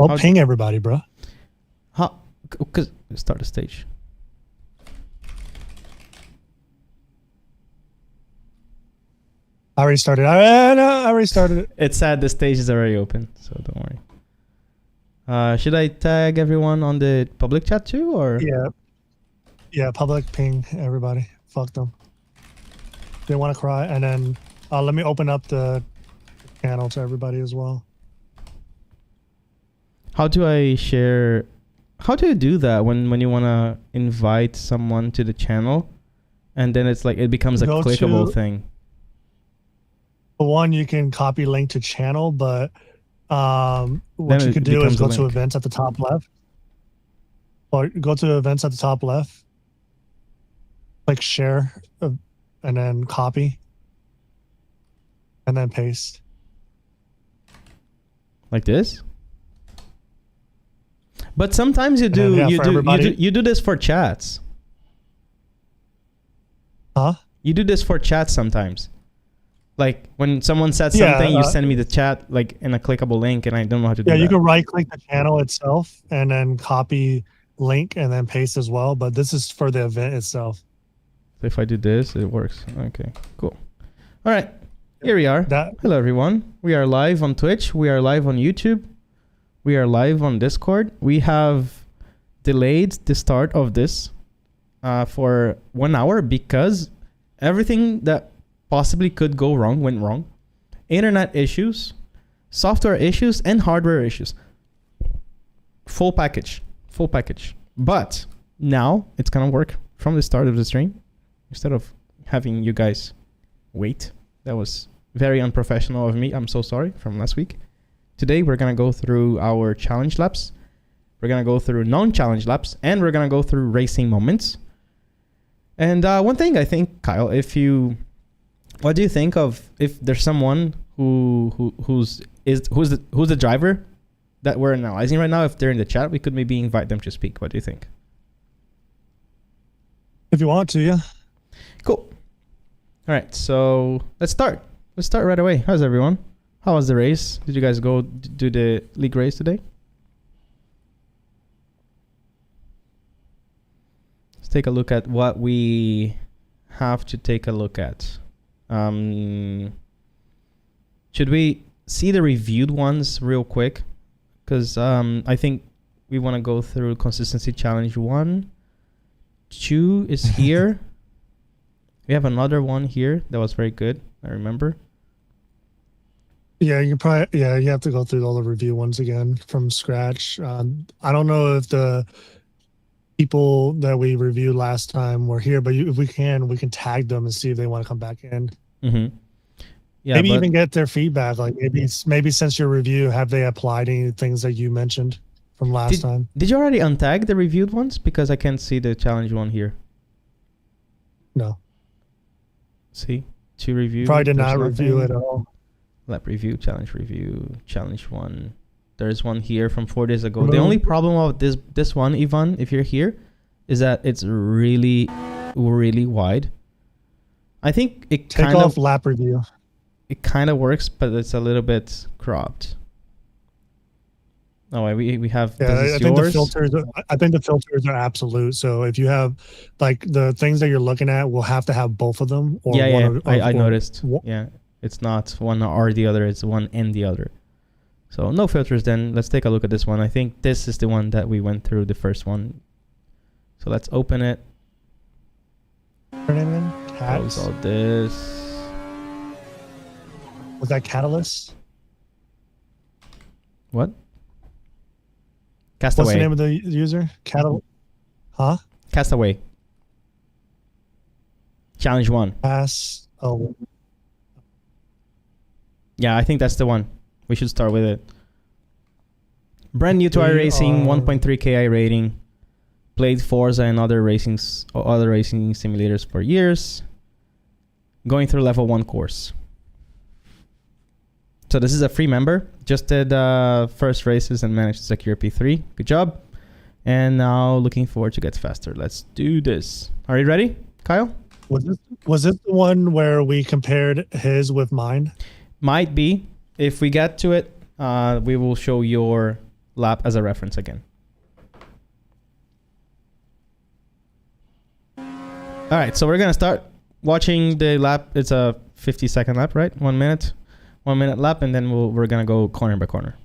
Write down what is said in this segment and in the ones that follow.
Well, ping everybody, bro. How? Because start the stage. I already started. I already started it. It's sad the stage is already open, so don't worry. Should I tag everyone on the public chat too, or? Yeah. Yeah, public ping everybody. Fuck them. They want to cry. And then let me open up the channel to everybody as well. How do I share? How do you do that when you want to invite someone to the channel, and then it's like it becomes a clickable thing? One, you can copy link to channel, but what you could do is go to events at the top left. Or go to events at the top left. Click share, and then copy, and then paste. Like this? But sometimes you do this for chats. Huh? You do this for chats sometimes. Like when someone says something, you send me the chat like in a clickable link, and I don't know how to do that. Yeah, you can right click the channel itself and then copy link and then paste as well. But this is for the event itself. So if I do this, it works. Okay, cool. All right, here we are. Hello, everyone. We are live on Twitch. We are live on YouTube. We are live on Discord. We have delayed the start of this for 1 hour because everything that possibly could go wrong went wrong. Internet issues, software issues, and hardware issues. Full package. Full package. But now it's going to work from the start of the stream instead of having you guys wait. That was very unprofessional of me. I'm so sorry from last week. Today, we're going to go through our challenge laps. We're going to go through non-challenge laps, and we're going to go through racing moments. And one thing I think, Kyle, what do you think of if there's someone who's the driver that we're analyzing right now? If they're in the chat, we could maybe invite them to speak. What do you think? If you want to, yeah. Cool. All right, so let's start. Let's start right away. How's everyone? How was the race? Did you guys go do the league race today? Let's take a look at what we have to take a look at. Should we see the reviewed ones real quick? Because I think we want to go through Consistency Challenge 1. 2 is here. We have another one here that was very good, I remember. Yeah, you have to go through all the review ones again from scratch. I don't know if the people that we reviewed last time were here, but if we can tag them and see if they want to come back in. Mm-hmm. Yeah, maybe even get their feedback. Like maybe since your review, have they applied any things that you mentioned from last time? Did you already untag the reviewed ones? Because I can't see the challenge one here. No. See? 2 reviews. Probably did not review it at all. Lap review, challenge 1. There's one here from 4 days ago. The only problem of this one, Ivan, if you're here, is that it's really, really wide. I think it take off lap review. It kind of works, but it's a little bit cropped. Oh, we have. Yeah, I think the filters are absolute. So if you have like the things that you're looking at, we'll have to have both of them. Or I noticed. Yeah, it's not one or the other. It's one and the other. So no filters. Then let's take a look at this one. I think this is the one that we went through, the first one. So let's open it. Close all this. Was that Catalyst? What? Castaway. What's the name of the user? Huh? Castaway. Challenge 1. Yeah, I think that's the one. We should start with it. Brand new to iRacing, 1.3 KI rating. Played Forza and other racing simulators for years. Going through level 1 course. So this is a free member. Just did first races and managed to secure P3. Good job. And now looking forward to get faster. Let's do this. Are you ready, Kyle? Was this the one where we compared his with mine? Might be. If we get to it, we will show your lap as a reference again. All right, so we're gonna start watching the lap. It's a 50-second lap, right? 1 minute lap, and then we're gonna go corner by corner.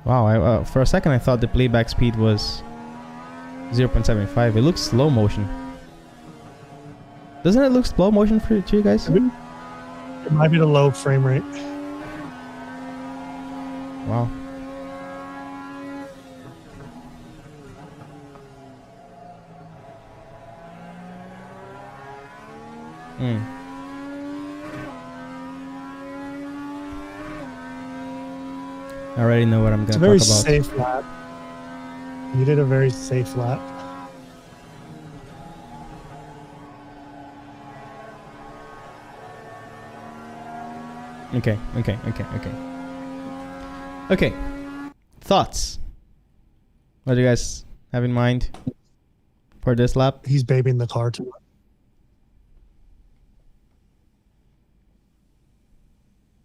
Wow, for a second I thought the playback speed was 0.75. It looks slow motion. Doesn't it look slow motion to you guys? It might be the low frame rate. Wow. I already know what I'm going to talk about. It's a very safe lap. You did a very safe lap. Okay. Thoughts? What do you guys have in mind for this lap? He's babying the car too much.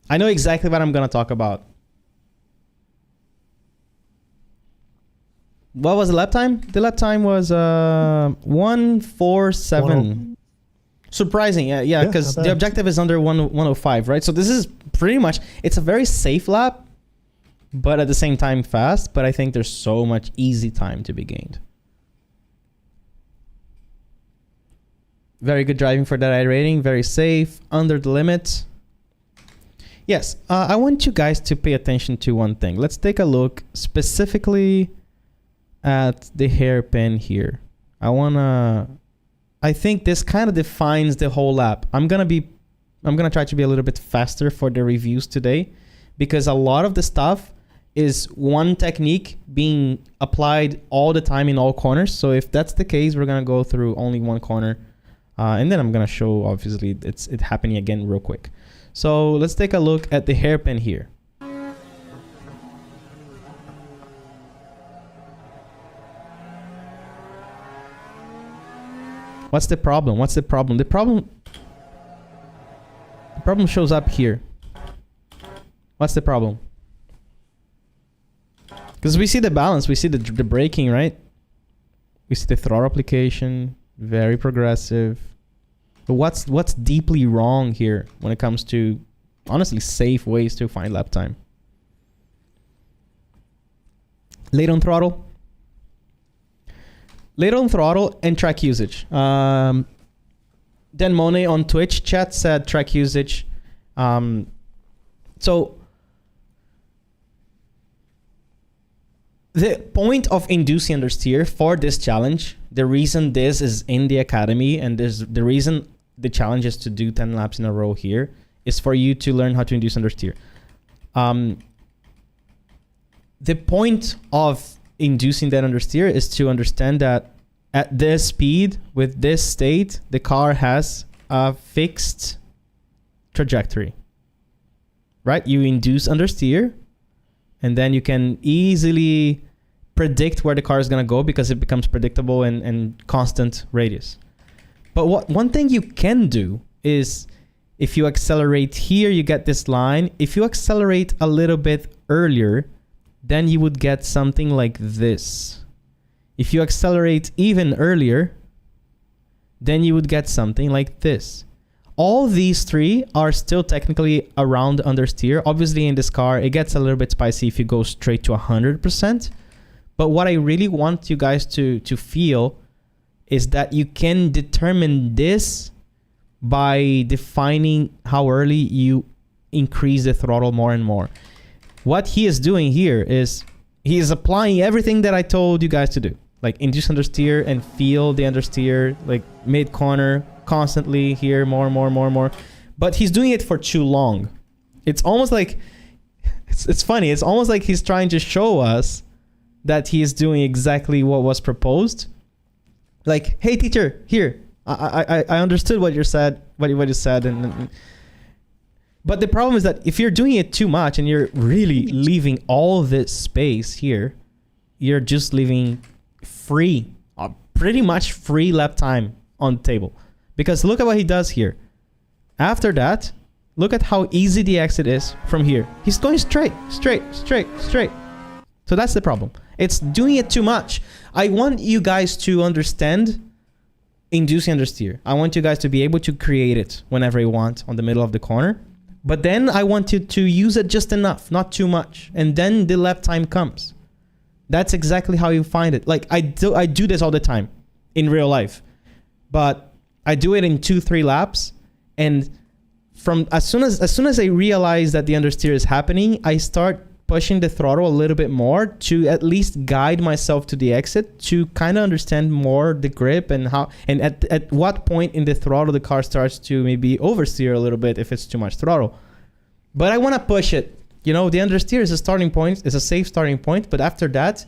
I know exactly what I'm going to talk about. What was the lap time? The lap time was 1:47. Surprising, yeah, because the objective is under 1:05, right? So this is pretty much, it's a very safe lap, but at the same time fast. But I think there's so much easy time to be gained. Very good driving for that rating. Very safe, under the limit. Yes, I want you guys to pay attention to one thing. Let's take a look specifically at the hairpin here. I think this kind of defines the whole lap. I'm gonna try to be a little bit faster for the reviews today, because a lot of the stuff is one technique being applied all the time in all corners. So if that's the case, we're gonna go through only one corner, and then I'm gonna show, obviously, it's happening again real quick. So let's take a look at the hairpin here. What's the problem? The problem shows up here. What's the problem? Because we see the balance, we see the braking, right? We see the throttle application, very progressive. But what's deeply wrong here when it comes to, honestly, safe ways to find lap time? Late on throttle. Late on throttle and track usage. Dan Monet on Twitch chat said track usage. So the point of inducing understeer for this challenge, the reason this is in the academy, and the reason the challenge is to do 10 laps in a row here, is for you to learn how to induce understeer. The point of inducing that understeer is to understand that at this speed, with this state, the car has a fixed trajectory, right? You induce understeer, and then you can easily predict where the car is going to go, because it becomes predictable and constant radius. But one thing you can do is, if you accelerate here, you get this line. If you accelerate a little bit earlier, then you would get something like this. If you accelerate even earlier, then you would get something like this. All these three are still technically around understeer. Obviously in this car, it gets a little bit spicy if you go straight to 100%. But what I really want you guys to feel is that you can determine this by defining how early you increase the throttle more and more. What he is doing here is he is applying everything that I told you guys to do, like induce understeer and feel the understeer, like mid corner constantly here, more. But he's doing it for too long. It's almost like, it's funny. It's almost like he's trying to show us that he is doing exactly what was proposed. Like, hey teacher, here, I understood what you said, and But the problem is that if you're doing it too much and you're really leaving all this space here, you're just leaving free, pretty much free lap time on the table. Because look at what he does here. After that, look at how easy the exit is from here. He's going straight. So that's the problem. It's doing it too much. I want you guys to understand inducing understeer. I want you guys to be able to create it whenever you want on the middle of the corner. But then I want you to use it just enough, not too much. And then the lap time comes. That's exactly how you find it. Like I do this all the time in real life. But I do it in 2-3 laps. And from as soon as I realize that the understeer is happening, I start pushing the throttle a little bit more to at least guide myself to the exit, to kind of understand more the grip and how, and at what point in the throttle the car starts to maybe oversteer a little bit if it's too much throttle. But I want to push it. You know, the understeer is a starting point, it's a safe starting point, but after that,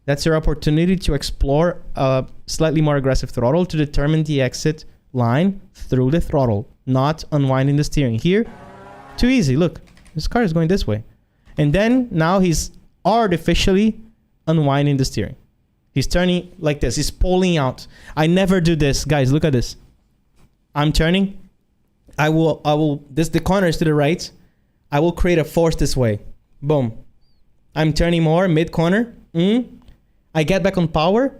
that's your opportunity to explore a slightly more aggressive throttle to determine the exit line through the throttle, not unwinding the steering. Here, too easy. Look, this car is going this way. And then now he's artificially unwinding the steering. He's turning like this. He's pulling out. I never do this. Guys, look at this. I'm turning. The corner is to the right. I will create a force this way. Boom. I'm turning more mid-corner. I get back on power.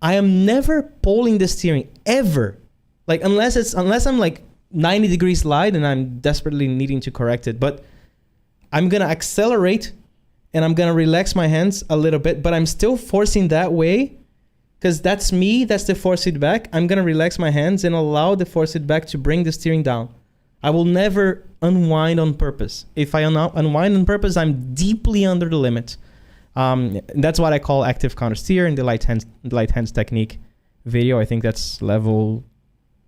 I am never pulling the steering, ever. Like, unless I'm like 90 degrees slide and I'm desperately needing to correct it. But I'm going to accelerate and I'm going to relax my hands a little bit, but I'm still forcing that way because that's me. That's the force feedback. I'm going to relax my hands and allow the force feedback to bring the steering down. I will never unwind on purpose. If I unwind on purpose, I'm deeply under the limit. That's what I call active counter steer in the light hands technique video. I think that's level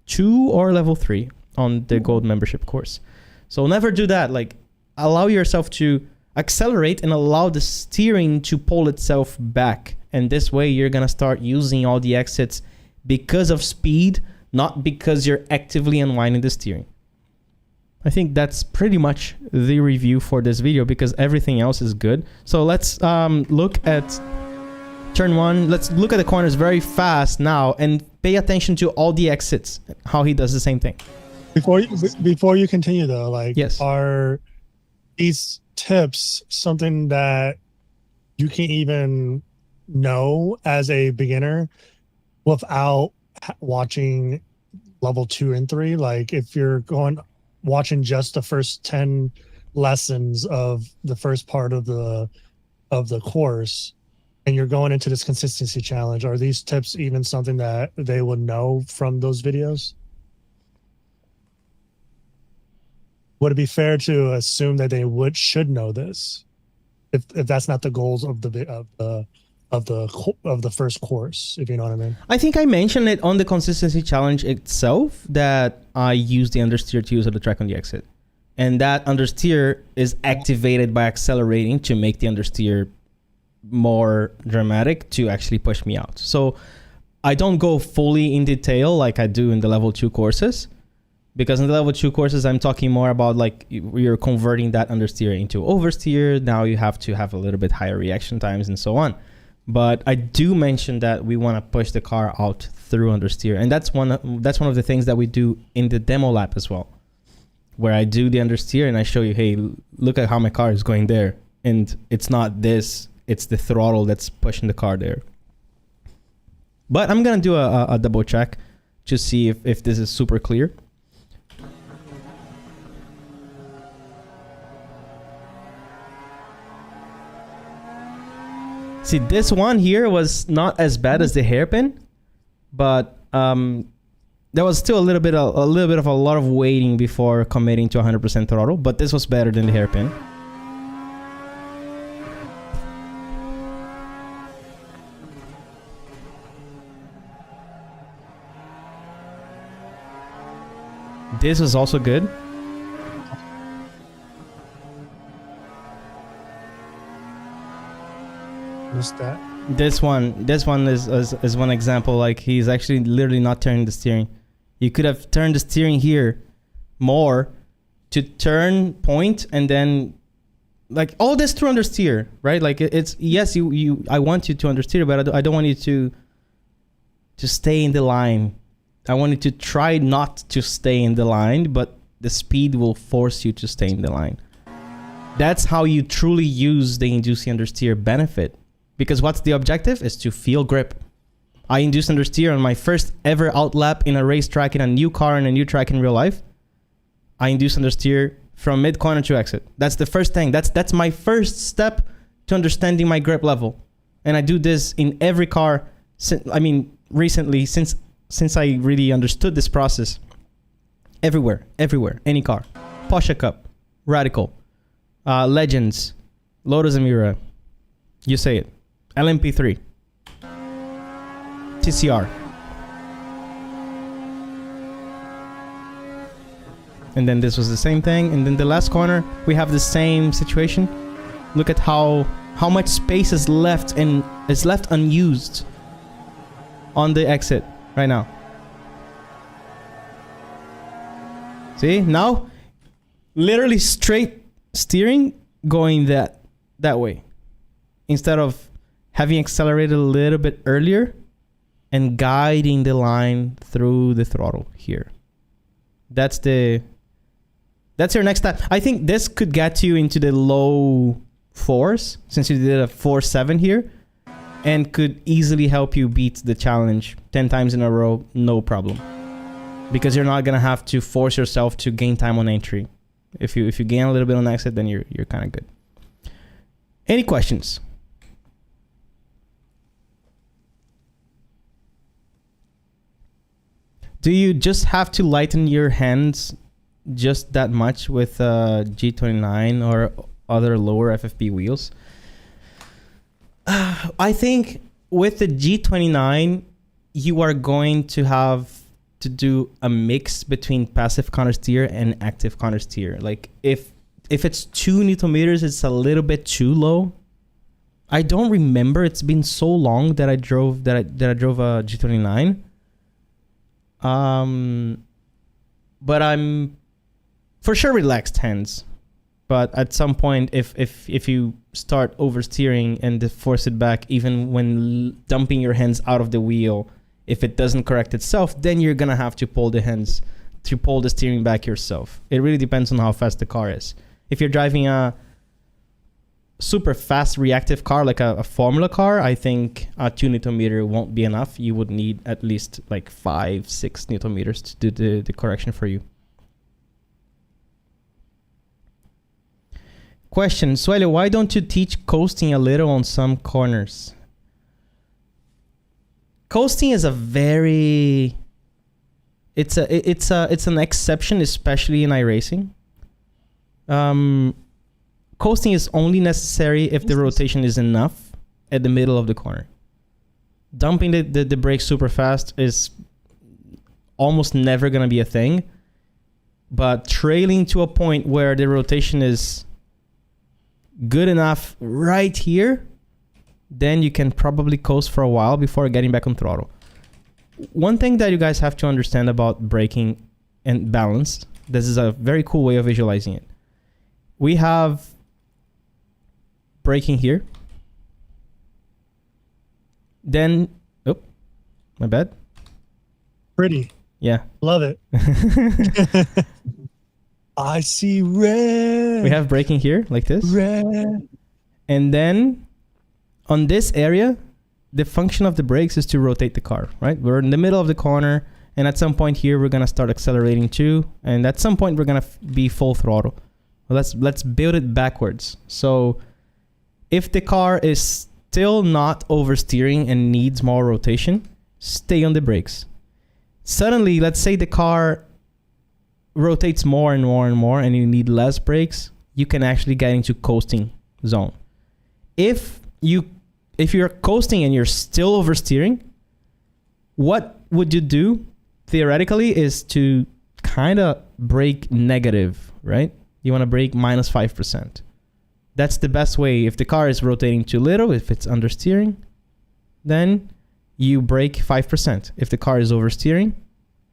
2 or level 3 on the gold membership course. So never do that. Like, allow yourself to accelerate and allow the steering to pull itself back. And this way you're going to start using all the exits because of speed, not because you're actively unwinding the steering. I think that's pretty much the review for this video because everything else is good. So let's look at turn 1. Let's look at the corners very fast now and pay attention to all the exits, how he does the same thing. Before you continue though, like, yes. Are these tips something that you can even know as a beginner without watching level 2 and 3? Like, if you're watching just the first 10 lessons of the first part of the course and you're going into this consistency challenge, are these tips even something that they would know from those videos? Would it be fair to assume that they should know this, if that's not the goals of the first course, if you know what I mean? I think I mentioned it on the consistency challenge itself that I use the understeer to use at the track on the exit, and that understeer is activated by accelerating to make the understeer more dramatic to actually push me out. So I don't go fully in detail like I do in the level 2 courses. Because in the level 2 courses, I'm talking more about like you're converting that understeer into oversteer. Now you have to have a little bit higher reaction times and so on. But I do mention that we want to push the car out through understeer. And that's one of the things that we do in the demo lap as well, where I do the understeer and I show you, hey, look at how my car is going there. And it's not this, it's the throttle that's pushing the car there. But I'm going to do a double check to see if this is super clear. See, this one here was not as bad as the hairpin, but there was still a little bit of a lot of waiting before committing to 100% throttle, but this was better than the hairpin. This was also good. That. This one is one example. Like, he's actually literally not turning the steering. You could have turned the steering here more to turn, point, and then like all this through understeer, right? Like it's yes, I want you to understeer, but I don't want you to stay in the line. I want you to try not to stay in the line, but the speed will force you to stay in the line. That's how you truly use the induce understeer benefit. Because what's the objective? Is to feel grip. I induced understeer on my first ever outlap in a racetrack in a new car and a new track in real life. I induced understeer from mid corner to exit. That's the first thing. That's my first step to understanding my grip level. And I do this in every car. Recently, since I really understood this process. Everywhere, any car. Porsche Cup, Radical, Legends, Lotus Emira. You say it. LMP3. TCR. And then this was the same thing. And then the last corner, we have the same situation. Look at how much space is left and is left unused on the exit right now. See, now literally straight steering going that way instead of having accelerated a little bit earlier and guiding the line through the throttle here. That's your next step. I think this could get you into the low 4s since you did a 4.7 here and could easily help you beat the challenge 10 times in a row, no problem. Because you're not gonna have to force yourself to gain time on entry. If you gain a little bit on exit, then you're kind of good. Any questions? Do you just have to lighten your hands just that much with G29 or other lower FFP wheels? I think with the G29, you are going to have to do a mix between passive countersteer and active countersteer. Like if it's 2 Newton meters, it's a little bit too low. I don't remember. It's been so long that I drove a G29. But I'm for sure relaxed hands. But at some point, if you start oversteering and force it back, even when dumping your hands out of the wheel, if it doesn't correct itself, then you're gonna have to pull the steering back yourself. It really depends on how fast the car is. If you're driving a super fast reactive car, like a Formula car, I think a 2 Newton meter won't be enough. You would need at least like 5-6 Newton meters to do the correction for you. Question, Suelio, why don't you teach coasting a little on some corners? Coasting is it's an exception, especially in iRacing. Coasting is only necessary if the rotation is enough at the middle of the corner. Dumping the brake super fast is almost never going to be a thing. But trailing to a point where the rotation is good enough right here, then you can probably coast for a while before getting back on throttle. One thing that you guys have to understand about braking and balance, this is a very cool way of visualizing it. We have braking here. Then, oh, my bad. Pretty. Yeah. Love it. I see red. We have braking here like this. Red. And then on this area, the function of the brakes is to rotate the car, right? We're in the middle of the corner, and at some point here, we're going to start accelerating too. And at some point, we're going to be full throttle. Well, let's build it backwards. So if the car is still not oversteering and needs more rotation, stay on the brakes. Suddenly, let's say the car rotates more and more and more and you need less brakes, you can actually get into coasting zone. If you're coasting and you're still oversteering, what would you do theoretically is to kind of brake negative, right? You want to brake minus 5%. That's the best way. If the car is rotating too little, if it's understeering, then you brake 5%. If the car is oversteering,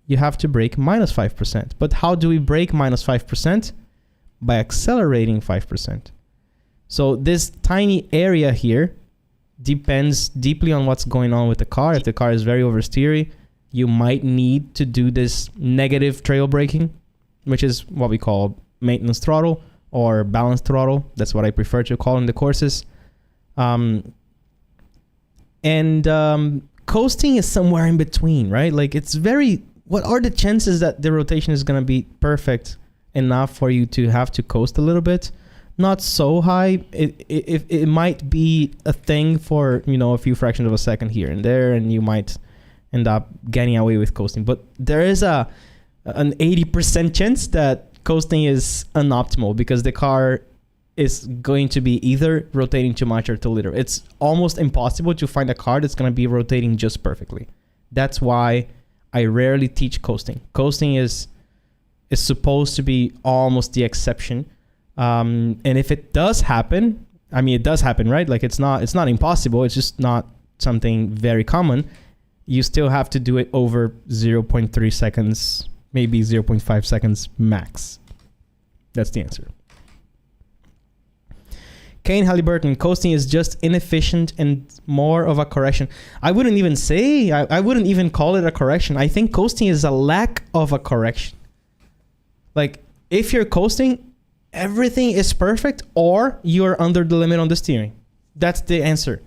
you have to brake minus 5%. But how do we brake minus 5%? by accelerating 5%. So this tiny area here depends deeply on what's going on with the car. If the car is very oversteery, you might need to do this negative trail braking, which is what we call maintenance throttle or balanced throttle. That's what I prefer to call in the courses. Coasting is somewhere in between, right? Like what are the chances that the rotation is going to be perfect enough for you to have to coast a little bit? Not so high. It might be a thing for, a few fractions of a second here and there, and you might end up getting away with coasting. But there is an 80% chance that coasting is unoptimal because the car is going to be either rotating too much or too little. It's almost impossible to find a car that's going to be rotating just perfectly. That's why I rarely teach coasting. Coasting is supposed to be almost the exception. And if it does happen, it does happen, right? Like it's not impossible. It's just not something very common. You still have to do it over 0.3 seconds, maybe 0.5 seconds max. That's the answer. Kane Halliburton, coasting is just inefficient and more of a correction. I wouldn't even say, I wouldn't even call it a correction. I think coasting is a lack of a correction. Like if you're coasting, everything is perfect or you're under the limit on the steering. That's the answer.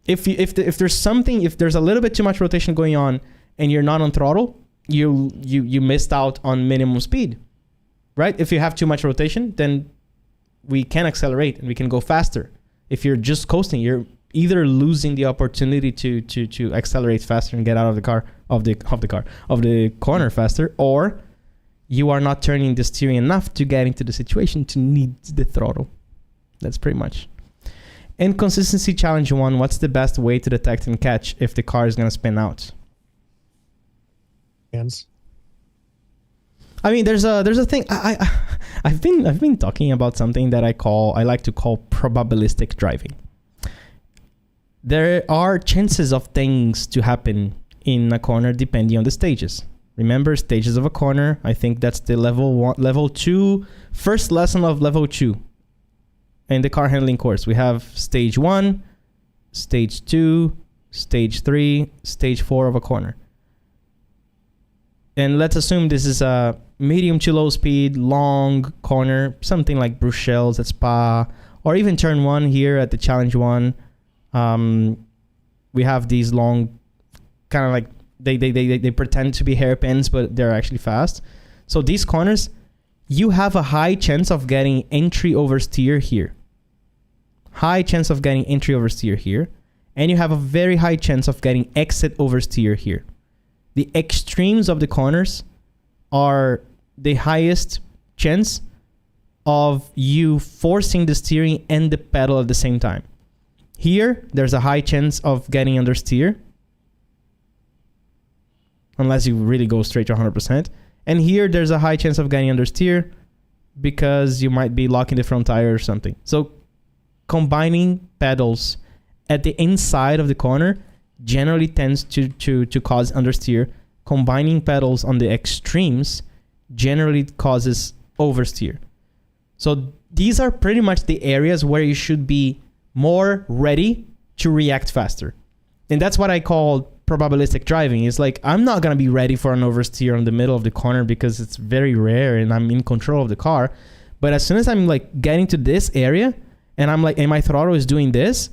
If there's a little bit too much rotation going on and you're not on throttle, you missed out on minimum speed, right? If you have too much rotation, then we can accelerate and we can go faster. If you're just coasting, you're either losing the opportunity to accelerate faster and get out of the corner faster, or you are not turning the steering enough to get into the situation to need the throttle. That's pretty much. Inconsistency challenge 1. What's the best way to detect and catch if the car is going to spin out? Hands. There's a thing. I've been talking about something that I like to call probabilistic driving. There are chances of things to happen in a corner depending on the stages. Remember stages of a corner? I think that's the level 2, first lesson of level 2 in the car handling course. We have stage 1, stage 2, stage 3, stage 4 of a corner. And let's assume this is a medium to low speed, long corner, something like Bruxelles at Spa, or even turn 1 here at the Challenge 1. We have these long, kind of like, they pretend to be hairpins, but they're actually fast. So these corners, you have a high chance of getting entry oversteer here. High chance of getting entry oversteer here. And you have a very high chance of getting exit oversteer here. The extremes of the corners are the highest chance of you forcing the steering and the pedal at the same time. Here, there's a high chance of getting understeer, unless you really go straight to 100%. And here, there's a high chance of getting understeer because you might be locking the front tire or something. So combining pedals at the inside of the corner generally tends to cause understeer. Combining pedals on the extremes generally causes oversteer. So these are pretty much the areas where you should be more ready to react faster. And that's what I call probabilistic driving. It's like, I'm not going to be ready for an oversteer in the middle of the corner because it's very rare and I'm in control of the car. But as soon as I'm like getting to this area and I'm like, and my throttle is doing this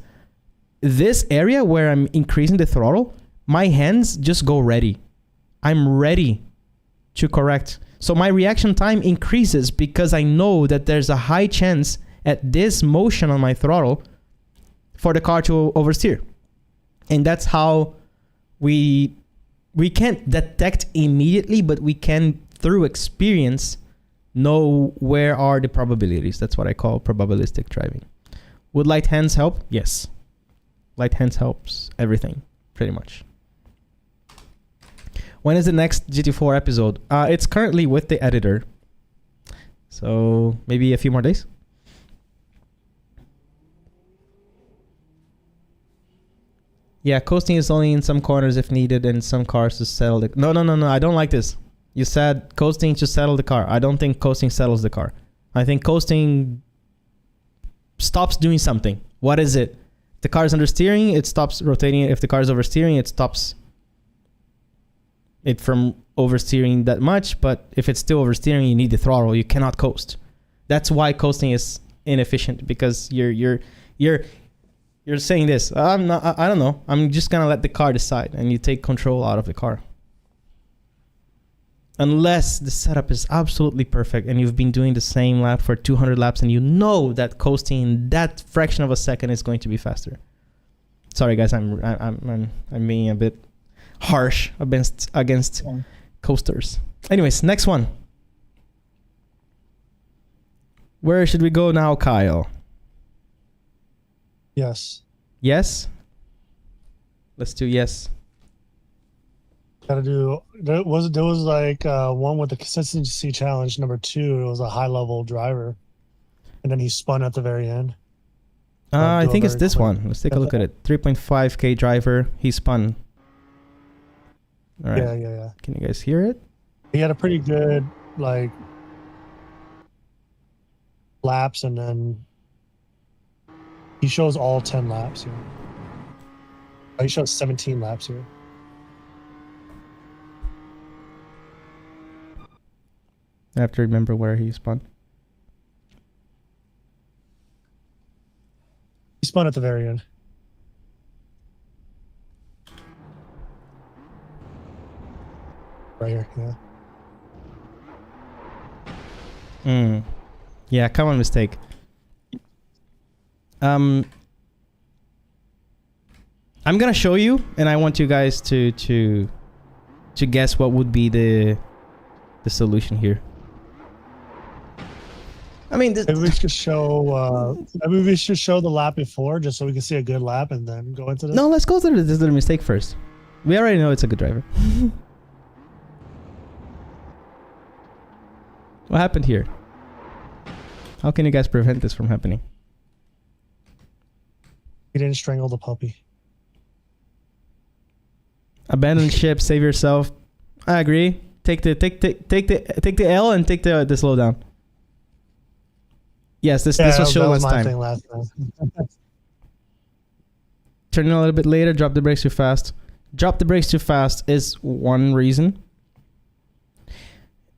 area where I'm increasing the throttle, my hands just go ready. I'm ready to correct. So my reaction time increases because I know that there's a high chance at this motion on my throttle for the car to oversteer. And that's how we can't detect immediately, but we can, through experience, know where are the probabilities. That's what I call probabilistic driving. Would light hands help? Yes. Light hands helps everything, pretty much. When is the next GT4 episode? It's currently with the editor. So maybe a few more days. Yeah, coasting is only in some corners if needed and some cars to settle the... No. I don't like this. You said coasting to settle the car. I don't think coasting settles the car. I think coasting stops doing something. What is it? If the car is understeering, it stops rotating. If the car is oversteering, it stops it from oversteering that much. But if it's still oversteering, you need the throttle. You cannot coast. That's why coasting is inefficient, because you're saying this. I don't know. I'm just gonna let the car decide, and you take control out of the car. Unless the setup is absolutely perfect and you've been doing the same lap for 200 laps and you know that coasting in that fraction of a second is going to be faster. Sorry guys, I'm being a bit harsh against coasters. Anyways, next one. Where should we go now, Kyle? Yes. Yes? Let's do yes. Gotta do. There was like one with the consistency challenge number 2. It was a high level driver, and then he spun at the very end. I think it's this one. Let's take a look at it. 3.5K driver. He spun. All right. Yeah. Can you guys hear it? He had a pretty good like laps, and then he shows all 10 laps here. Oh, he shows 17 laps here. I have to remember where he spun. He spun at the very end. Right here, yeah. Yeah, common mistake. I'm gonna show you, and I want you guys to guess what would be the solution here. I mean, maybe we should show. Maybe we should show the lap before, just so we can see a good lap, and then go into this. No, let's go through this little mistake first. We already know it's a good driver. What happened here? How can you guys prevent this from happening? He didn't strangle the puppy. Abandon ship, save yourself. I agree. Take the L and take the slowdown. Yes, this was shown last time. Turn in a little bit later, drop the brakes too fast. Drop the brakes too fast is one reason.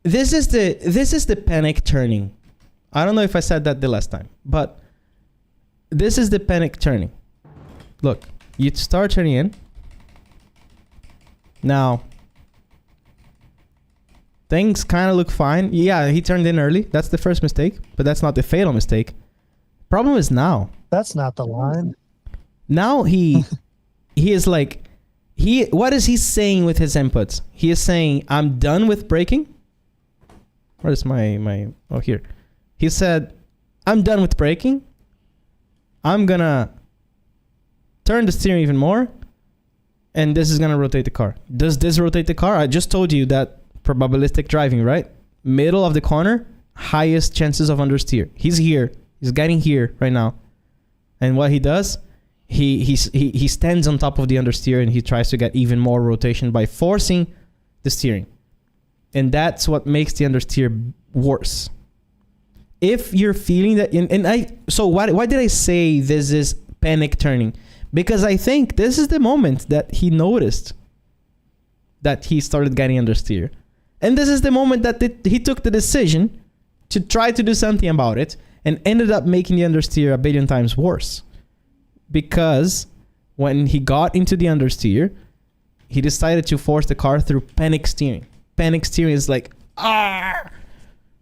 This is the panic turning. I don't know if I said that the last time, but this is the panic turning. Look, you start turning in. Now, things kind of look fine. Yeah, he turned in early. That's the first mistake, but that's not the fatal mistake. Problem is now. That's not the line. Now he is like, what is he saying with his inputs? He is saying, I'm done with braking. Where is oh, here. He said, I'm done with braking. I'm gonna turn the steering even more, and this is gonna rotate the car. Does this rotate the car? I just told you that probabilistic driving, right? Middle of the corner, highest chances of understeer. He's here. He's getting here right now. And what he does, he stands on top of the understeer and he tries to get even more rotation by forcing the steering. And that's what makes the understeer worse. If you're feeling that, so why did I say this is panic turning? Because I think this is the moment that he noticed that he started getting understeer. And this is the moment that he took the decision to try to do something about it and ended up making the understeer a billion times worse. Because when he got into the understeer, he decided to force the car through panic steering. Panic steering is like,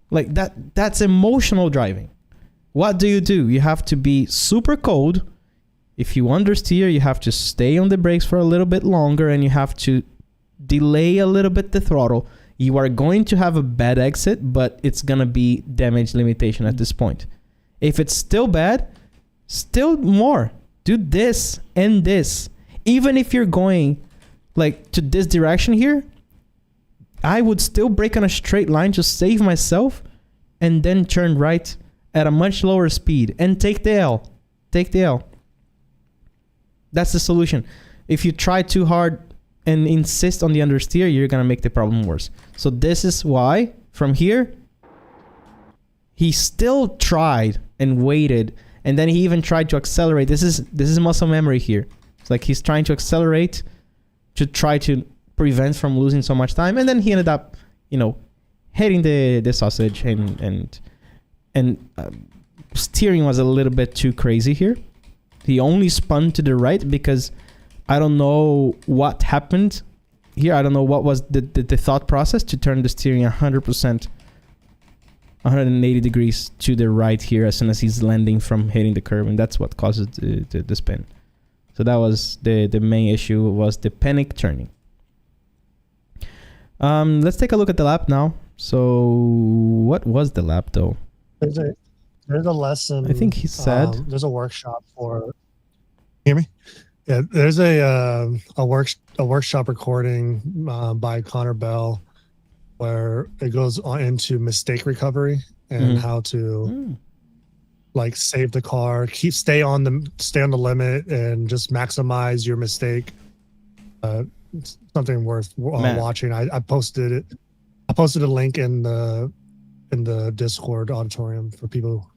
like that's emotional driving. What do? You have to be super cold. If you understeer, you have to stay on the brakes for a little bit longer and you have to delay a little bit the throttle. You are going to have a bad exit, but it's going to be damage limitation at this point. If it's still bad, still more. Do this and this. Even if you're going like to this direction here, I would still brake on a straight line to save myself and then turn right at a much lower speed and take the L. Take the L. That's the solution. If you try too hard and insist on the understeer, you're going to make the problem worse. So this is why, from here, he still tried and waited, and then he even tried to accelerate. This is muscle memory here. It's like he's trying to accelerate to try to prevent from losing so much time, and then he ended up, hitting the sausage, and steering was a little bit too crazy here. He only spun to the right because I don't know what happened here. I don't know what was the thought process to turn the steering 100%, 180 degrees to the right here as soon as he's landing from hitting the curb, and that's what causes the spin. So that was the main issue, was the panic turning. Let's take a look at the lap now. So what was the lap though? There's a lesson. I think he said there's a workshop for. Hear me? Yeah, there's a workshop recording by Connor Bell where it goes on into mistake recovery and how to like save the car, stay on the limit, and just maximize your mistake. Something worth watching. I posted it. I posted a link in the Discord auditorium for people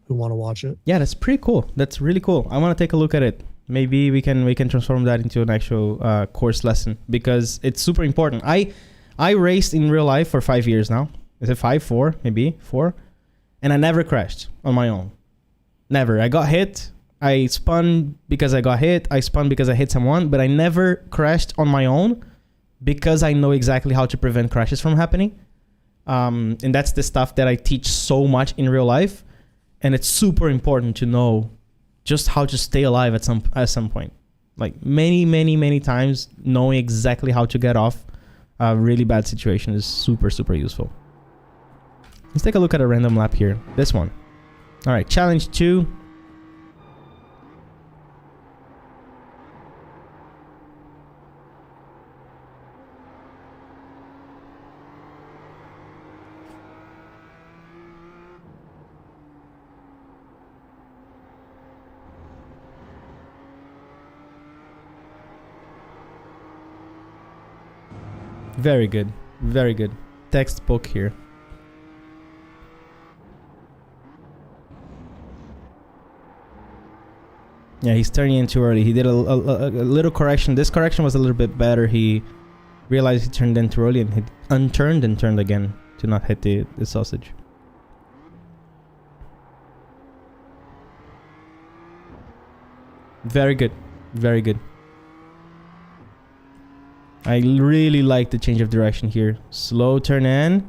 who want to watch it. Yeah, that's pretty cool. That's really cool. I want to take a look at it. Maybe we can transform that into an actual course lesson, because it's super important. I raced in real life for 5 years now. Is it 5, 4, maybe 4? And I never crashed on my own. Never. I got hit. I spun because I got hit. I spun because I hit someone, but I never crashed on my own because I know exactly how to prevent crashes from happening. And that's the stuff that I teach so much in real life. And it's super important to know just how to stay alive at some point. Like many times, knowing exactly how to get off a really bad situation is super, super useful. Let's take a look at a random lap here. This one. All right, challenge 2. Very good. Very good. Textbook here. Yeah, he's turning in too early. He did a little correction. This correction was a little bit better. He realized he turned in too early and he unturned and turned again to not hit the sausage. Very good. Very good. I really like the change of direction here. Slow turn in,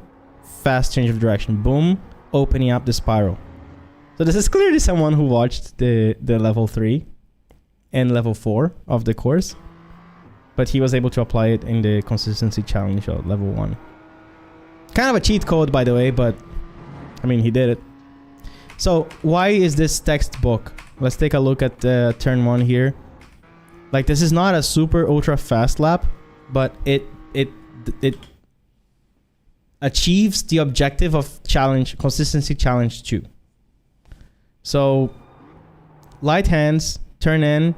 fast change of direction. Boom, opening up the spiral. So this is clearly someone who watched the level 3 and level 4 of the course, but he was able to apply it in the consistency challenge of level 1. Kind of a cheat code, by the way, but I mean, he did it. So why is this textbook? Let's take a look at turn 1 here. Like, this is not a super ultra fast lap, but it achieves the objective of consistency challenge 2. So light hands, turn in,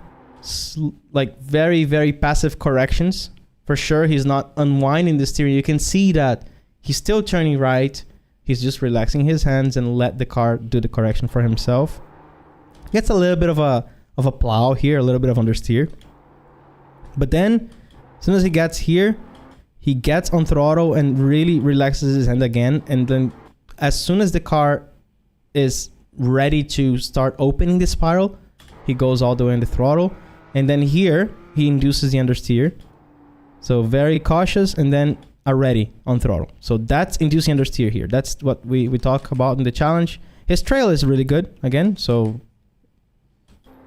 like very, very passive corrections. For sure, he's not unwinding the steering. You can see that he's still turning right. He's just relaxing his hands and let the car do the correction for himself. Gets a little bit of a plow here, a little bit of understeer. But then, as soon as he gets here, he gets on throttle and really relaxes his hand again. And then as soon as the car is ready to start opening the spiral, he goes all the way in the throttle. And then here, he induces the understeer. So very cautious, and then ready on throttle. So that's inducing understeer here. That's what we talk about in the challenge. His trail is really good, again, so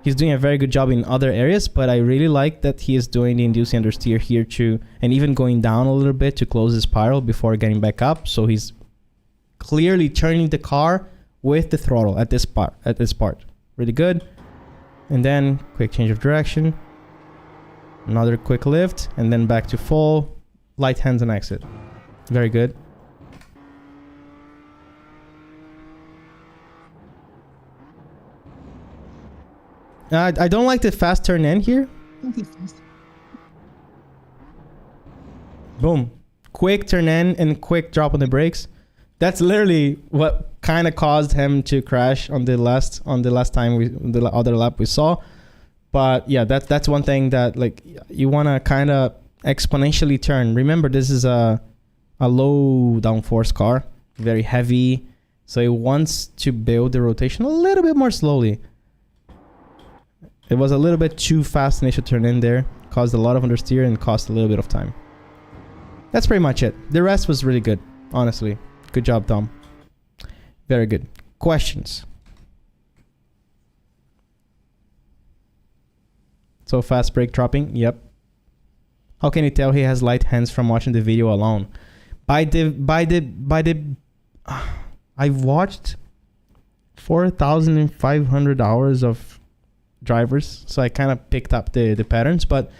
he's doing a very good job in other areas, but I really like that he is doing the inducing understeer here too, and even going down a little bit to close the spiral before getting back up. So he's clearly turning the car with the throttle at this part. Really good. And then quick change of direction. Another quick lift, and then back to full. Light hands and exit. Very good. I don't like the fast turn in here. Boom. Quick turn in and quick drop on the brakes. That's literally what kind of caused him to crash on the last time the other lap we saw. But yeah, that's one thing that like you want to kind of exponentially turn. Remember, this is a low downforce car, very heavy, so it wants to build the rotation a little bit more slowly. It was a little bit too fast initial turn in there, caused a lot of understeer and cost a little bit of time. That's pretty much it. The rest was really good, honestly. Good job, Tom. Very good. Questions? So fast brake dropping? Yep. How can you tell he has light hands from watching the by alone? I've watched 4,500 hours of drivers, so I kind of picked up the patterns, but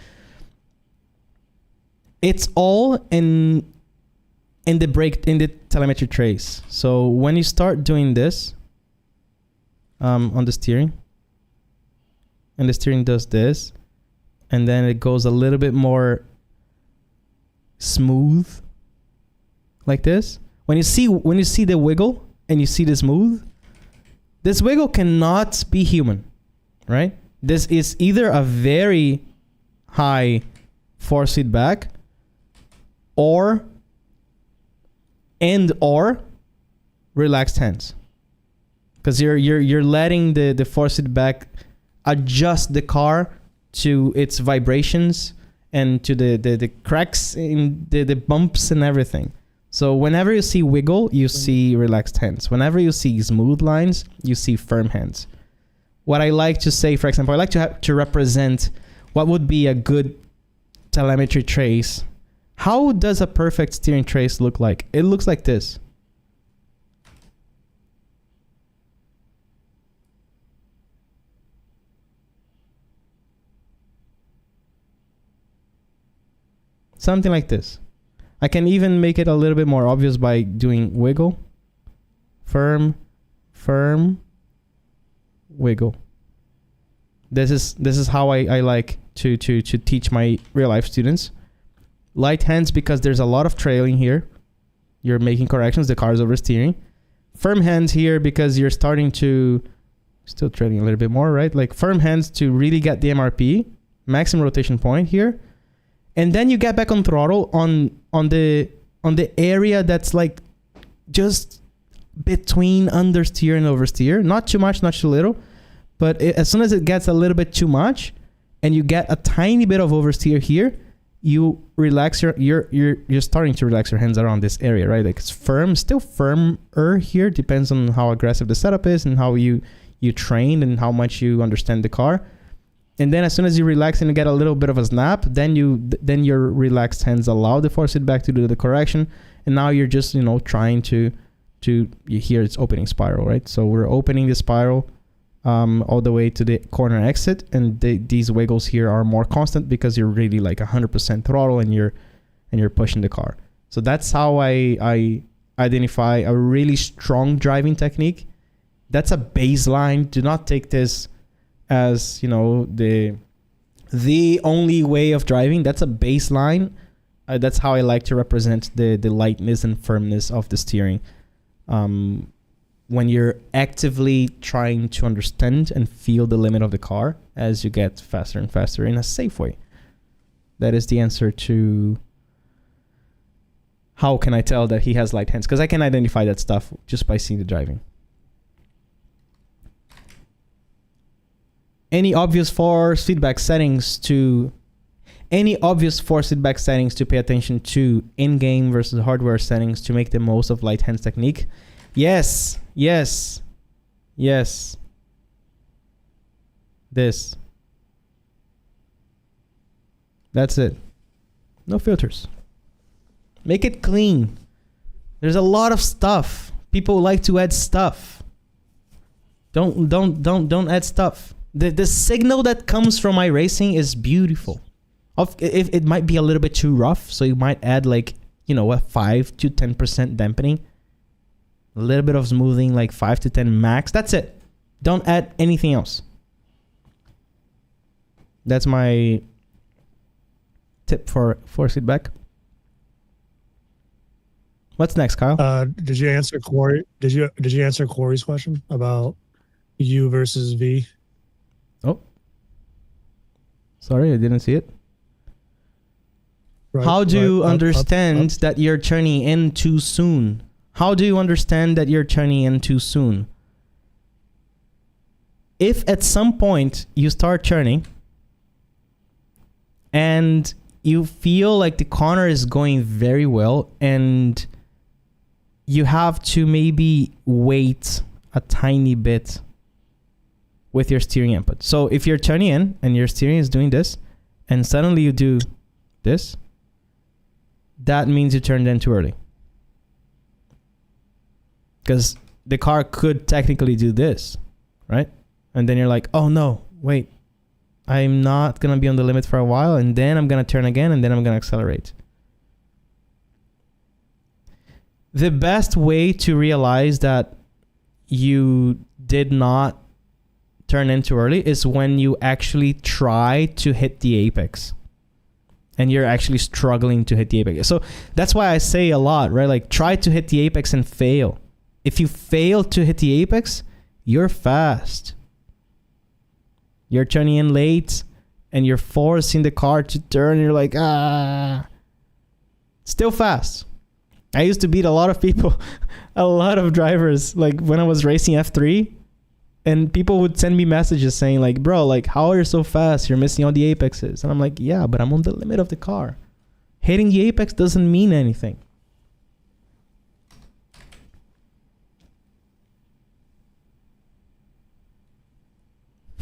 it's all in the telemetry trace. So when you start doing this on the steering, and the steering does this, and then it goes a little bit more smooth like this. When you see the wiggle and you see the smooth, this wiggle cannot be human, right? This is either a very high force feedback or relaxed hands, because you're letting the force feedback adjust the car to its vibrations and to the cracks in the bumps and everything. So whenever you see wiggle, you see relaxed hands. Whenever you see smooth lines, you see firm hands. What I like to say, for example, I like to represent what would be a good telemetry trace. How does a perfect steering trace look like? It looks like this. Something like this. I can even make it a little bit more obvious by doing wiggle, firm, firm, wiggle. This is how I like to teach my real life students. Light hands because there's a lot of trailing here. You're making corrections, the car is oversteering. Firm hands here because you're starting to, still trailing a little bit more, right? Like firm hands to really get the MRP, maximum rotation point here. And then you get back on throttle on the area that's like just between understeer and oversteer. Not too much, not too little. But as soon as it gets a little bit too much and you get a tiny bit of oversteer here, you relax you're starting to relax your hands around this area, right? Like it's firm, still firmer here, depends on how aggressive the setup is and how you train and how much you understand the car. And then as soon as you relax and you get a little bit of a snap, then your relaxed hands allow the force feedback to do the correction. And now you're just, trying to you hear it's opening spiral, right? So we're opening the spiral all the way to the corner exit. And these wiggles here are more constant because you're really like 100% throttle and you're pushing the car. So that's how I identify a really strong driving technique. That's a baseline. Do not take this as the only way of driving. That's a baseline. That's how I like to represent the lightness and firmness of the steering when you're actively trying to understand and feel the limit of the car as you get faster and faster in a safe way. That is the answer to how can I tell that he has light hands, because I can identify that stuff just by seeing the driving. Any obvious force feedback settings to pay attention to in-game versus hardware settings to make the most of light hands technique? Yes. This. That's it. No filters. Make it clean. There's a lot of stuff. People like to add stuff. Don't add stuff. The signal that comes from iRacing is beautiful. If it might be a little bit too rough, so you might add like, a 5 to 10% dampening. A little bit of smoothing, like 5 to 10 max. That's it. Don't add anything else. That's my tip for force feedback. What's next, Kyle? Did you answer Corey? Did you answer Corey's question about U versus V? Oh, sorry, I didn't see it. Right, how do you understand that you're turning in too soon? How do you understand that you're turning in too soon? If at some point you start turning and you feel like the corner is going very well and you have to maybe wait a tiny bit with your steering input. So if you're turning in and your steering is doing this and suddenly you do this, that means you turned in too early. Because the car could technically do this, right? And then you're like, oh no, wait, I'm not going to be on the limit for a while, and then I'm going to turn again, and then I'm going to accelerate. The best way to realize that you did not turn in too early is when you actually try to hit the apex. And you're actually struggling to hit the apex. So that's why I say a lot, right? Like, try to hit the apex and fail. If you fail to hit the apex, you're fast. You're turning in late and you're forcing the car to turn. You're like, still fast. I used to beat a lot of people, a lot of drivers, like when I was racing F3. And people would send me messages saying like, bro, like, how are you so fast? You're missing all the apexes. And I'm like, yeah, but I'm on the limit of the car. Hitting the apex doesn't mean anything.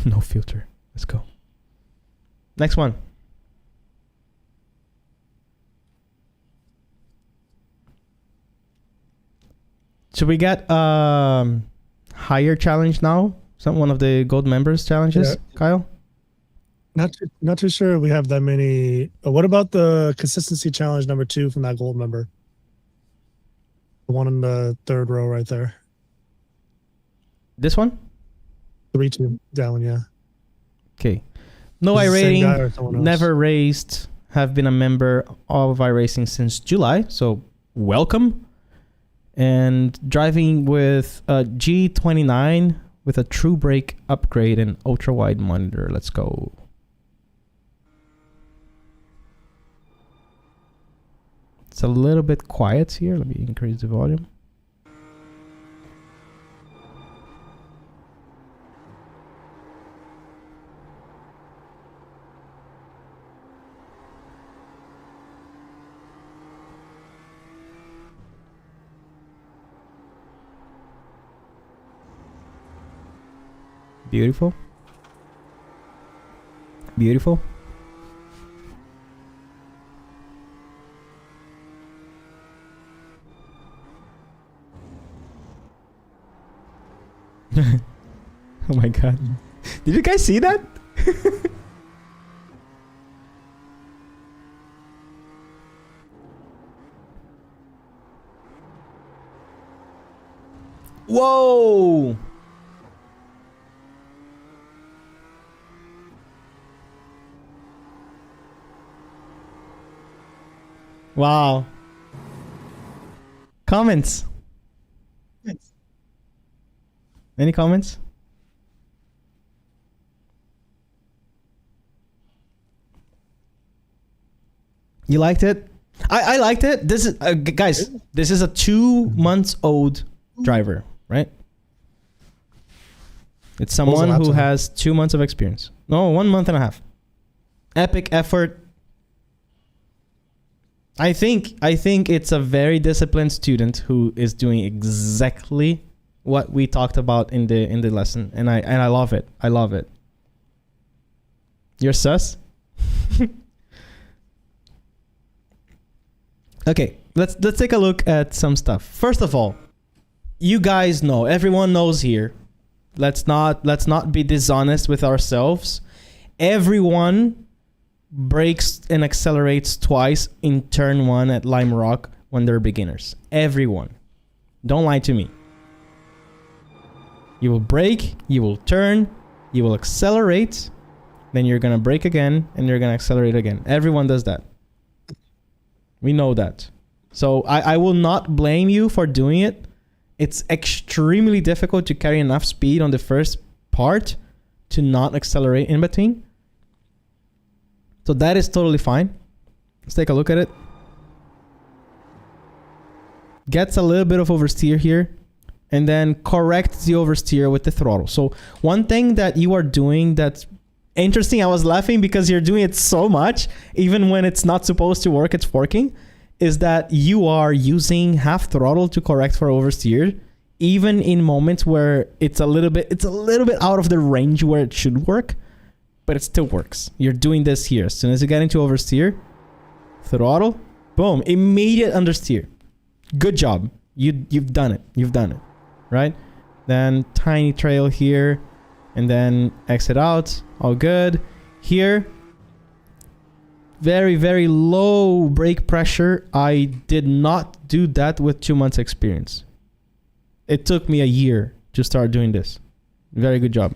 No filter. Let's go. Next one. Should we get higher challenge now? One of the gold members challenges, yeah. Kyle? Not too sure we have that many. What about the consistency challenge number 2 from that gold member? The one in the third row right there. This one? 3-2 down, yeah. Okay. No iRating, never raced, have been a member of iRacing since July, so welcome. And driving with a G29 with a true brake upgrade and ultra wide monitor. Let's go. It's a little bit quiet here. Let me increase the volume. Beautiful. Beautiful. Oh my god. Did you guys see that? Whoa! Wow. Comments? Any comments? You liked it? I liked it. This is guys, this is a 2 months old driver, right? It's someone who has 2 months of experience. No, 1 month and a half. Epic effort. I think it's a very disciplined student who is doing exactly what we talked about in the lesson, and I love it. I love it. You're sus? Okay, let's take a look at some stuff. First of all, you guys know, everyone knows here. Let's not be dishonest with ourselves. Everyone brakes and accelerates twice in turn 1 at Lime Rock when they're beginners. Everyone. Don't lie to me. You will brake, you will turn, you will accelerate, then you're gonna brake again, and you're gonna accelerate again. Everyone does that. We know that. So I will not blame you for doing it. It's extremely difficult to carry enough speed on the first part to not accelerate in between. So that is totally fine. Let's take a look at it. Gets a little bit of oversteer here, and then corrects the oversteer with the throttle. So one thing that you are doing that's interesting, I was laughing because you're doing it so much, even when it's not supposed to work, it's working, is that you are using half throttle to correct for oversteer, even in moments where it's a little bit out of the range where it should work, but it still works. You're doing this here. As soon as you get into oversteer, throttle, boom, immediate understeer. Good job. You've done it. You've done it, right? Then tiny trail here, and then exit out. All good. Here, very, very low brake pressure. I did not do that with 2 months experience. It took me a year to start doing this. Very good job.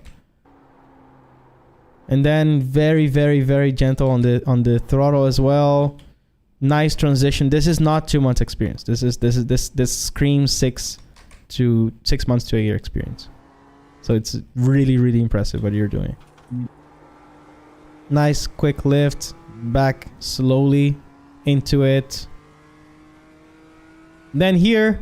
And then very, very, very gentle on the throttle as well. Nice transition. This is not 2 months experience. This screams 6 months to a year experience. So it's really, really impressive what you're doing. Nice quick lift, back slowly into it. Then here,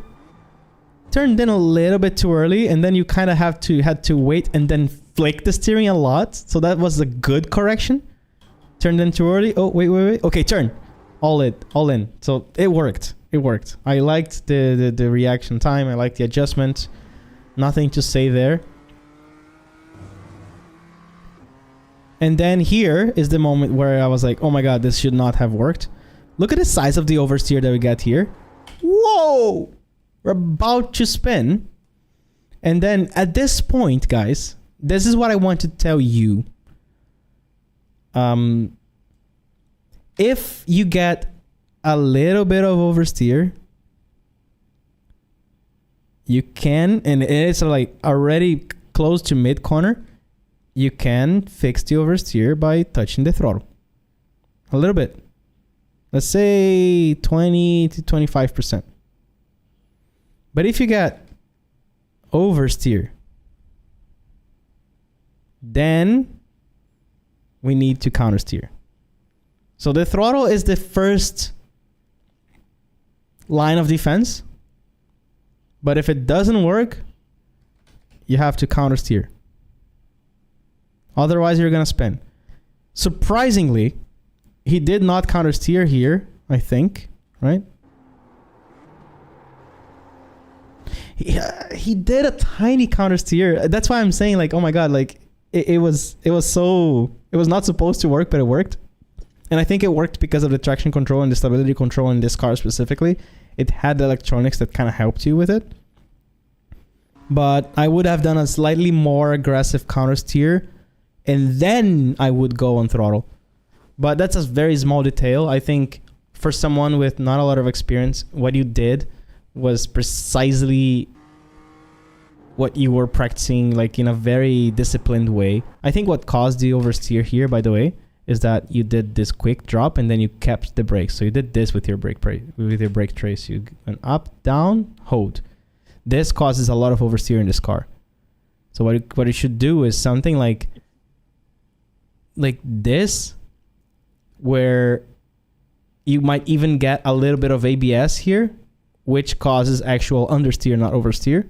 turned in a little bit too early, and then you kind of had to wait and then flick the steering a lot. So that was a good correction. Turned in too early. Oh, wait. Okay, turn. All in. So it worked. I liked the reaction time. I liked the adjustment. Nothing to say there. And then here is the moment where I was like, oh my God, this should not have worked. Look at the size of the oversteer that we get here. Whoa! We're about to spin. And then at this point, guys, this is what I want to tell you. If you get a little bit of oversteer, you can, and it's like already close to mid corner, you can fix the oversteer by touching the throttle a little bit. Let's say 20 to 25%. But if you get oversteer, then we need to countersteer. So the throttle is the first line of defense. But if it doesn't work, you have to countersteer. Otherwise, you're going to spin. Surprisingly, he did not countersteer here, I think, right? He did a tiny countersteer. That's why I'm saying, like, oh my God, like it was not supposed to work, but it worked. And I think it worked because of the traction control and the stability control in this car specifically. It had the electronics that kind of helped you with it. But I would have done a slightly more aggressive countersteer, and then I would go on throttle. But that's a very small detail. I think for someone with not a lot of experience, what you did was precisely what you were practicing, like in a very disciplined way. I think what caused the oversteer here, by the way, is that you did this quick drop and then you kept the brakes. So you did this with your brake trace. You went up, down, hold. This causes a lot of oversteer in this car. So what you should do is something like this, where you might even get a little bit of ABS here, which causes actual understeer, not oversteer.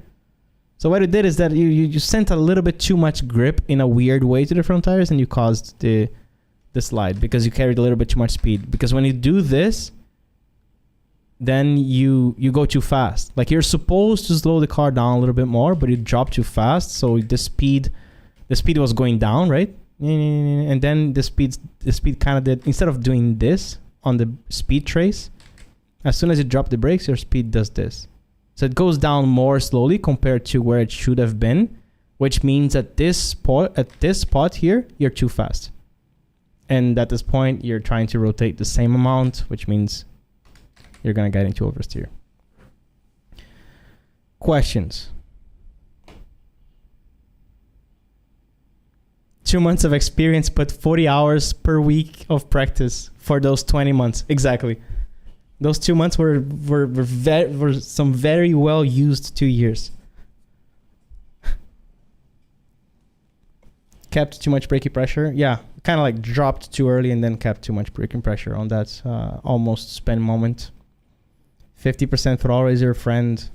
So what it did is that you sent a little bit too much grip in a weird way to the front tires, and you caused the slide because you carried a little bit too much speed. Because when you do this, then you go too fast. Like, you're supposed to slow the car down a little bit more, but you drop too fast. So the speed was going down, right? And then the speed kind of did, instead of doing this on the speed trace, as soon as you drop the brakes, your speed does this. So it goes down more slowly compared to where it should have been, which means at this spot here, you're too fast. And at this point, you're trying to rotate the same amount, which means you're going to get into oversteer. Questions? 2 months of experience, but 40 hours per week of practice for those 20 months. Exactly. Those 2 months were some very well used 2 years. Kept too much braking pressure. Yeah, kind of like dropped too early and then kept too much braking pressure on that almost spin moment. 50% for always your friend.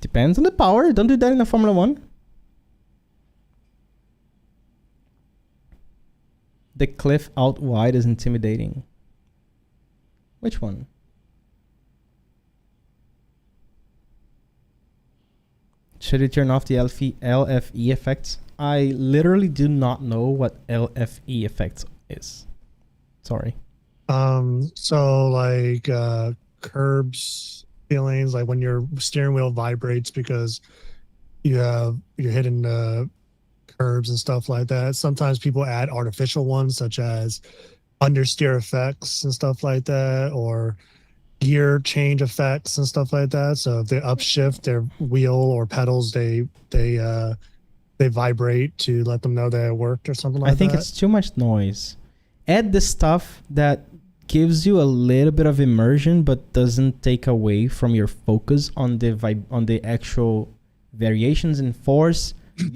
Depends on the power. Don't do that in a Formula 1. The cliff out wide is intimidating. Which one? Should it turn off the LFE effects? I literally do not know what LFE effects is. Sorry. So like curbs feelings, like when your steering wheel vibrates because you're hitting curbs and stuff like that. Sometimes people add artificial ones such as understeer effects and stuff like that, or gear change effects and stuff like that. So if they upshift their wheel or pedals, they vibrate to let them know that it worked or something like that. I think it's too much noise. Add the stuff that gives you a little bit of immersion but doesn't take away from your focus on the actual variations in force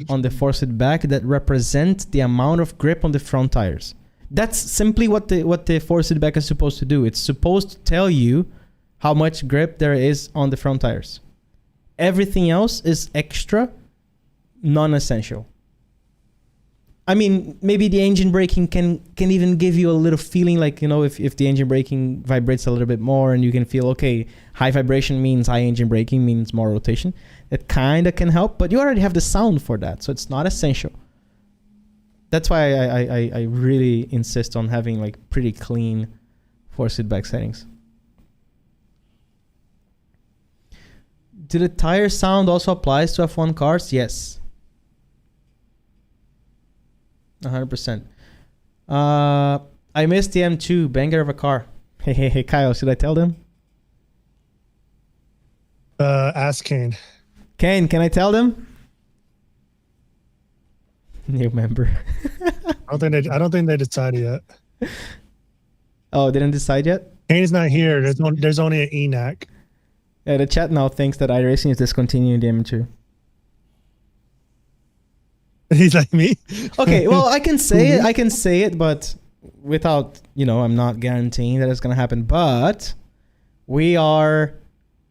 on the force feedback that represent the amount of grip on the front tires. That's simply what the force feedback is supposed to do. It's supposed to tell you how much grip there is on the front tires. Everything else is extra, non-essential. I mean, maybe the engine braking can even give you a little feeling like, if the engine braking vibrates a little bit more and you can feel, okay, high vibration means high engine braking means more rotation. It kind of can help, but you already have the sound for that, so it's not essential. That's why I really insist on having like pretty clean force feedback settings. Do the tire sound also applies to F1 cars? Yes. 100%. I missed the M2, banger of a car. Hey, Kyle, should I tell them? Ask Kane. Kane, can I tell them? New member. I don't think they decided yet. Oh, didn't decide yet? Kane's not here. There's only an ENAC. Yeah, the chat now thinks that iRacing is discontinuing the M2. He's like me. Okay, well, I can say it, but without, I'm not guaranteeing that it's going to happen. But we are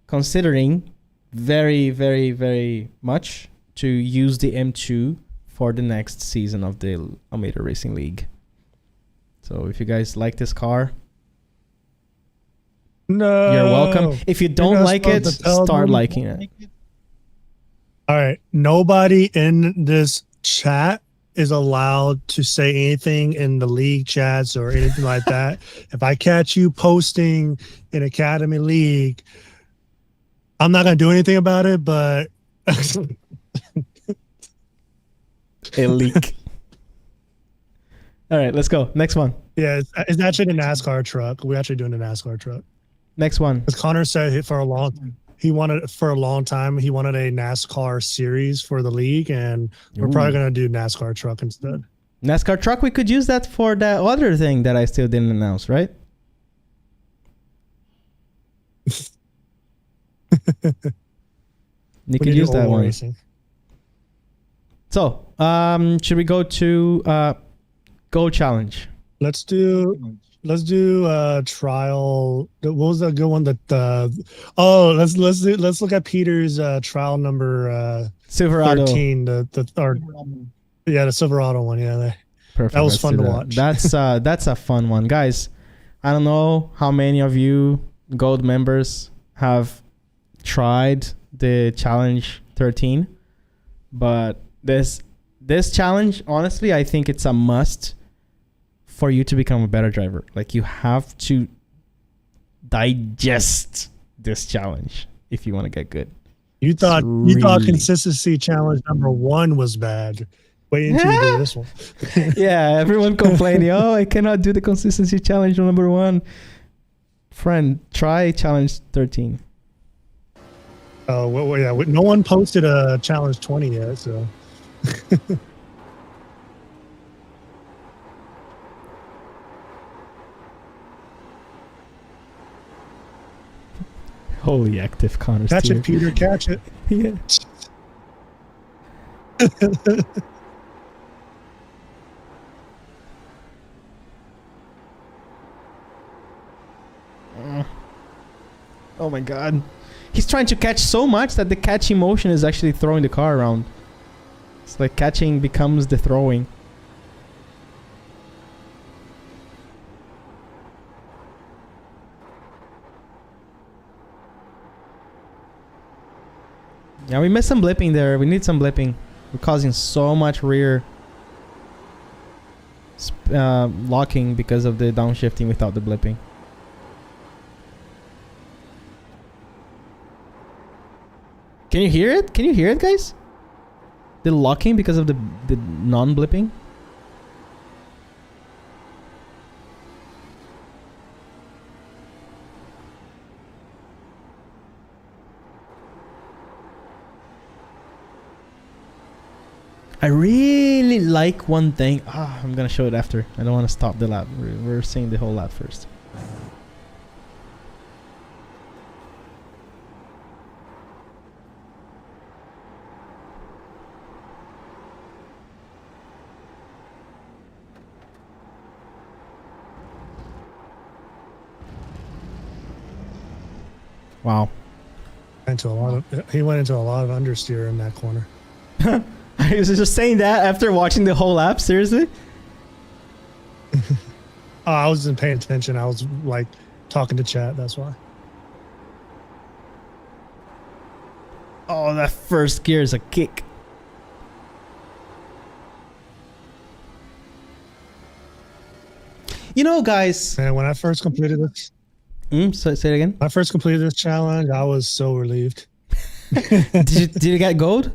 considering very, very, very much to use the M2 for the next season of the Almeida Racing League. So if you guys like this car, no, you're welcome. If you don't like it, start liking it. All right. Nobody in this chat is allowed to say anything in the league chats or anything like that. If I catch you posting in Academy League, I'm not going to do anything about it, but a leak. All right, let's go. Next one. Yeah, it's actually the NASCAR truck. We're actually doing the NASCAR truck. Next one. Because Connor said he wanted for a long time, he wanted a NASCAR series for the league, and we're probably going to do NASCAR truck instead. NASCAR truck, we could use that for that other thing that I still didn't announce, right? You could use that one. Racing. So, should we go to Go Challenge? Let's do trial. What was the good one let's look at Peter's trial number Silverado 13, the Silverado one. Yeah, perfect. That was fun to watch. That's a fun one, guys. I don't know how many of you Gold members have tried the challenge 13, but this challenge, honestly, I think it's a must for you to become a better driver. Like, you have to digest this challenge if you want to get good. You thought consistency challenge number 1 was bad. Wait until you do this one. Yeah, everyone complaining, oh, I cannot do the consistency challenge number 1. Friend, try challenge 13. Oh, well, yeah. No one posted a challenge 20 yet, so. Holy active Connor. Catch it, Peter. Catch it. Yeah. Oh my god. He's trying to catch so much that the catching motion is actually throwing the car around. It's like catching becomes the throwing. Yeah, we missed some blipping there. We need some blipping. We're causing so much rear locking because of the downshifting without the blipping. Can you hear it? Can you hear it, guys? The locking because of the non-blipping? I really like one thing. I'm gonna show it after. I don't want to stop the lap. We're seeing the whole lap first. Wow. He went into a lot of understeer in that corner. I was just saying that after watching the whole lap. Seriously? I wasn't paying attention. I was like talking to chat. That's why. Oh, that first gear is a kick. You know, guys. Man, when I first completed this. Say it again. When I first completed this challenge, I was so relieved. Did you get gold?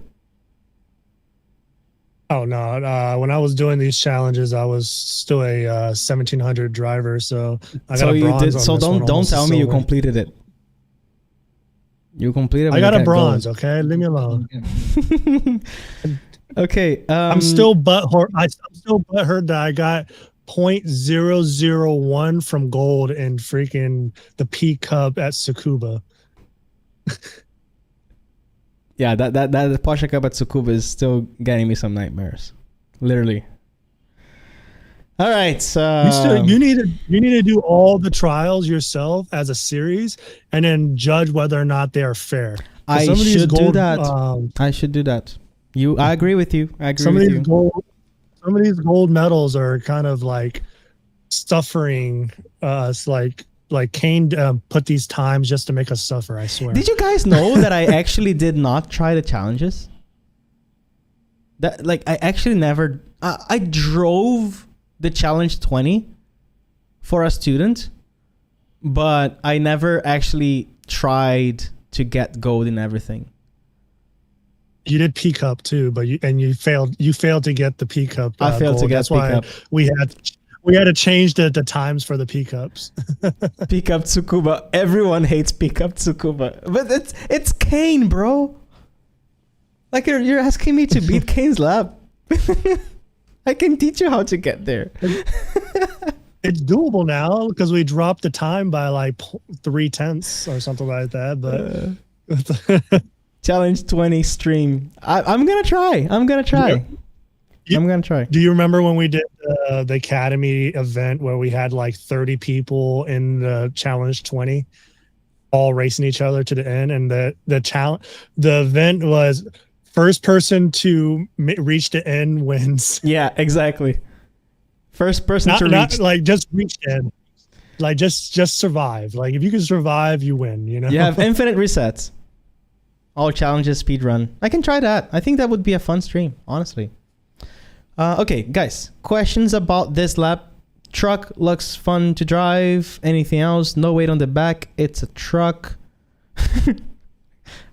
Oh no! When I was doing these challenges, I was still a 1700 driver, so I got a bronze. So don't tell me you completed it. You completed. I got a bronze. Gold. Okay, leave me alone. Okay. I'm still butthurt. I'm still butthurt that I got 0.001 from gold in freaking the P Cup at Tsukuba. Yeah, that Porsche Cup at Tsukuba is still getting me some nightmares, literally. All right, you need to do all the trials yourself as a series, and then judge whether or not they are fair. I should do that. I should do that. I agree with you. I agree with you. Some of these gold medals are kind of like suffering us, like Kane put these times just to make us suffer, I swear. Did you guys know that I actually did not try the challenges? That I actually never. I drove the challenge 20 for a student, but I never actually tried to get gold in everything. You did P Cup too, but you failed. You failed to get the P Cup. I failed gold. to get That's P why Cup. We had to change the times for the P Cups. P Cup Tsukuba. Everyone hates P Cup Tsukuba, but it's Kane, bro. Like you're asking me to beat Kane's lap. I can teach you how to get there. It's doable now because we dropped the time by like 0.3 or something like that. But challenge 20 stream. I'm gonna try. I'm gonna try. Do you remember when we did the Academy event where we had like 30 people in the challenge 20, all racing each other to the end, and the event was first person to reach the end wins. Yeah, exactly. First person to reach. Not like just reach the end. Like just survive. Like if you can survive, you win. You know. You have infinite resets. All challenges speedrun. I can try that. I think that would be a fun stream, honestly. Okay, guys. Questions about this lap? Truck looks fun to drive. Anything else? No weight on the back. It's a truck.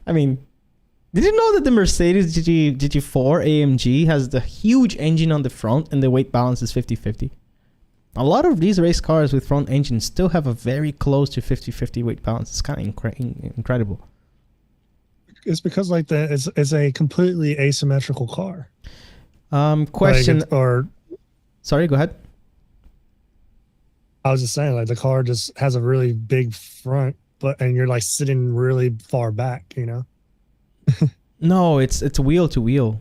I mean, did you know that the Mercedes GT4 AMG has the huge engine on the front and the weight balance is 50-50? A lot of these race cars with front engines still have a very close to 50-50 weight balance. It's kind of incredible. It's because like it's a completely asymmetrical car. Question or sorry, go ahead. I was just saying, like the car just has a really big front and you're like sitting really far back, you know? No, it's wheel to wheel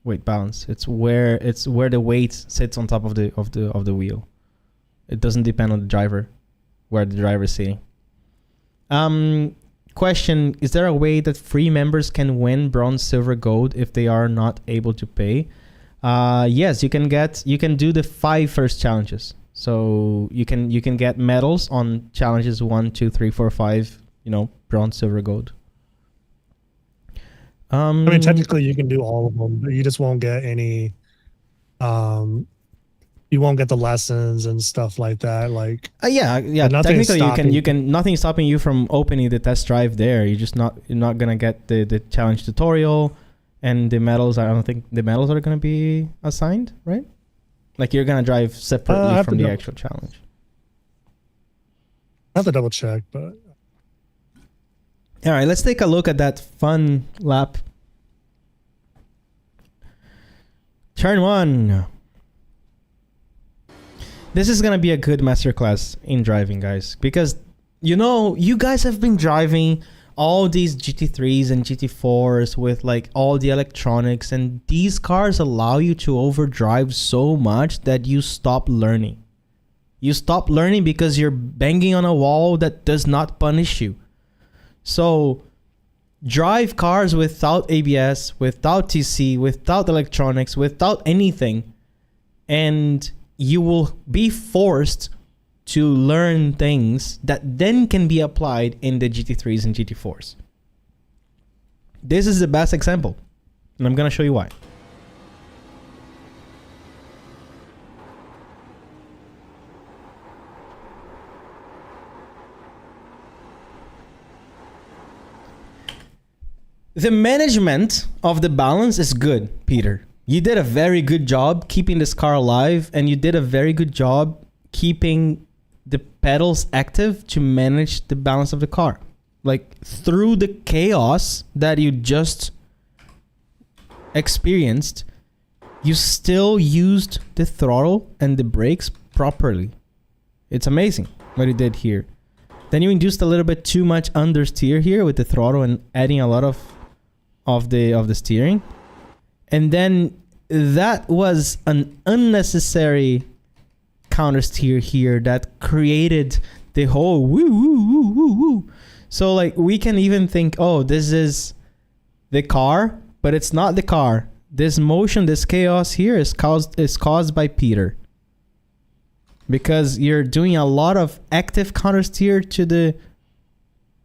weight balance. It's where the weight sits on top of the wheel. It doesn't depend on the driver, where the driver is sitting. Question: is there a way that free members can win bronze, silver, gold if they are not able to pay? Yes, you can do the 5 first challenges. So you can get medals on challenges 1, 2, 3, 4, 5. You know, bronze, silver, gold. I mean, technically you can do all of them, but you just won't get any. You won't get the lessons and stuff like that. Like yeah. Technically, you can. Nothing's stopping you from opening the test drive there. You're not gonna get the challenge tutorial, and the medals. I don't think the medals are gonna be assigned, right? Like you're gonna drive separately from the actual challenge. I have to double check, but. All right, let's take a look at that fun lap. Turn 1. This is going to be a good masterclass in driving, guys. Because, you know, you guys have been driving all these GT3s and GT4s with like all the electronics. And these cars allow you to overdrive so much that you stop learning. You stop learning because you're banging on a wall that does not punish you. So drive cars without ABS, without TC, without electronics, without anything, and you will be forced to learn things that then can be applied in the GT3s and GT4s. This is the best example, and I'm going to show you why. The management of the balance is good, Peter. You did a very good job keeping this car alive, and you did a very good job keeping the pedals active to manage the balance of the car. Like, through the chaos that you just experienced, you still used the throttle and the brakes properly. It's amazing what you did here. Then you induced a little bit too much understeer here with the throttle and adding a lot of the steering, and then that was an unnecessary counter steer here that created the whole woo woo woo woo woo. So like we can even think, oh, this is the car, but it's not the car. This motion, this chaos here is caused by Peter, because you're doing a lot of active counter steer to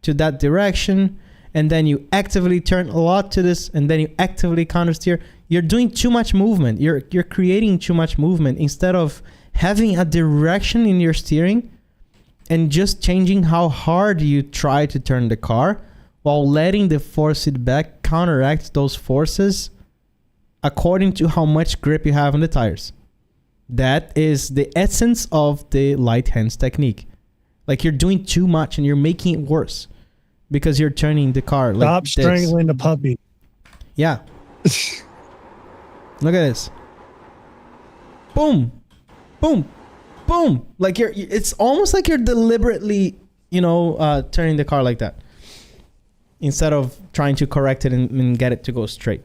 that direction. And then you actively turn a lot to this, and then you actively countersteer. You're doing too much movement. You're creating too much movement instead of having a direction in your steering and just changing how hard you try to turn the car while letting the force feedback counteract those forces according to how much grip you have on the tires. That is the essence of the light hands technique. Like you're doing too much and you're making it worse. Because you're turning the car like Stop strangling the puppy. Yeah. Look at this. Boom. Boom. Boom. Like it's almost like you're deliberately, turning the car like that. Instead of trying to correct it and get it to go straight.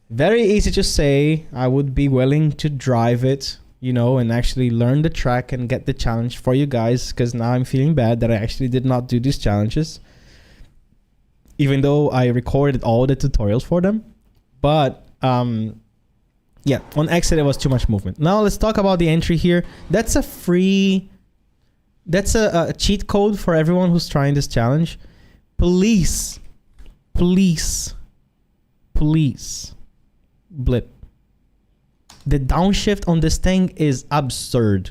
Very easy to say. I would be willing to drive it, and actually learn the track and get the challenge for you guys. Because now I'm feeling bad that I actually did not do these challenges. Even though I recorded all the tutorials for them. But, yeah, on exit it was too much movement. Now let's talk about the entry here. That's a cheat code for everyone who's trying this challenge. Please, blip. The downshift on this thing is absurd.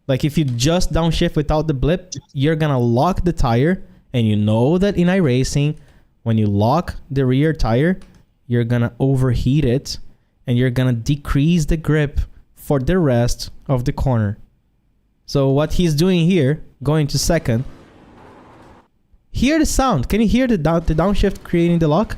Like if you just downshift without the blip, you're gonna lock the tire. And you know that in iRacing, when you lock the rear tire, you're going to overheat it and you're going to decrease the grip for the rest of the corner. So what he's doing here, going to second, hear the sound. Can you hear the downshift creating the lock?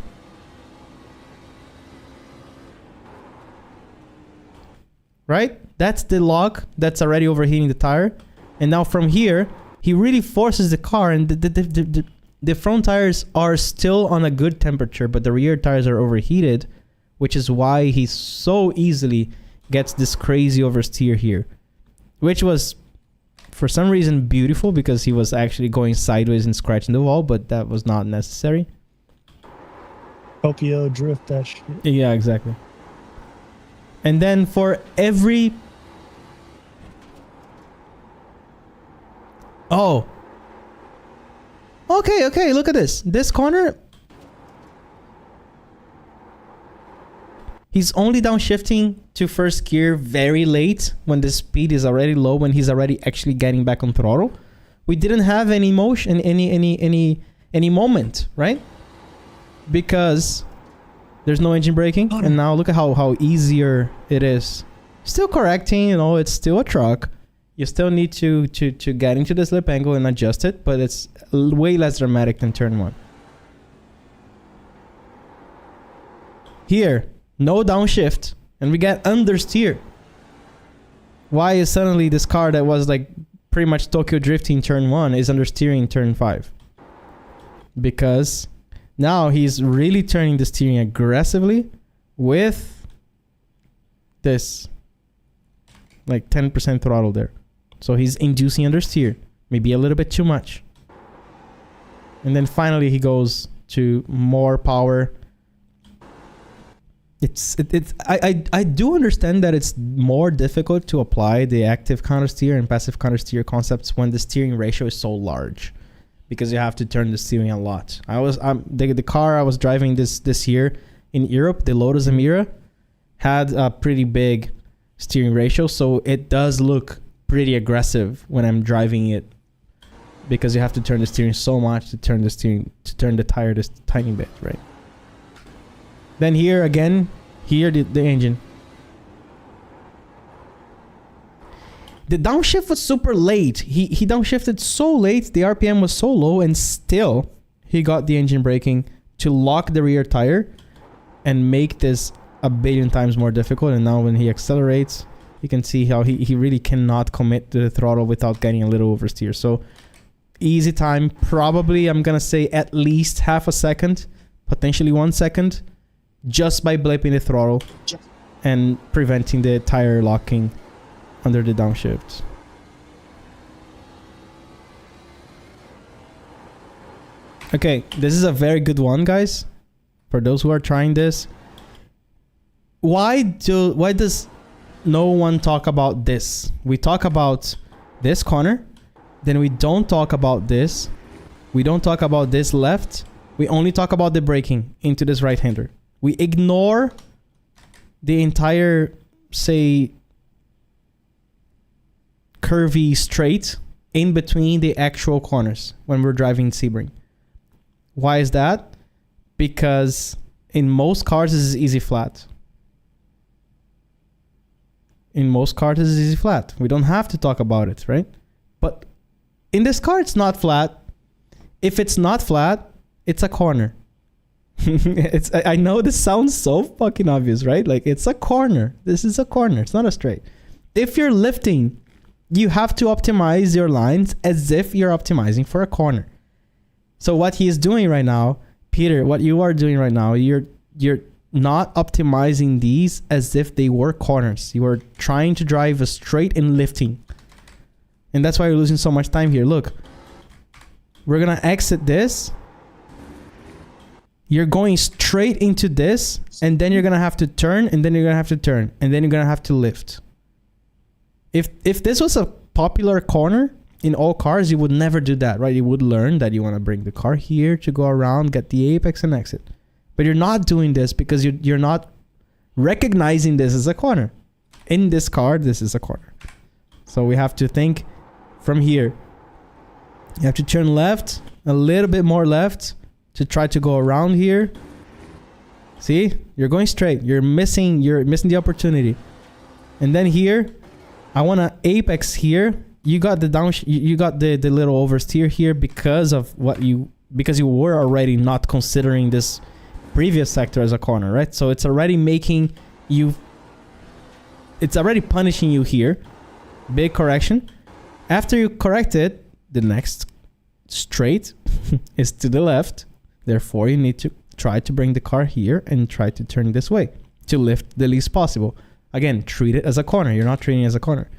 Right? That's the lock that's already overheating the tire. And now from here, he really forces the car, and the front tires are still on a good temperature, but the rear tires are overheated, which is why he so easily gets this crazy oversteer here, which was for some reason beautiful because he was actually going sideways and scratching the wall, but that was not necessary. Tokyo drift that shit. Yeah, exactly. And then for every... Oh. Okay, look at this. This corner... He's only downshifting to first gear very late when the speed is already low, when he's already actually getting back on throttle. We didn't have any motion, any moment, right? Because there's no engine braking. And now look at how easier it is. Still correcting, you know, it's still a truck. You still need to get into the slip angle and adjust it, but it's way less dramatic than turn 1. Here, no downshift, and we get understeer. Why is suddenly this car that was like pretty much Tokyo drifting turn 1 is understeering turn 5? Because now he's really turning the steering aggressively with this like 10% throttle there. So he's inducing understeer, maybe a little bit too much. And then finally he goes to more power. I do understand that it's more difficult to apply the active countersteer and passive countersteer concepts when the steering ratio is so large, because you have to turn the steering a lot. The car I was driving this year in Europe, the Lotus Emira, had a pretty big steering ratio, so it does look pretty aggressive when I'm driving it, because you have to turn the steering so much to turn the tire this tiny bit, right? Then here again, the engine. The downshift was super late. He downshifted so late, the RPM was so low, and still he got the engine braking to lock the rear tire and make this a billion times more difficult. And now when he accelerates, you can see how he really cannot commit to the throttle without getting a little oversteer. So easy time, probably I'm gonna say at least half a second, potentially 1 second, just by blipping the throttle and preventing the tire locking under the downshift. Okay, this is a very good one, guys. For those who are trying this, why does no one talk about this? We talk about this corner, then we don't talk about this. We don't talk about this left. We only talk about the braking into this right-hander. We ignore the entire, say, curvy straight in between the actual corners when we're driving Sebring. Why is that? Because in most cars, this is easy flat. In most cars, this is easy flat. We don't have to talk about it, right? But in this car, it's not flat. If it's not flat, it's a corner. I know this sounds so fucking obvious, right? Like, it's a corner. This is a corner. It's not a straight. If you're lifting, you have to optimize your lines as if you're optimizing for a corner. So what he is doing right now, Peter, what you are doing right now, you're not optimizing these as if they were corners. You are trying to drive a straight and lifting. And that's why you're losing so much time here. Look, we're going to exit this. You're going straight into this, and then you're going to have to turn, and then you're going to have to turn, and then you're going to have to lift. If this was a popular corner in all cars, you would never do that, right? You would learn that you want to bring the car here to go around, get the apex and exit. But you're not doing this because you're not recognizing this as a corner. In this car, this is a corner. So we have to think from here. You have to turn left, a little bit more left, to try to go around here. See, you're going straight. You're missing the opportunity. And then here, I want to apex here. You got the you got the little oversteer here because you were already not considering this previous sector as a corner, right? So it's already making you, it's already punishing you here. Big correction. After you correct it, the next straight is to the left. Therefore, you need to try to bring the car here and try to turn this way to lift the least possible. Again, treat it as a corner. You're not treating it as a corner.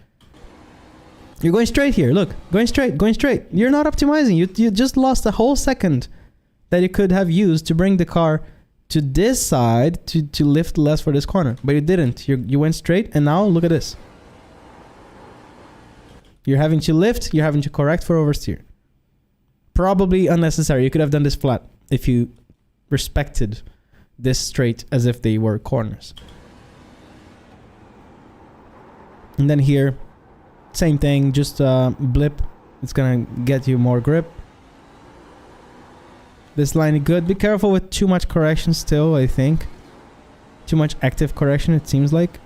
You're going straight here. Look, going straight, going straight. You're not optimizing. You just lost a whole second that you could have used to bring the car to this side to lift less for this corner. But you didn't. You went straight, and now look at this. You're having to lift. You're having to correct for oversteer. Probably unnecessary. You could have done this flat if you respected this straight as if they were corners. And then here, same thing, just blip. It's gonna get you more grip. This line is good. Be careful with too much correction still, I think. Too much active correction, it seems like.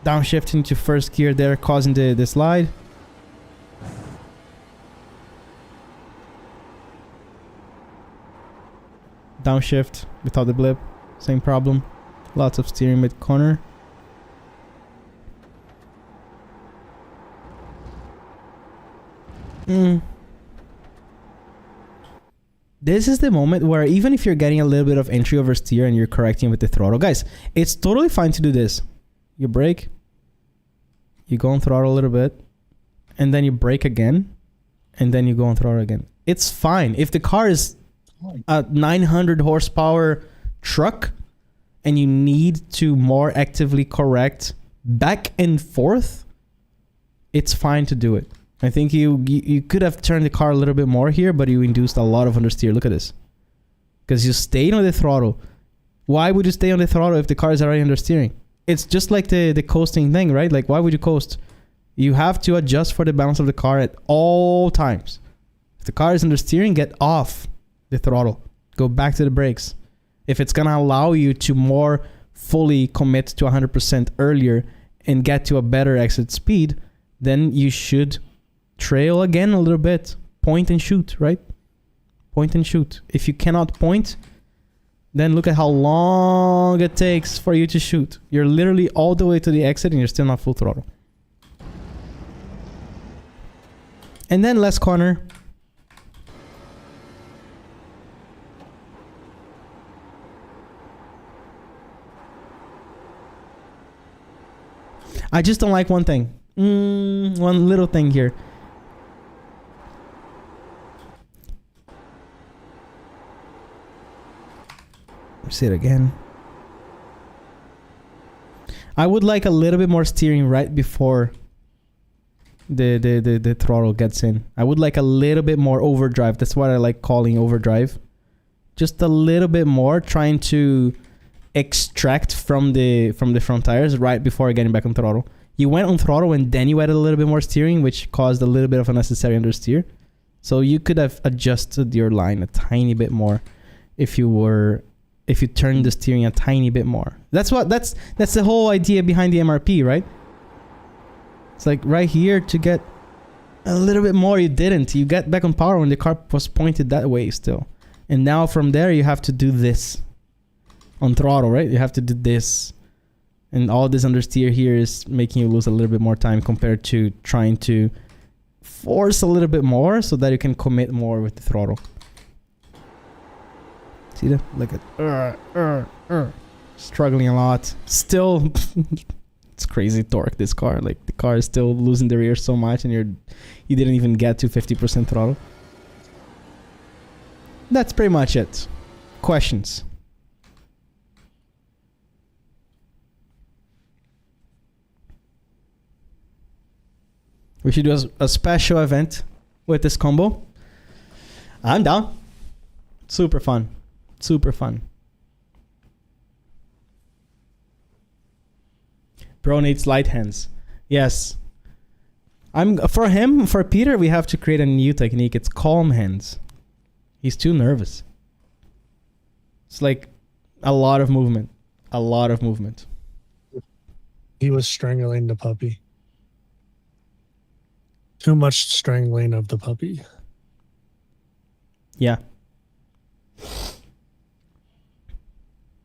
Downshifting to first gear there, causing the slide. Downshift without the blip, same problem. Lots of steering mid corner. This is the moment where even if you're getting a little bit of entry oversteer and you're correcting with the throttle, guys, it's totally fine to do this. You brake, you go on throttle a little bit, and then you brake again, and then you go on throttle again. It's fine. If the car is a 900 horsepower truck and you need to more actively correct back and forth, it's fine to do it. I think you could have turned the car a little bit more here, but you induced a lot of understeer. Look at this. Because you stayed on the throttle. Why would you stay on the throttle if the car is already understeering? It's just like the coasting thing, right? Like, why would you coast? You have to adjust for the balance of the car at all times. If the car is understeering, get off the throttle. Go back to the brakes. If it's going to allow you to more fully commit to 100% earlier and get to a better exit speed, then you should trail again a little bit. Point and shoot, right? Point and shoot. If you cannot point, then look at how long it takes for you to shoot. You're literally all the way to the exit and you're still not full throttle. And then last corner. I just don't like one thing. One little thing here. Say it again. I would like a little bit more steering right before the throttle gets in. I would like a little bit more overdrive. That's what I like calling overdrive. Just a little bit more, trying to extract from the front tires right before getting back on throttle. You went on throttle and then you added a little bit more steering, which caused a little bit of unnecessary understeer. So you could have adjusted your line a tiny bit more if you turned the steering a tiny bit more. That's the whole idea behind the MRP, right? It's like right here to get a little bit more. You didn't. You got back on power when the car was pointed that way still. And now from there you have to do this on throttle, right? You have to do this. And all this understeer here is making you lose a little bit more time compared to trying to force a little bit more so that you can commit more with the throttle. See that? Look at struggling a lot. Still, it's crazy torque, this car. Like, the car is still losing the rear so much and you didn't even get to 50% throttle. That's pretty much it. Questions? We should do a special event with this combo. I'm down. Super fun. Super fun. Bro needs light hands. Yes. For Peter, we have to create a new technique. It's calm hands. He's too nervous. It's like a lot of movement. A lot of movement. He was strangling the puppy. Too much strangling of the puppy. Yeah.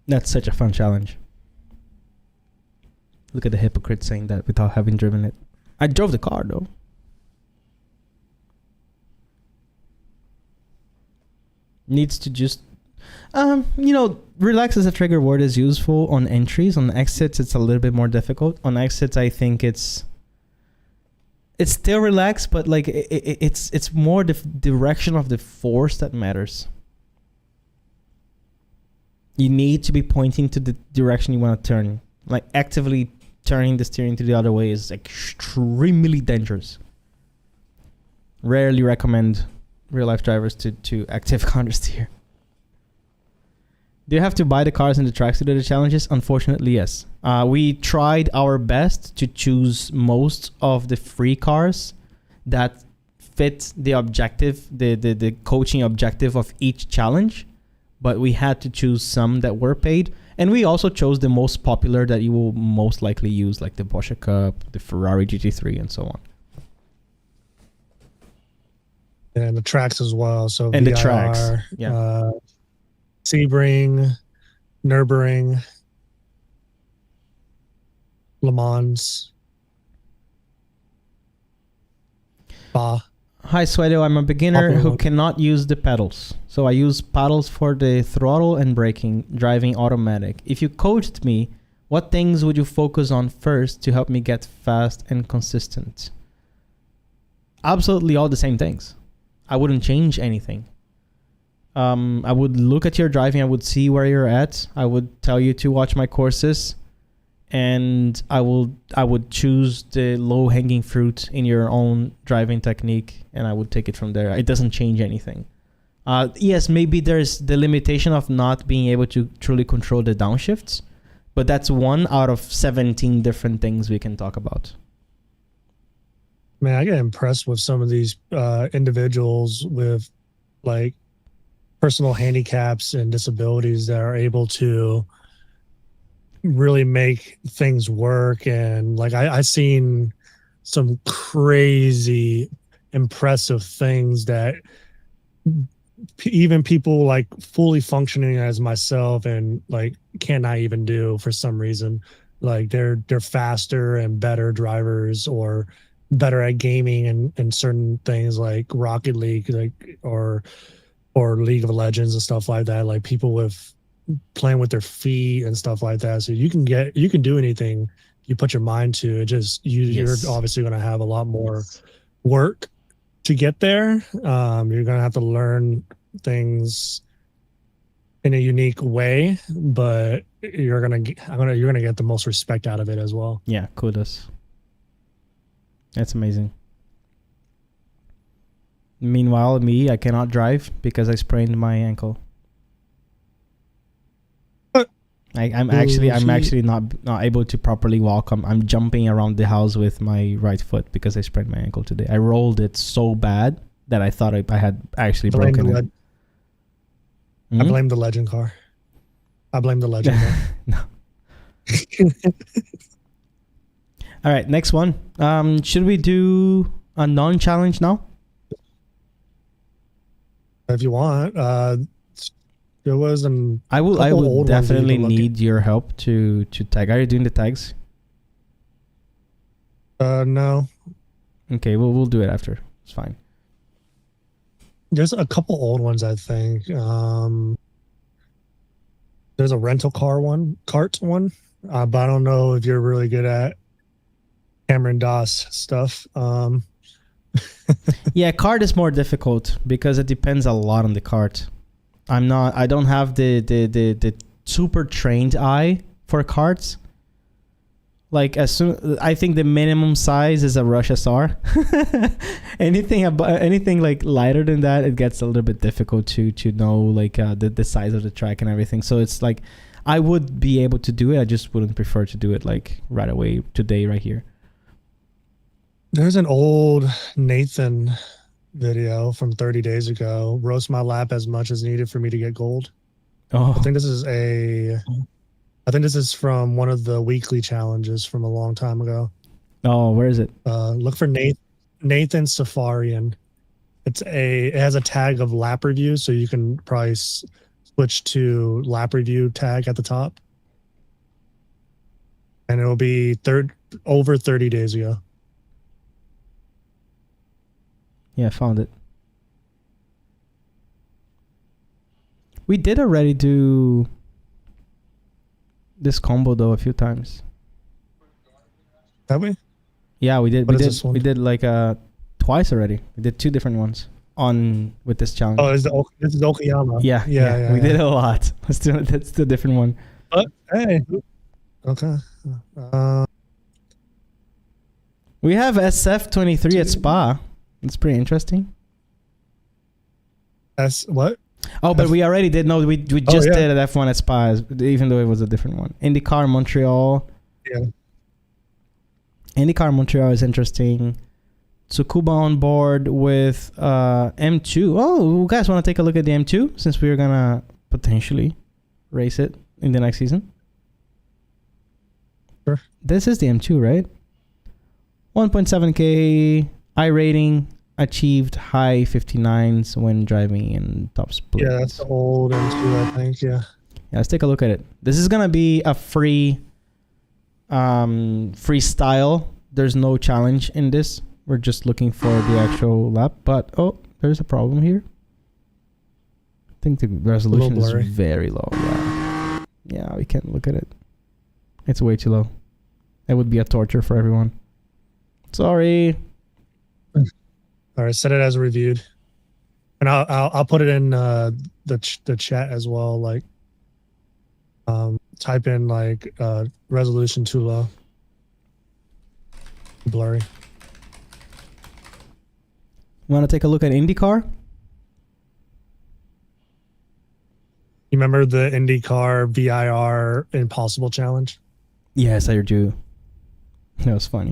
That's such a fun challenge. Look at the hypocrite saying that without having driven it. I drove the car though. Needs to just relax as a trigger word is useful on entries. On exits it's a little bit more difficult. On exits I think it's still relaxed, but like it's more the direction of the force that matters. You need to be pointing to the direction you want to turn. Like actively turning the steering to the other way is extremely dangerous. Rarely recommend real life drivers to active counter steer. Do you have to buy the cars and the tracks to do the challenges? Unfortunately, yes. We tried our best to choose most of the free cars that fit the objective, the coaching objective of each challenge, but we had to choose some that were paid. And we also chose the most popular that you will most likely use, like the Porsche Cup, the Ferrari GT3, and so on. And the tracks as well. So and VIR, the tracks, yeah. Sebring, Nürburgring, Le Mans, Spa. Hi, Swedo. I'm a beginner who cannot use the pedals. So I use paddles for the throttle and braking, driving automatic. If you coached me, what things would you focus on first to help me get fast and consistent? Absolutely all the same things. I wouldn't change anything. I would look at your driving. I would see where you're at. I would tell you to watch my courses, and I would choose the low-hanging fruit in your own driving technique, and I would take it from there. It doesn't change anything. Yes, maybe there's the limitation of not being able to truly control the downshifts, but that's one out of 17 different things we can talk about. Man, I get impressed with some of these individuals with like personal handicaps and disabilities that are able to really make things work. And like I seen some crazy impressive things that even people like fully functioning as myself and like cannot even do for some reason. Like they're faster and better drivers or better at gaming and certain things like Rocket League, like or League of Legends and stuff like that. Like people with playing with their feet and stuff like that. So you can do anything you put your mind to. It just you're obviously going to have a lot more work to get there. You're going to have to learn things in a unique way, but you're gonna get the most respect out of it as well. Yeah, kudos. That's amazing. Meanwhile, me, I cannot drive because I sprained my ankle. I'm actually not able to properly walk. I'm jumping around the house with my right foot because I sprained my ankle today. I rolled it so bad that I thought I had actually broken it. I blame the legend car. I blame the legend car. No. All right, next one. Should we do a non-challenge now? If you want. There was I will definitely need your help to tag. Are you doing the tags? No. Okay, we'll do it after. It's fine. There's a couple old ones, I think. There's a rental cart one, but I don't know if you're really good at Cameron Doss stuff. Yeah, cart is more difficult because it depends a lot on the cart. I don't have the super trained eye for carts. Like I think the minimum size is a Rush SR. anything like lighter than that, it gets a little bit difficult to know like the size of the track and everything. So it's like I would be able to do it. I just wouldn't prefer to do it like right away today, right here. There's an old Nathan video from 30 days ago. Roast my lap as much as needed for me to get gold. Oh, I think this is from one of the weekly challenges from a long time ago. Oh, where is it? Look for Nathan Safarian. It has a tag of lap review, so you can probably switch to lap review tag at the top, and it will be over 30 days ago. Yeah, I found it. We did already do this combo though a few times. Have we? Yeah, we did. What is this one? We did like twice already. We did 2 different ones with this challenge. Oh, this is Okayama. Yeah. We did it a lot. That's the different one. Hey. Okay. We have SF23 at Spa. It's pretty interesting. What? Oh, but we already did. No, we just did an F1 at Spa, even though it was a different one. IndyCar Montreal. Yeah. IndyCar Montreal is interesting. Tsukuba on board with M2. Oh, you guys want to take a look at the M2 since we're gonna potentially race it in the next season? Sure. This is the M2, right? 1.7K iRating, achieved high 59s when driving in top split. Yeah, that's the old M2, I think. Yeah. Yeah, let's take a look at it. This is gonna be a freestyle. There's no challenge in this. We're just looking for the actual lap. But there's a problem here. I think the resolution is very low. Yeah, we can't look at it. It's way too low. That would be a torture for everyone. Sorry. All right, set it as reviewed, and I'll put it in the chat as well. Like, type in like resolution too low, blurry. Want to take a look at IndyCar? You remember the IndyCar VIR Impossible Challenge? Yes, I do. That was funny.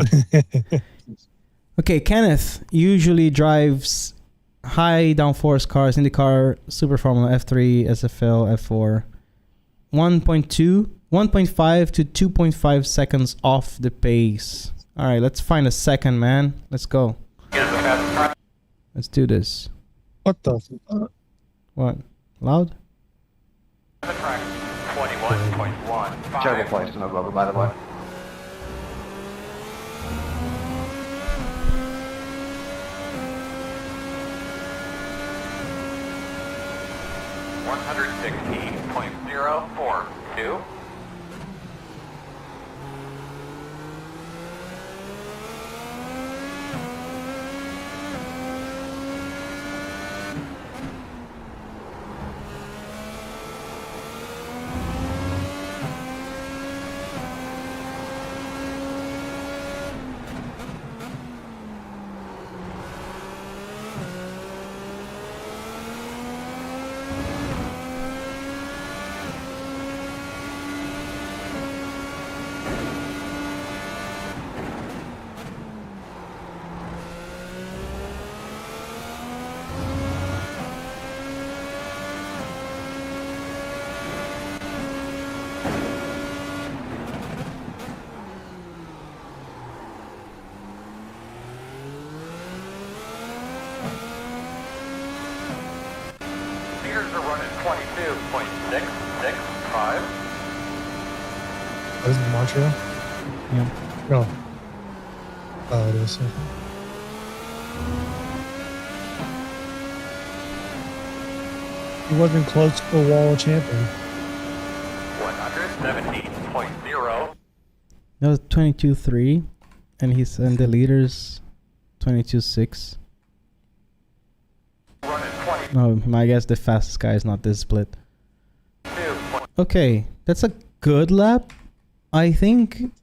Okay, Kenneth usually drives high downforce cars, IndyCar, Super Formula, F3, SFL, F4. 1.5 to 2.5 seconds off the pace. All right, let's find a second, man. Let's go. Let's do this. What the fuck? What? Loud? 21.1. Terrible place to know Glover, by the way. .042. Spears are running 22.665. Is it Montreal? Yeah. No. Oh, it is. Okay. He wasn't close to a wall champion. 117.0. That was 22.3, and he's in the leaders 22.6. Running 22. No, I guess the fastest guy is not this split. Okay, that's a good lap. I think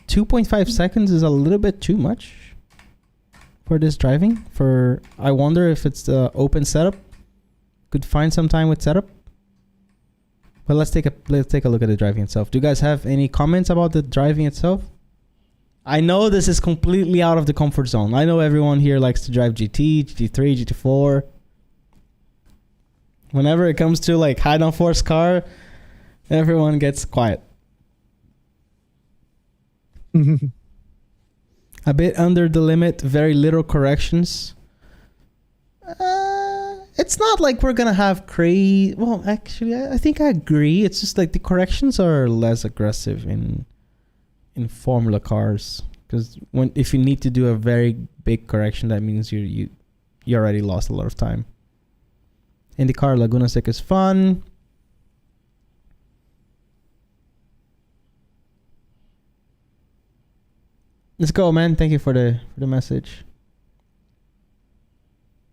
2.5 seconds is a little bit too much for this driving. I wonder if it's the open setup. Could find some time with setup. But let's take a look at the driving itself. Do you guys have any comments about the driving itself? I know this is completely out of the comfort zone. I know everyone here likes to drive GT, GT3, GT4. Whenever it comes to like high downforce car, everyone gets quiet. A bit under the limit, very little corrections. It's not like we're gonna have crazy. Well, actually, I think I agree. It's just like the corrections are less aggressive in Formula cars, because if you need to do a very big correction, that means you you already lost a lot of time. IndyCar Laguna Seca is fun. Let's go, man. Thank you for the message.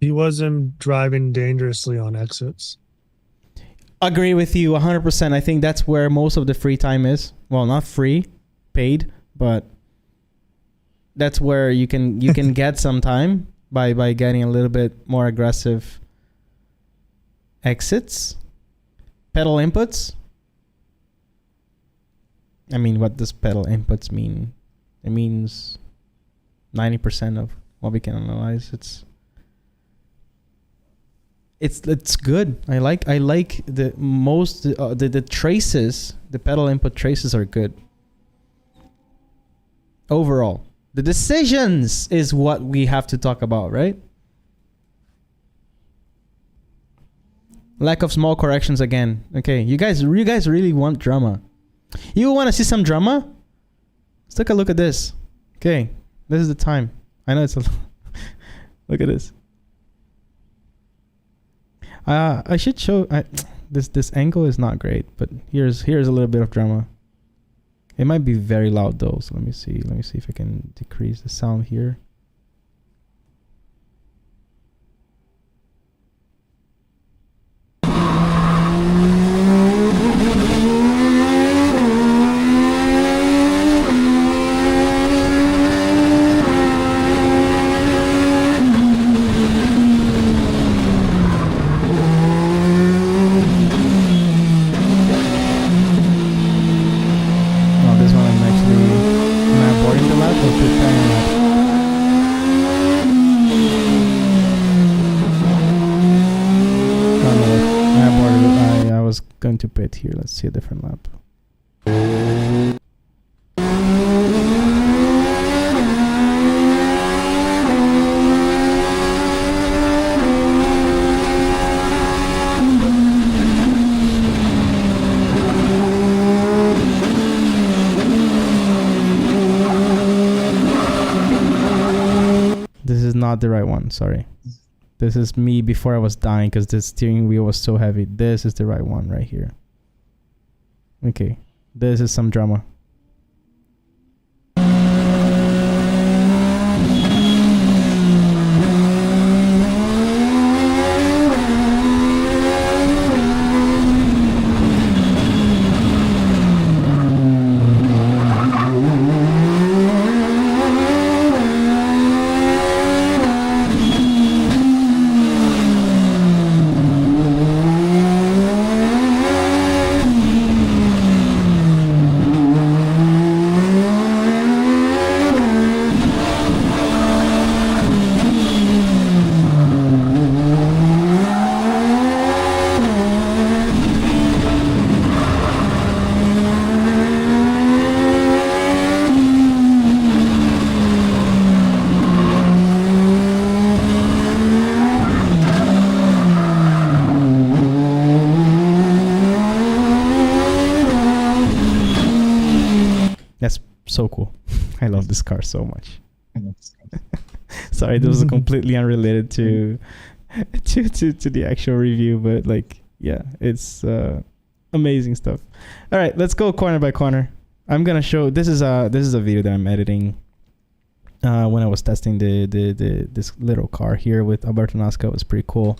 He wasn't driving dangerously on exits. Agree with you 100%. I think that's where most of the free time is. Well, not free, paid, but that's where you can get some time by getting a little bit more aggressive exits, pedal inputs. I mean, what does pedal inputs mean? It means 90% of what we can analyze. It's good. I like the most the traces. The pedal input traces are good. Overall, the decisions is what we have to talk about, right? Lack of small corrections again. Okay, you guys really want drama. You want to see some drama? Let's take a look at this. Okay, this is the time. I know it's a look at this. I should show this angle is not great, but here's a little bit of drama. It might be very loud though, so let me see if I can decrease the sound here. Going to pit here. Let's see a different lap. This is not the right one, sorry. This is me before I was dying because the steering wheel was so heavy. This is the right one right here. Okay, this is some drama. So cool. I love this car so much. Sorry, this was completely unrelated to the actual review, but like, yeah, it's amazing stuff. All right, let's go corner by corner. I'm gonna show this is a video that I'm editing when I was testing this little car here with Alberto Nasca. It was pretty cool.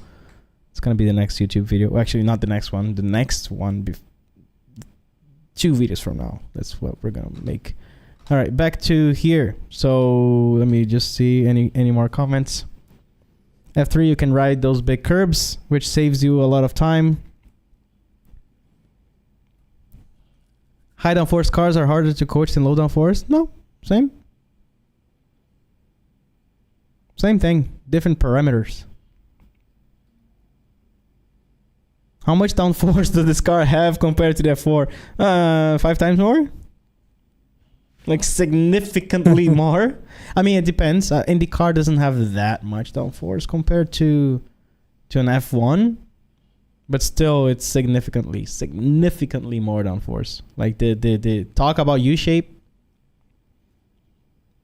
It's gonna be the next YouTube video. Well, actually, not the next one. The next one, 2 videos from now. That's what we're gonna make. All right, back to here. So let me just see any more comments. F3, you can ride those big curbs, which saves you a lot of time. High downforce cars are harder to coach than low downforce. No, same thing, different parameters. How much downforce does this car have compared to the F4? 5 times more? Like significantly more. I mean, it depends. IndyCar doesn't have that much downforce compared to an F1, but still, it's significantly more downforce. Like the talk about U-shape,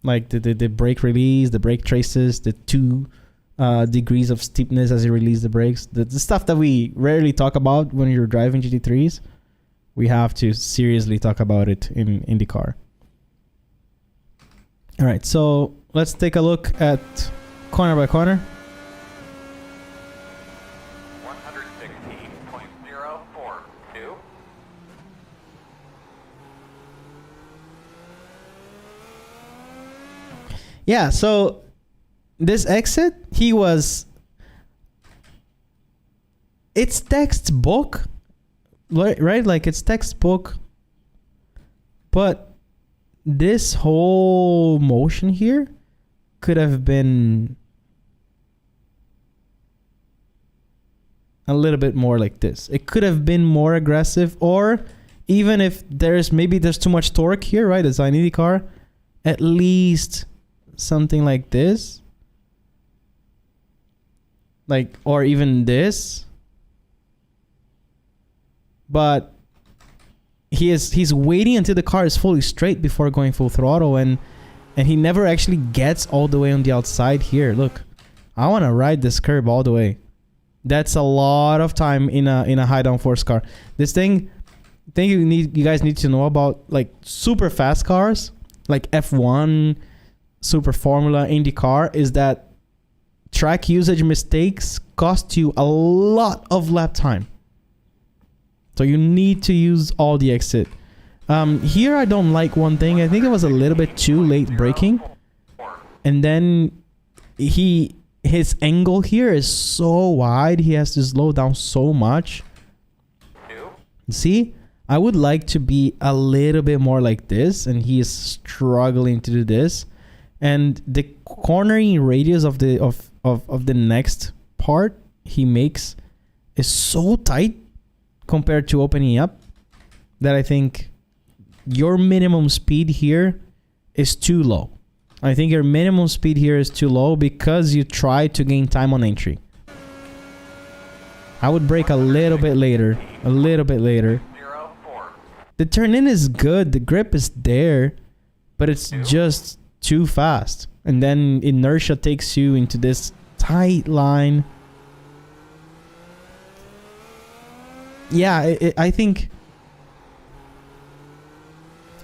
like the brake release, the brake traces, the 2 degrees of steepness as you release the brakes. The stuff that we rarely talk about when you're driving GT3s, we have to seriously talk about it in IndyCar. All right, so let's take a look at corner by corner. 116.042. Yeah, so this exit, it's textbook, right? Like it's textbook, but this whole motion here could have been a little bit more like this. It could have been more aggressive, or even if there's too much torque here, right? It's an IndyCar, at least something like this, like, or even this. But he's waiting until the car is fully straight before going full throttle, and he never actually gets all the way on the outside here. Look, I want to ride this curb all the way. That's a lot of time in a high downforce car. This thing you guys need to know about, like super fast cars like F1, Super Formula, IndyCar, is that track usage mistakes cost you a lot of lap time. So you need to use all the exit. Here I don't like one thing. I think it was a little bit too late braking. And then his angle here is so wide. He has to slow down so much. See? I would like to be a little bit more like this, and he is struggling to do this. And the cornering radius of the next part he makes is so tight compared to opening up that I think your minimum speed here is too low. I think your minimum speed here is too low because you try to gain time on entry. I would brake a little bit later. The turn in is good. The grip is there, but it's just too fast. And then inertia takes you into this tight line. Yeah, I think...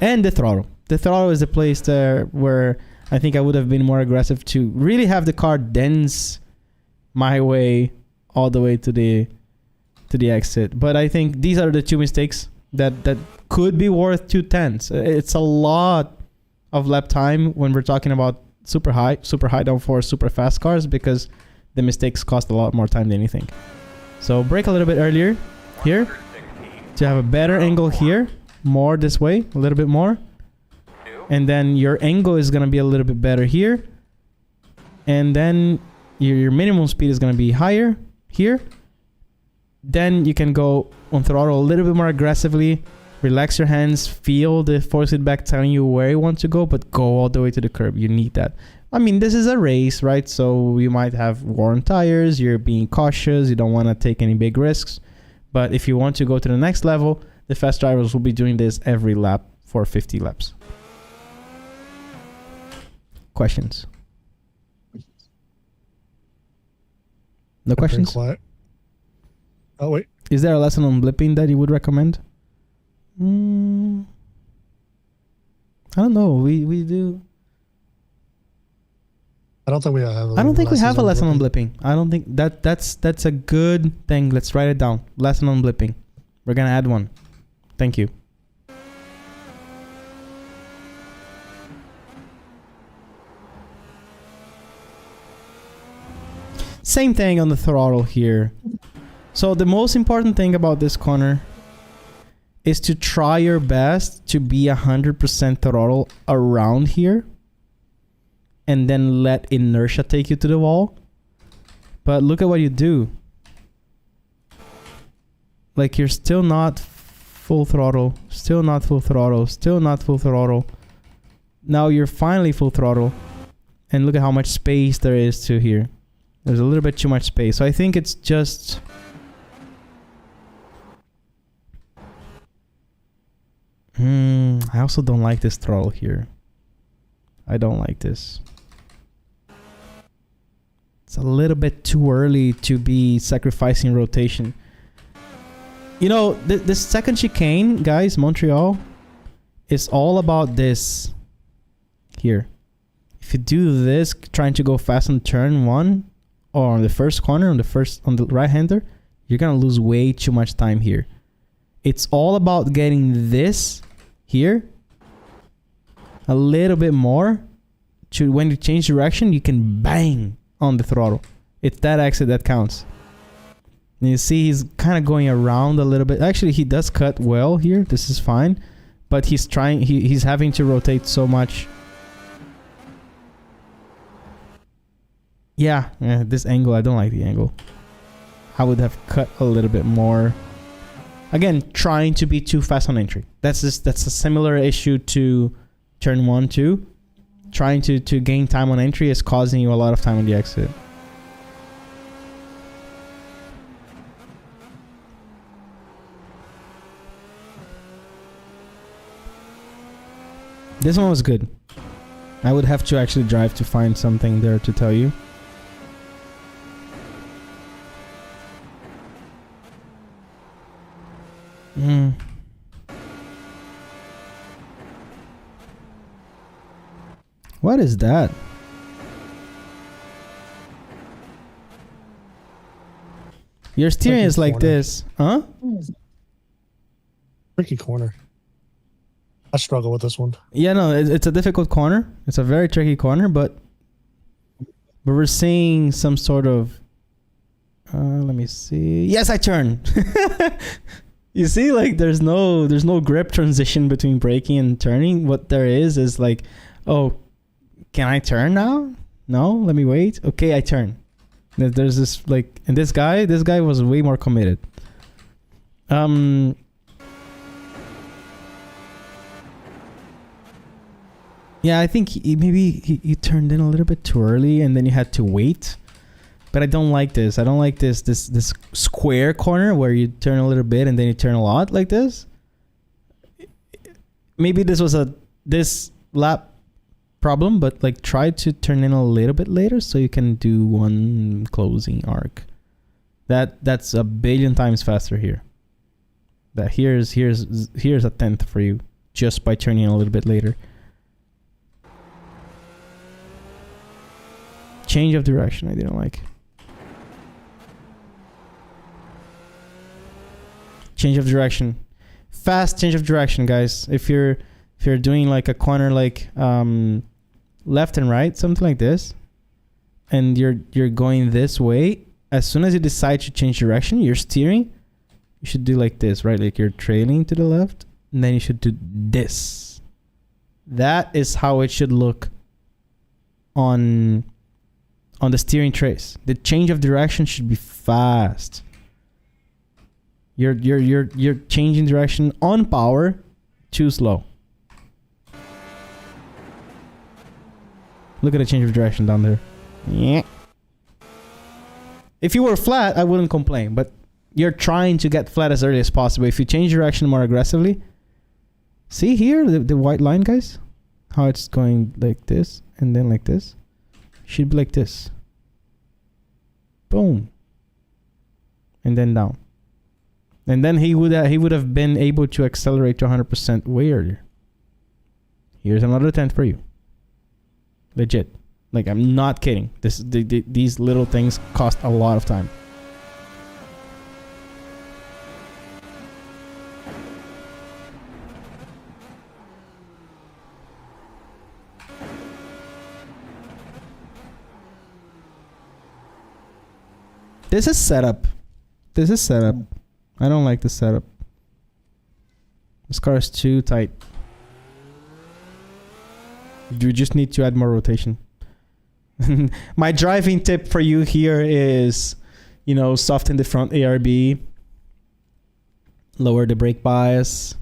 And the throttle. The throttle is a place there where I think I would have been more aggressive to really have the car dance my way all the way to the exit. But I think these are the two mistakes that could be worth 2/10. It's a lot of lap time when we're talking about super high downforce, super fast cars, because the mistakes cost a lot more time than anything. So brake a little bit earlier here to have a better angle here, more this way, a little bit more. And then your angle is going to be a little bit better here. And then your minimum speed is going to be higher here. Then you can go on throttle a little bit more aggressively. Relax your hands. Feel the force feedback telling you where you want to go, but go all the way to the curb. You need that. I mean, this is a race, right? So you might have worn tires. You're being cautious. You don't want to take any big risks. But if you want to go to the next level, the fast drivers will be doing this every lap for 50 laps. Questions? No questions? Quiet. Oh, wait. Is there a lesson on blipping that you would recommend? I don't know. We do. I don't think we have. I don't think we have a lesson on blipping. I don't think that's a good thing. Let's write it down. Lesson on blipping. We're gonna add one. Thank you. Same thing on the throttle here. So the most important thing about this corner is to try your best to be 100% throttle around here, and then let inertia take you to the wall. But look at what you do. Like, you're still not full throttle, still not full throttle, still not full throttle. Now you're finally full throttle, and look at how much space there is to here. There's a little bit too much space. So I think it's just... I also don't like this throttle here. I don't like this. It's a little bit too early to be sacrificing rotation. You know, this second chicane, guys, Montreal, is all about this here. If you do this, trying to go fast on turn 1 or on the first corner, on the right-hander, you're going to lose way too much time here. It's all about getting this here a little bit more to when you change direction, you can bang on the throttle. It's that exit that counts. And you see he's kind of going around a little bit. Actually, he does cut well here. This is fine. But he's trying, he's having to rotate so much. Yeah, this angle, I don't like the angle. I would have cut a little bit more. Again, trying to be too fast on entry. That's a similar issue to turn 1, 2. Trying to gain time on entry is causing you a lot of time on the exit. This one was good. I would have to actually drive to find something there to tell you. What is that? Your steering is like this, huh? Tricky corner. I struggle with this one. Yeah, no, it's a difficult corner. It's a very tricky corner, but we're seeing some sort of. Let me see. Yes, I turn. You see, like there's no grip transition between braking and turning. What there is like, oh, can I turn now? No, let me wait. Okay, I turn. There's this like, and this guy was way more committed. Yeah, I think maybe he turned in a little bit too early, and then you had to wait. But I don't like this. I don't like this square corner where you turn a little bit and then you turn a lot like this. Maybe this was this lap problem, but like try to turn in a little bit later so you can do one closing arc. That's a billion times faster here. That here's a tenth for you just by turning a little bit later. Change of direction I didn't like. Change of direction. Fast change of direction, guys. If you're doing like a corner like left and right, something like this, and you're going this way, as soon as you decide to change direction, you're steering, you should do like this, right? Like you're trailing to the left, and then you should do this. That is how it should look on the steering trace. The change of direction should be fast. You're changing direction on power too slow. Look at the change of direction down there. Yeah. If you were flat, I wouldn't complain, but you're trying to get flat as early as possible. If you change direction more aggressively, see here the white line, guys, how it's going like this and then like this. Should be like this. Boom. And then down. And then he would have been able to accelerate to 100% way earlier. Here's another 10th for you. Legit. Like, I'm not kidding. These little things cost a lot of time. This is setup. I don't like the setup. This car is too tight. You just need to add more rotation. My driving tip for you here is, soften the front ARB, lower the brake bias,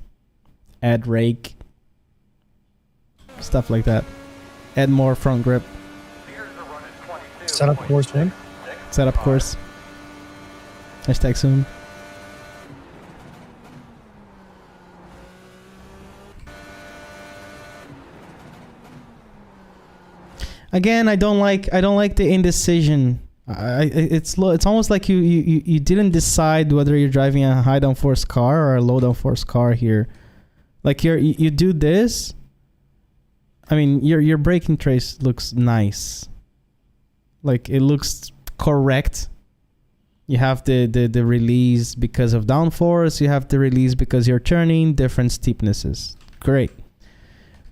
add rake, stuff like that. Add more front grip. Setup course, man. Setup course. Hashtag soon. Again, I don't like the indecision It's almost like you didn't decide whether you're driving a high downforce car or a low downforce car here. Like you do this. I mean, your braking trace looks nice. Like it looks correct. You have the release because of downforce. You have the release because you're turning different steepnesses. Great.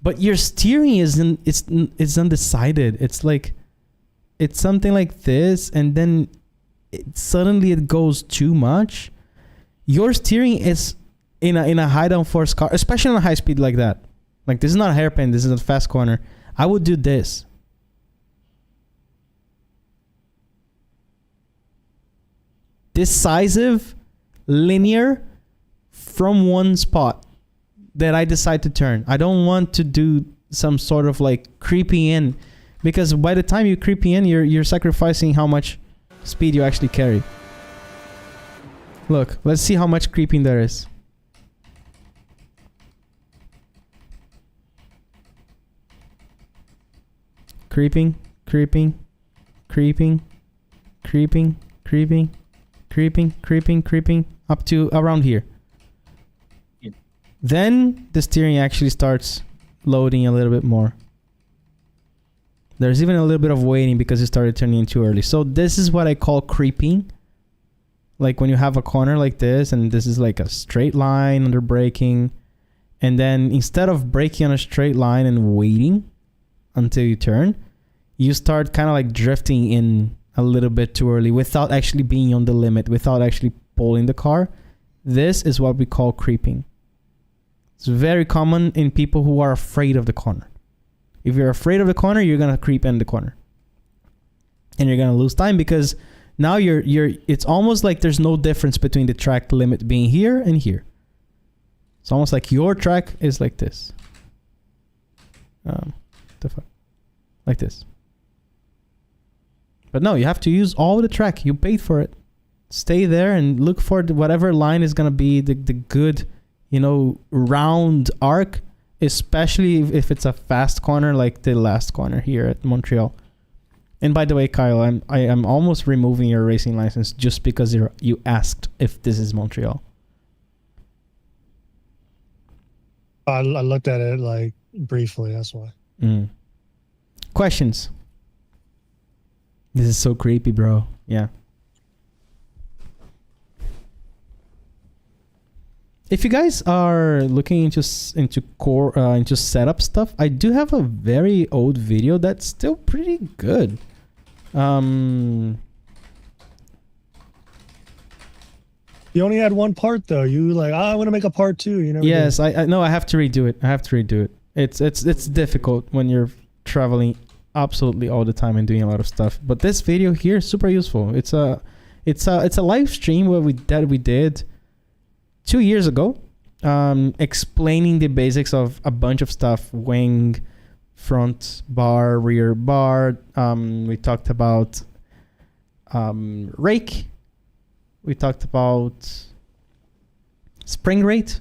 But your steering it's undecided. It's like it's something like this, and then suddenly it goes too much. Your steering is in a high downforce car, especially on a high speed like that. Like this is not a hairpin. This is a fast corner. I would do this. Decisive, linear, from one spot that I decide to turn. I don't want to do some sort of like creeping in, because by the time you creeping in, you're sacrificing how much speed you actually carry. Look, let's see how much creeping there is. Creeping, creeping, creeping, creeping, creeping, creeping, creeping, creeping, up to around here. Yeah. Then the steering actually starts loading a little bit more. There's even a little bit of waiting because it started turning in too early. So this is what I call creeping. Like when you have a corner like this, and this is like a straight line under braking. And then instead of braking on a straight line and waiting until you turn, you start kind of like drifting in a little bit too early without actually being on the limit, without actually pulling the car. This is what we call creeping. It's very common in people who are afraid of the corner. If you're afraid of the corner, you're going to creep in the corner. And you're going to lose time because now it's almost like there's no difference between the track limit being here and here. It's almost like your track is like this. The fuck? Like this. But no, you have to use all the track. You paid for it. Stay there and look for whatever line is going to be the good, round arc, especially if it's a fast corner like the last corner here at Montreal. And by the way, Kyle, I am almost removing your racing license just because you asked if this is Montreal. I looked at it like briefly, that's why. Questions? This is so creepy, bro. Yeah. If you guys are looking into setup stuff, I do have a very old video that's still pretty good. You only had one part though. You like, I want to make a part 2. Yes, I know. I have to redo it. It's difficult when you're traveling absolutely all the time and doing a lot of stuff. But this video here is super useful. It's a live stream where we did 2 years ago, explaining the basics of a bunch of stuff: wing, front bar, rear bar. We talked about rake. We talked about spring rate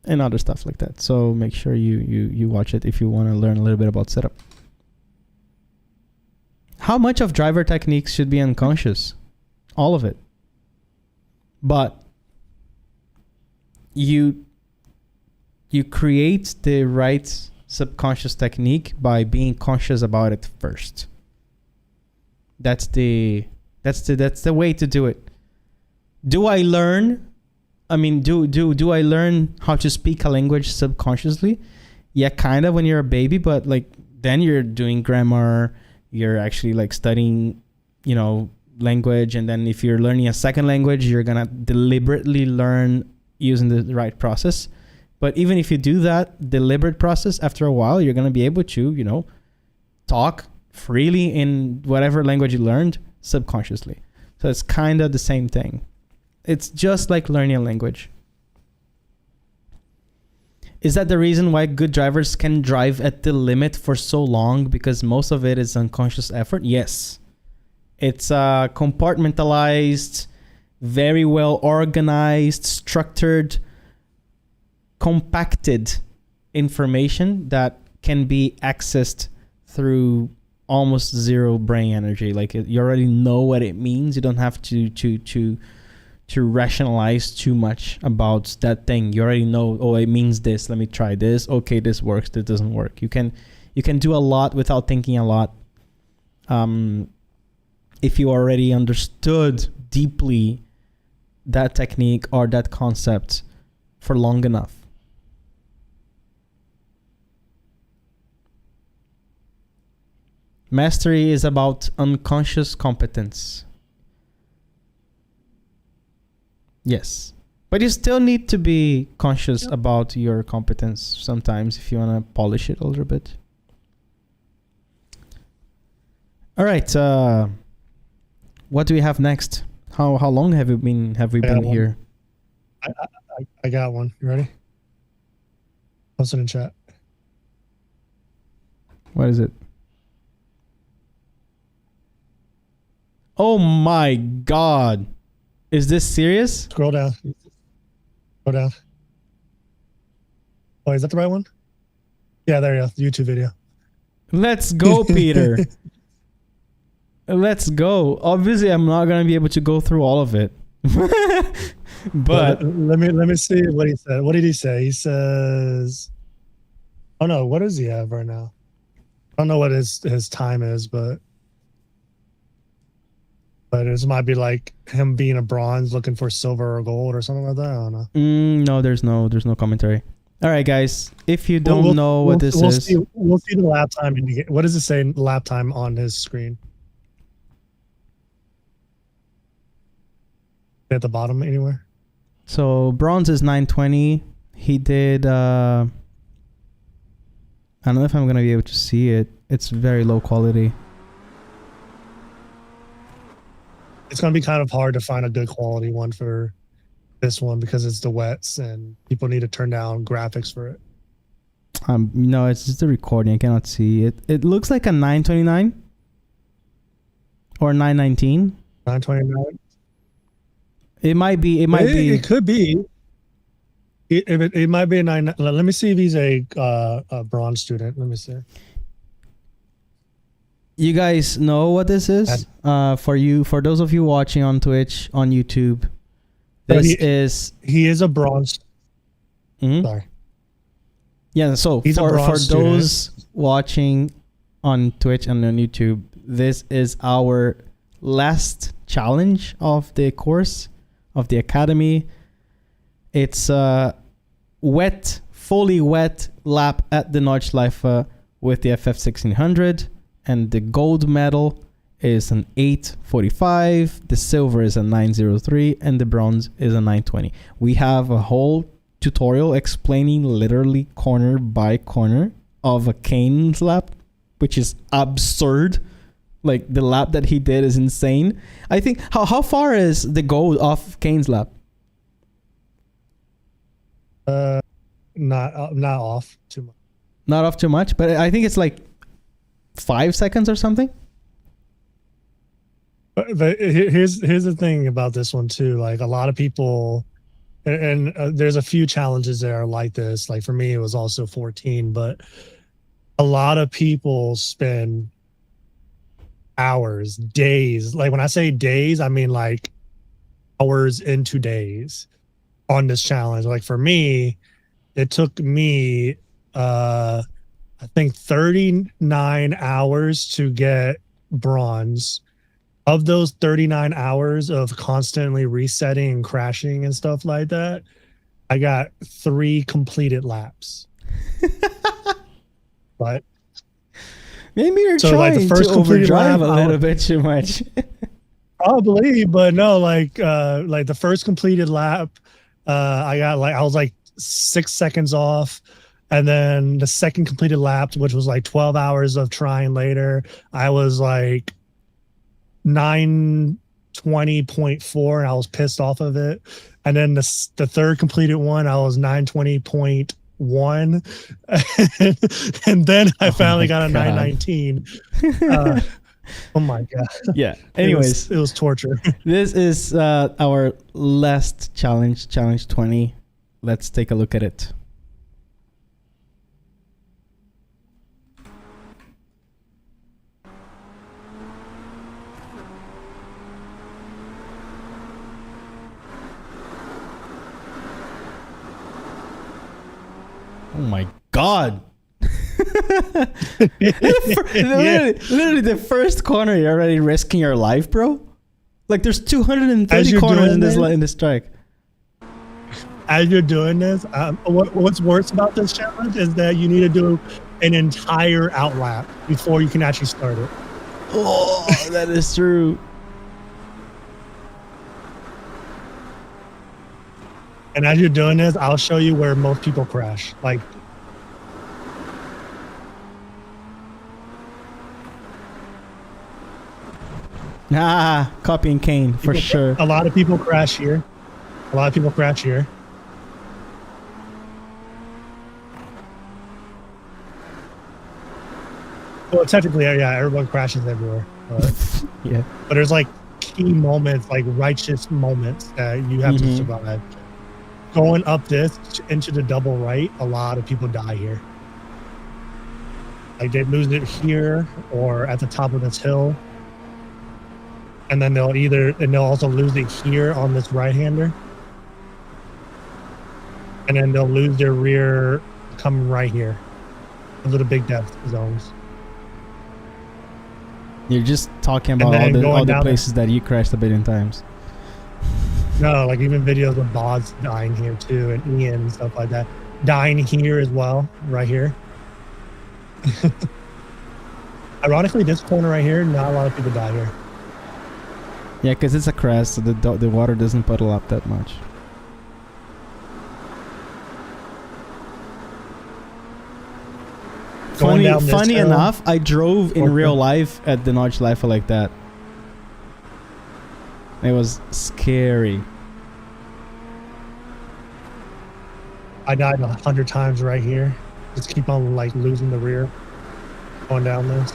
and other stuff like that. So make sure you watch it if you want to learn a little bit about setup. How much of driver techniques should be unconscious? All of it. But you create the right subconscious technique by being conscious about it first. That's the way to do it. Do I learn? I mean, do I learn how to speak a language subconsciously? Yeah, kind of when you're a baby, but like then you're doing grammar, you're actually like studying, language, and then if you're learning a second language, you're gonna deliberately learn using the right process. But even if you do that deliberate process, after a while, you're gonna be able to, talk freely in whatever language you learned subconsciously. So it's kind of the same thing. It's just like learning a language. Is that the reason why good drivers can drive at the limit for so long? Because most of it is unconscious effort? Yes. It's compartmentalized, very well organized, structured, compacted information that can be accessed through almost zero brain energy. Like you already know what it means. You don't have to rationalize too much about that thing. You already know, oh, it means this. Let me try this. Okay, this works. This doesn't work. You can do a lot without thinking a lot. If you already understood deeply that technique or that concept for long enough. Mastery is about unconscious competence. Yes. But you still need to be conscious about your competence sometimes if you want to polish it a little bit. All right. What do we have next? How long have we been here? I got one. You ready? Post it in chat. What is it? Oh my God. Is this serious? Scroll down. Scroll down. Oh, is that the right one? Yeah, there you go. The YouTube video. Let's go, Peter. Let's go. Obviously, I'm not going to be able to go through all of it. But let me see what he said. What did he say? He says, oh no, what does he have right now? I don't know what his time is, but it might be like him being a bronze looking for silver or gold or something like that. I don't know. No, there's no commentary. All right, guys. If you don't know what this is, we'll see the lap time. What does it say lap time on his screen? At the bottom anywhere? So bronze is 920. He did. I don't know if I'm gonna be able to see it. It's very low quality. It's going to be kind of hard to find a good quality one for this one because it's the wets and people need to turn down graphics for it. No, it's just the recording. I cannot see it. It looks like a 929 or 919. 929. It might be. It could be. It might be a 9. Let me see if he's a bronze student. Let me see. You guys know what this is? For those of you watching on Twitch, on YouTube, he is a bronze. Mm-hmm. Sorry. Yeah, so for those watching on Twitch and on YouTube, this is our last challenge of the course, of the academy. It's a fully wet lap at the Nordschleife with the FF1600. And the gold medal is an 845, the silver is a 903, and the bronze is a 920. We have a whole tutorial explaining literally corner by corner of a Kane's lap, which is absurd. Like the lap that he did is insane. I think how far is the gold off Kane's lap? Not off too much. Not off too much, but I think it's like 5 seconds or something. But here's the thing about this one too. Like a lot of people, and there's a few challenges that are like this. Like for me, it was also 14, but a lot of people spend hours, days. Like when I say days, I mean like hours into days on this challenge. Like for me, it took me I think 39 hours to get bronze. Of those 39 hours of constantly resetting and crashing and stuff like that, I got 3 completed laps. But maybe you're trying to overdrive a little bit too much. Probably, but no, like the first completed lap, I was like 6 seconds off. And then the second completed lap, which was like 12 hours of trying later, I was like 920.4 and I was pissed off of it. And then the third completed one, I was 920.1. And then I finally got a 919. Oh my God. Yeah. Anyways, it was torture. This is our last challenge, challenge 20. Let's take a look at it. Oh my god. literally the first corner, you're already risking your life, bro. Like there's 230 corners in this track. As you're doing this, what's worse about this challenge is that you need to do an entire outlap before you can actually start it. Oh, that is true. And as you're doing this, I'll show you where most people crash. Like, copy and cane for sure. A lot of people crash here. A lot of people crash here. Well, technically, yeah, everyone crashes everywhere. Yeah. But there's like key moments, like righteous moments that you have to survive. Going up this into the double right, a lot of people die here. Like they lose it here or at the top of this hill. And then they'll also lose it here on this right-hander. And then they'll lose their rear coming right here. Those are the big death zones. You're just talking about all the places that you crashed a billion times. No, like even videos of Boz dying here too, and Ian and stuff like that. Dying here as well, right here. Ironically, this corner right here, not a lot of people die here. Yeah, because it's a crest, so the water doesn't puddle up that much. Funny enough, I drove in real life at the Notch Life like that. It was scary. I died 100 times right here. Just keep on like losing the rear, going down this.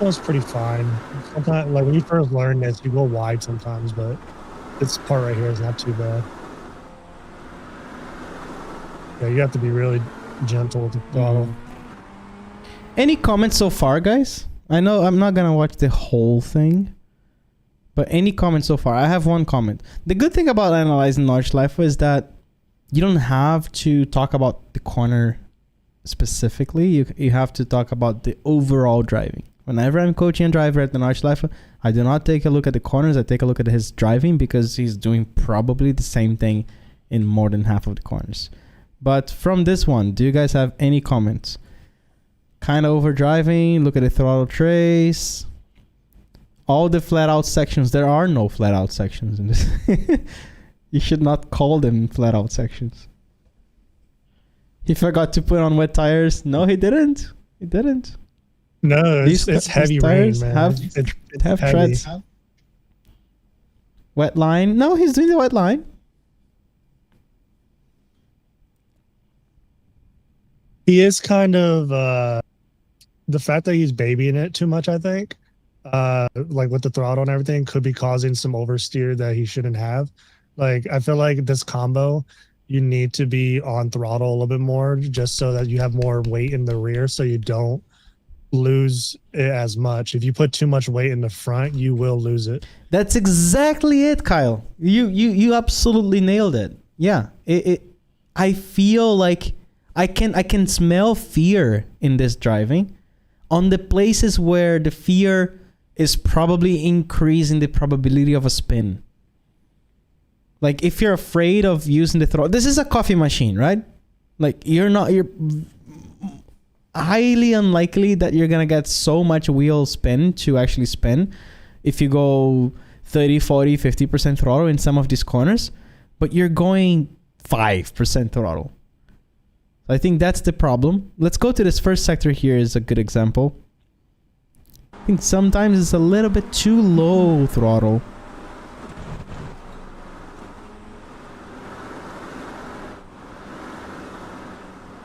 It was pretty fine. Sometimes, like when you first learn this, you go wide sometimes, but this part right here is not too bad. Yeah, you have to be really gentle with the throttle. Any comments so far, guys? I know I'm not gonna watch the whole thing, but any comments so far? I have one comment. The good thing about analyzing Notch Life is that you don't have to talk about the corner specifically. You have to talk about the overall driving. Whenever I'm coaching a driver at the Notch Life, I do not take a look at the corners. I take a look at his driving because he's doing probably the same thing in more than half of the corners. But from this one, do you guys have any comments? Kind of over driving. Look at the throttle trace. All the flat out sections. There are no flat out sections in this. You should not call them flat out sections. He forgot to put on wet tires. No, he didn't. He didn't. No, it's heavy rain, man. Have treads. Wet line. No, he's doing the wet line. He is kind of the fact that he's babying it too much, I think. Like with the throttle and everything could be causing some oversteer that he shouldn't have. Like I feel like this combo, you need to be on throttle a little bit more just so that you have more weight in the rear so you don't lose it as much. If you put too much weight in the front, you will lose it. That's exactly it, Kyle. You absolutely nailed it. Yeah. I feel like I can smell fear in this driving on the places where the fear is probably increasing the probability of a spin. Like if you're afraid of using the throttle, this is a coffee machine, right? Like you're highly unlikely that you're gonna get so much wheel spin to actually spin if you go 30, 40, 50% throttle in some of these corners, but you're going 5% throttle. I think that's the problem. Let's go to this first sector here is a good example. I think sometimes it's a little bit too low throttle.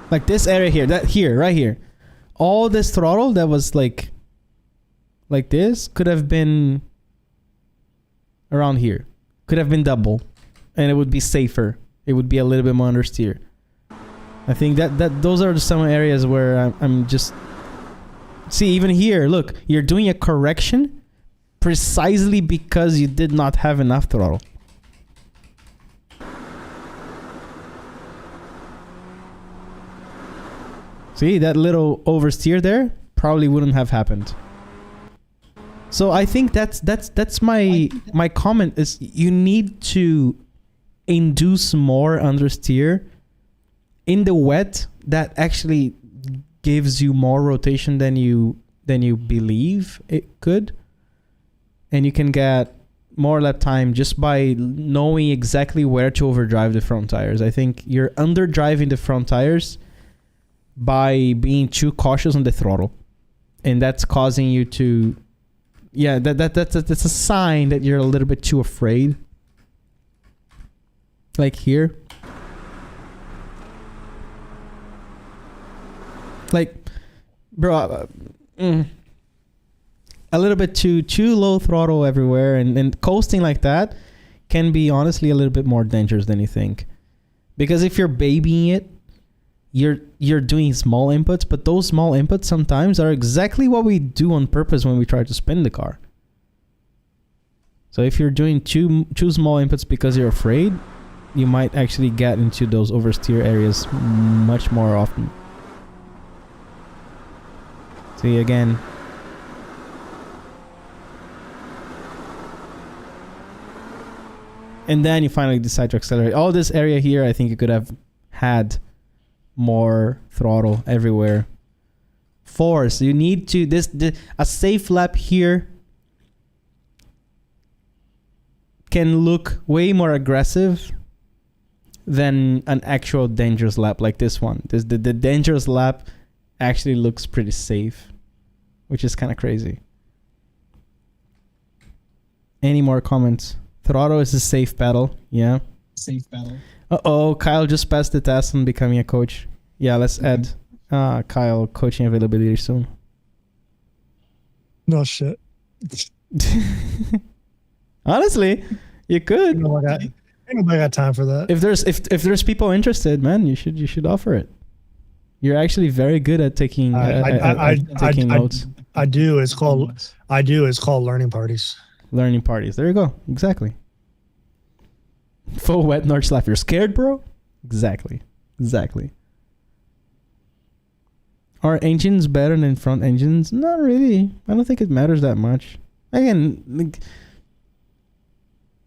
Like this area here, right here. All this throttle that was like this could have been around here. Could have been double. And it would be safer. It would be a little bit more understeer. I think that those are some areas where I'm just... See, even here, look. You're doing a correction precisely because you did not have enough throttle. See, that little oversteer there probably wouldn't have happened. So I think that's my comment is you need to induce more understeer in the wet that actually gives you more rotation than you believe it could, and you can get more lap time just by knowing exactly where to overdrive the front tires. I think you're underdriving the front tires by being too cautious on the throttle, and that's causing you to, yeah, that's a sign that you're a little bit too afraid. Like here, like, bro, a little bit too low throttle everywhere, and coasting like that can be honestly a little bit more dangerous than you think, because if you're babying it, you're doing small inputs, but those small inputs sometimes are exactly what we do on purpose when we try to spin the car. So if you're doing too small inputs because you're afraid, you might actually get into those oversteer areas much more often. See again. And then you finally decide to accelerate. All this area here, I think you could have had more throttle everywhere. Force. You need to a safe lap here can look way more aggressive than an actual dangerous lap like this one. The dangerous lap actually looks pretty safe, which is kind of crazy. Any more comments? Throttle is a safe battle. Yeah. Safe battle. Uh-oh, Kyle just passed the test on becoming a coach. Yeah, let's add Kyle coaching availability soon. No shit. Honestly, you could. Ain't nobody got time for that. If there's people interested, man, you should offer it. You're actually very good at taking notes. I do. It's called learning parties. Learning parties. There you go. Exactly. Full wet North slap. You're scared, bro? Exactly. Are engines better than front engines? Not really. I don't think it matters that much. Again,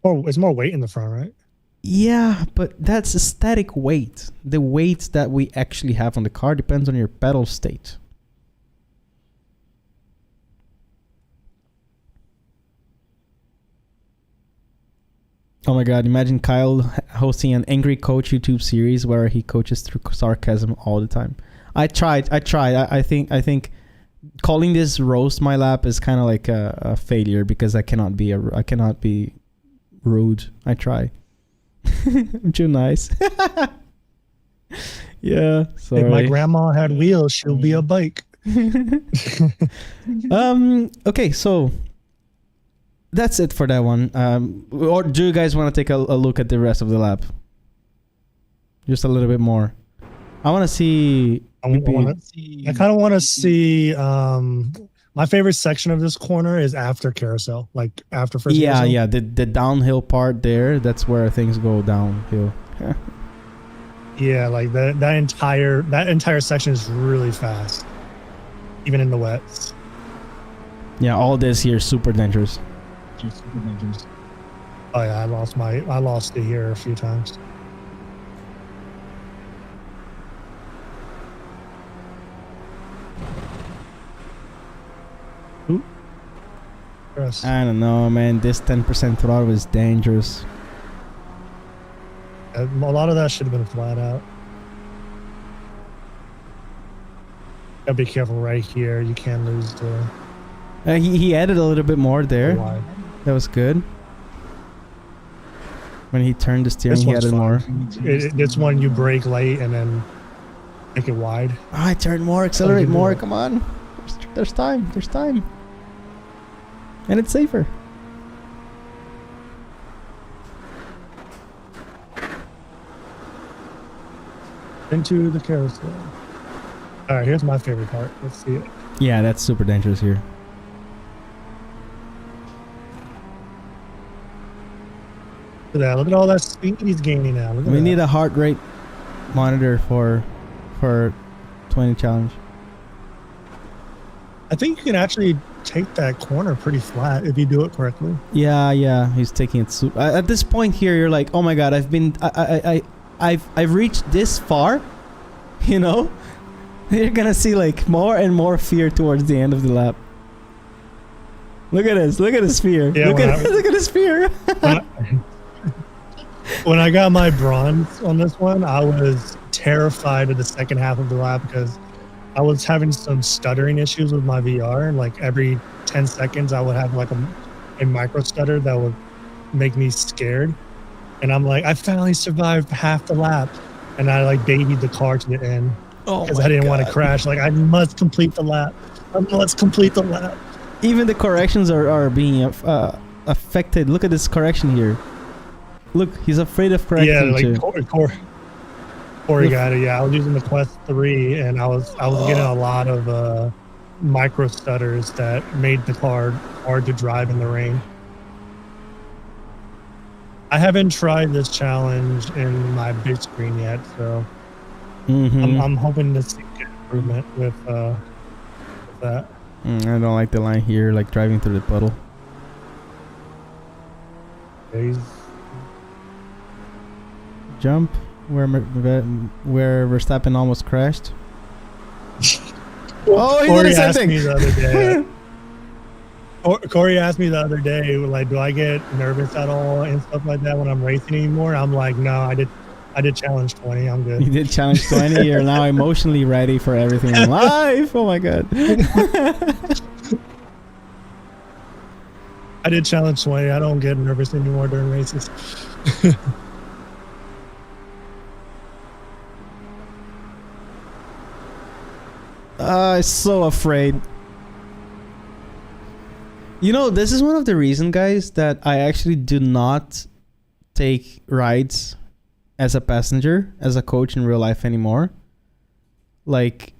it's more weight in the front, right? Yeah, but that's a static weight. The weight that we actually have on the car depends on your pedal state. Oh my god, imagine Kyle hosting an Angry Coach YouTube series where he coaches through sarcasm all the time. I tried. I think calling this roast my lap is kind of like a failure because I cannot be rude. I try. I'm too nice. Yeah, sorry. If my grandma had wheels, she'll be a bike. Okay, so that's it for that one. Or do you guys want to take a look at the rest of the lap? Just a little bit more. I want to see. I kind of want to see. My favorite section of this corner is after carousel, like after first. Yeah, carousel. yeah. The downhill part there. That's where things go downhill. Yeah, like that entire section is really fast, even in the wets. Yeah, all this here is super dangerous. Oh yeah, I lost it here a few times. Ooh. Gross. I don't know, man. This 10% throttle is dangerous. A lot of that should have been flat out. Gotta be careful right here. You can't lose the. He added a little bit more there. Wide. That was good. When he turned the steering, he added more. It's when you brake late and then make it wide. Oh, I turned more, accelerate more. Come on. There's time. There's time. And it's safer. Into the carousel. All right, here's my favorite part. Let's see it. Yeah, that's super dangerous here. Look at that. Look at all that speed he's gaining now. Look at We that. need a heart rate monitor for 20 challenge. I think you can actually take that corner pretty flat if you do it correctly. Yeah, he's taking it. At this point here, you're like, oh my god, I've reached this far, you know. You're gonna see like more and more fear towards the end of the lap. Look at this. Look at his fear. Yeah, look at his fear. When I got my bronze on this one, I was terrified of the second half of the lap because I was having some stuttering issues with my VR. Like every 10 seconds, I would have like a micro stutter that would make me scared. And I'm like, I finally survived half the lap. And I like babied the car to the end because I didn't want to crash. Like, I must complete the lap. Let's complete the lap. Even the corrections are being affected. Look at this correction here. Look, he's afraid of correcting. Yeah, like Corey got it. Yeah, I was using the Quest 3, and I was getting a lot of micro stutters that made the car hard to drive in the rain. I haven't tried this challenge in my big screen yet, so I'm hoping to see good improvement with that. I don't like the line here, like driving through the puddle. Yeah, Jump where Verstappen almost crashed. Oh, he did the same thing. Me the other day. Corey asked me the other day, like, do I get nervous at all and stuff like that when I'm racing anymore? I'm like, no, I did challenge 20. I'm good. You did challenge 20. You're now emotionally ready for everything in life. Oh my god. I did challenge 20. I don't get nervous anymore during races. I'm so afraid. You know, this is one of the reasons, guys, that I actually do not take rides as a passenger, as a coach in real life anymore. Like,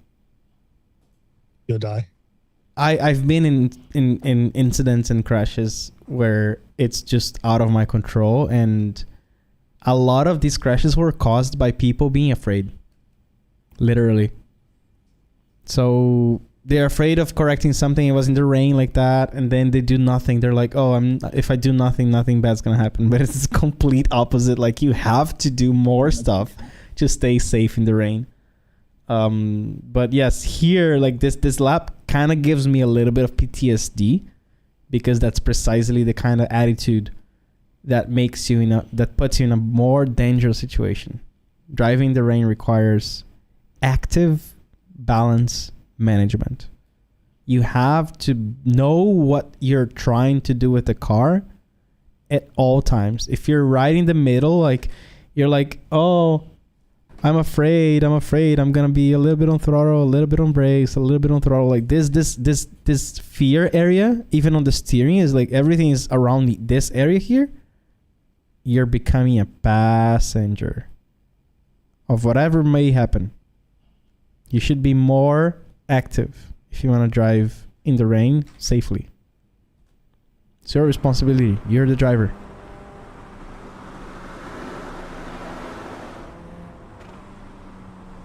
you'll die. I've been in incidents and crashes where it's just out of my control, and a lot of these crashes were caused by people being afraid. Literally. So they're afraid of correcting something. It was in the rain like that, and then they do nothing. They're like, oh, if I do nothing, nothing bad's gonna happen. But it's the complete opposite. Like, you have to do more stuff to stay safe in the rain. But yes, here, like this lap kind of gives me a little bit of PTSD, because that's precisely the kind of attitude that makes you that puts you in a more dangerous situation. Driving the rain requires active balance management. You have to know what you're trying to do with the car at all times. If you're right in the middle, like you're like, oh, I'm afraid I'm gonna be a little bit on throttle, a little bit on brakes, a little bit on throttle, like this fear area, even on the steering, is like everything is around this area here. You're becoming a passenger of whatever may happen. You should be more active if you want to drive in the rain safely. It's your responsibility. You're the driver.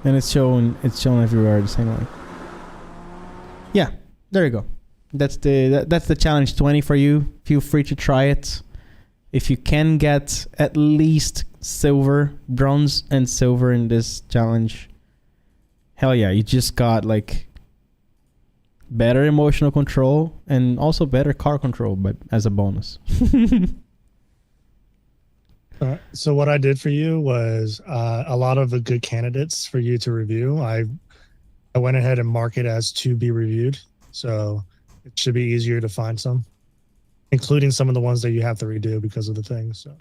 And it's shown everywhere the same way. Yeah, there you go. That's the challenge 20 for you. Feel free to try it. If you can get at least silver, bronze and silver in this challenge, hell yeah, you just got like better emotional control and also better car control, but as a bonus. So what I did for you was a lot of the good candidates for you to review. I went ahead and marked it as to be reviewed, so it should be easier to find some, including some of the ones that you have to redo because of the things. So.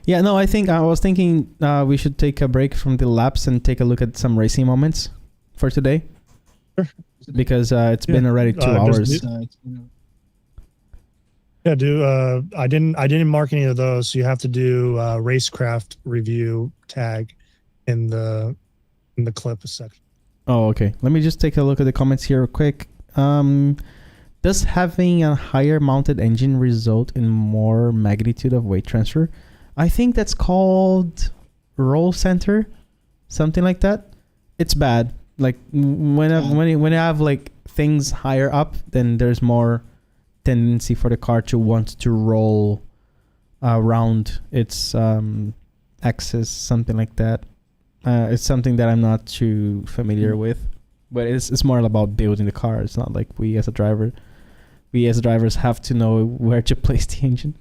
Yeah, no, I was thinking we should take a break from the laps and take a look at some racing moments for today. Sure. Because it's been already 2 hours. I didn't mark any of those, so you have to do racecraft review tag in the clip section. Oh, okay. Let me just take a look at the comments here real quick. Does having a higher mounted engine result in more magnitude of weight transfer? I think that's called roll center, something like that. It's bad. Like when I have like things higher up, then there's more tendency for the car to want to roll around its axis, something like that. It's something that I'm not too familiar with, but it's more about building the car. It's not like we as drivers have to know where to place the engine.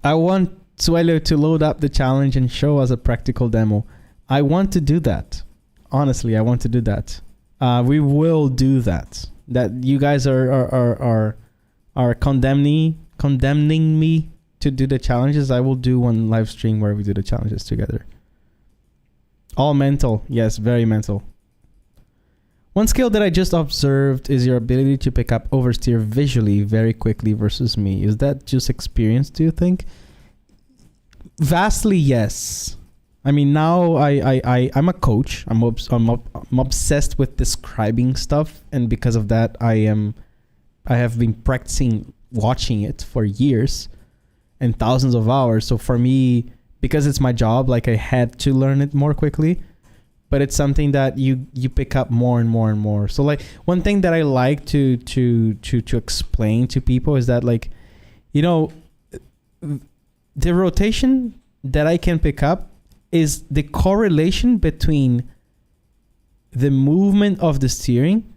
I want Suelo to load up the challenge and show us a practical demo. I want to do that. Honestly, I want to do that. We will do that. That you guys are condemning me to do the challenges. I will do one live stream where we do the challenges together. All mental. Yes, very mental. One skill that I just observed is your ability to pick up oversteer visually very quickly versus me. Is that just experience, do you think? Vastly, yes. I mean, now I'm a coach. I'm obsessed with describing stuff, and because of that, I have been practicing watching it for years and thousands of hours. So for me, because it's my job, like I had to learn it more quickly. But it's something that you pick up more and more and more. So like one thing that I like to explain to people is that, like, you know, the rotation that I can pick up is the correlation between the movement of the steering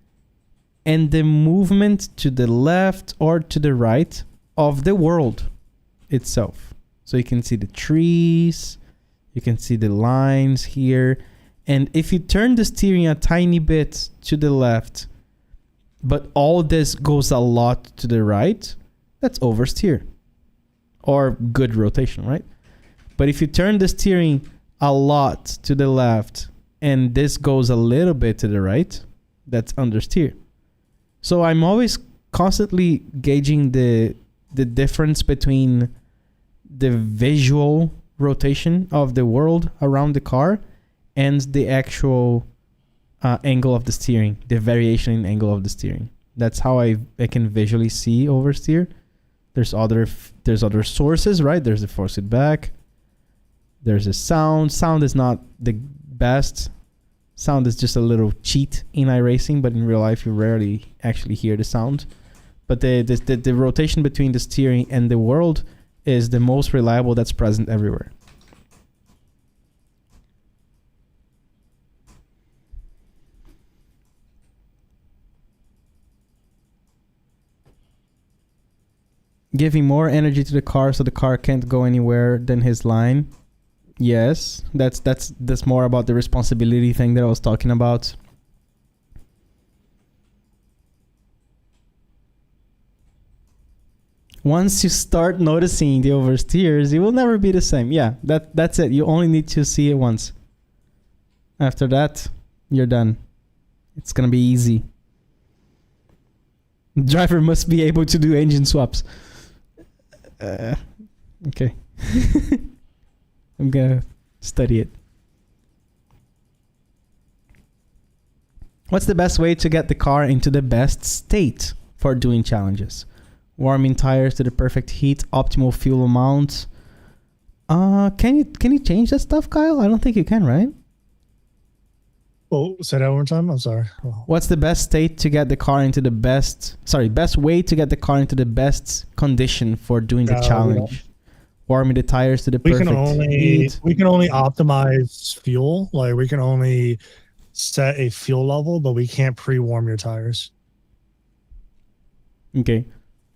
and the movement to the left or to the right of the world itself. So you can see the trees, you can see the lines here. And if you turn the steering a tiny bit to the left, but all this goes a lot to the right, that's oversteer or good rotation, right? But if you turn the steering a lot to the left and this goes a little bit to the right, that's understeer. So I'm always constantly gauging the difference between the visual rotation of the world around the car and the actual angle of the steering, the variation in angle of the steering. That's how I can visually see oversteer. There's other sources, right? There's the force feedback. There's a sound. Sound is not the best. Sound is just a little cheat in iRacing, but in real life you rarely actually hear the sound. But the rotation between the steering and the world is the most reliable that's present everywhere. Giving more energy to the car so the car can't go anywhere than his line. Yes, that's more about the responsibility thing that I was talking about. Once you start noticing the oversteers, it will never be the same. Yeah, that's it. You only need to see it once. After that, you're done. It's gonna be easy. The driver must be able to do engine swaps. Okay. I'm gonna study it. What's the best way to get the car into the best state for doing challenges? Warming tires to the perfect heat, optimal fuel amount. Can you change that stuff, Kyle? I don't think you can, right? Oh, say that one more time. I'm sorry. Oh. What's the best state to get the car into the best way to get the car into the best condition for doing the challenge? Warming the tires to the perfect heat. We can only optimize fuel. Like we can only set a fuel level, but we can't pre-warm your tires. Okay.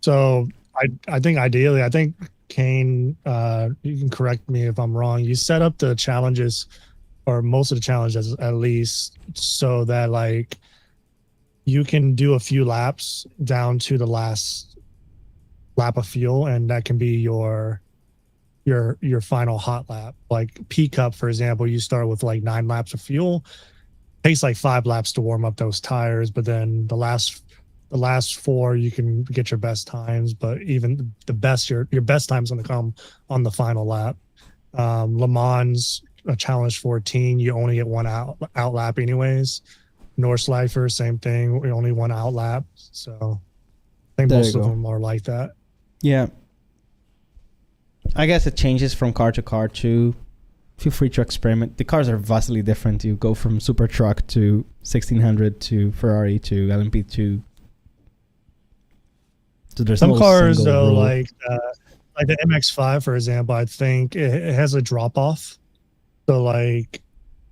So I think ideally, I think Kane, you can correct me if I'm wrong. You set up the challenges, or most of the challenges at least, so that like you can do a few laps down to the last lap of fuel, and that can be your final hot lap. Like P Cup, for example, you start with like 9 laps of fuel. Takes like 5 laps to warm up those tires, but then the last 4 you can get your best times, but even the best your best time's going to come on the final lap. Le Mans, a challenge 14, you only get 1 out lap anyways. Nordschleifer, same thing, we only 1 out lap. So I think most of them are like that. Yeah. I guess it changes from car to car too. Feel free to experiment. The cars are vastly different. You go from super truck to 1600 to Ferrari to LMP2. So there's some no cars though, rule. like the MX-5, for example, I think it has a drop off. So like,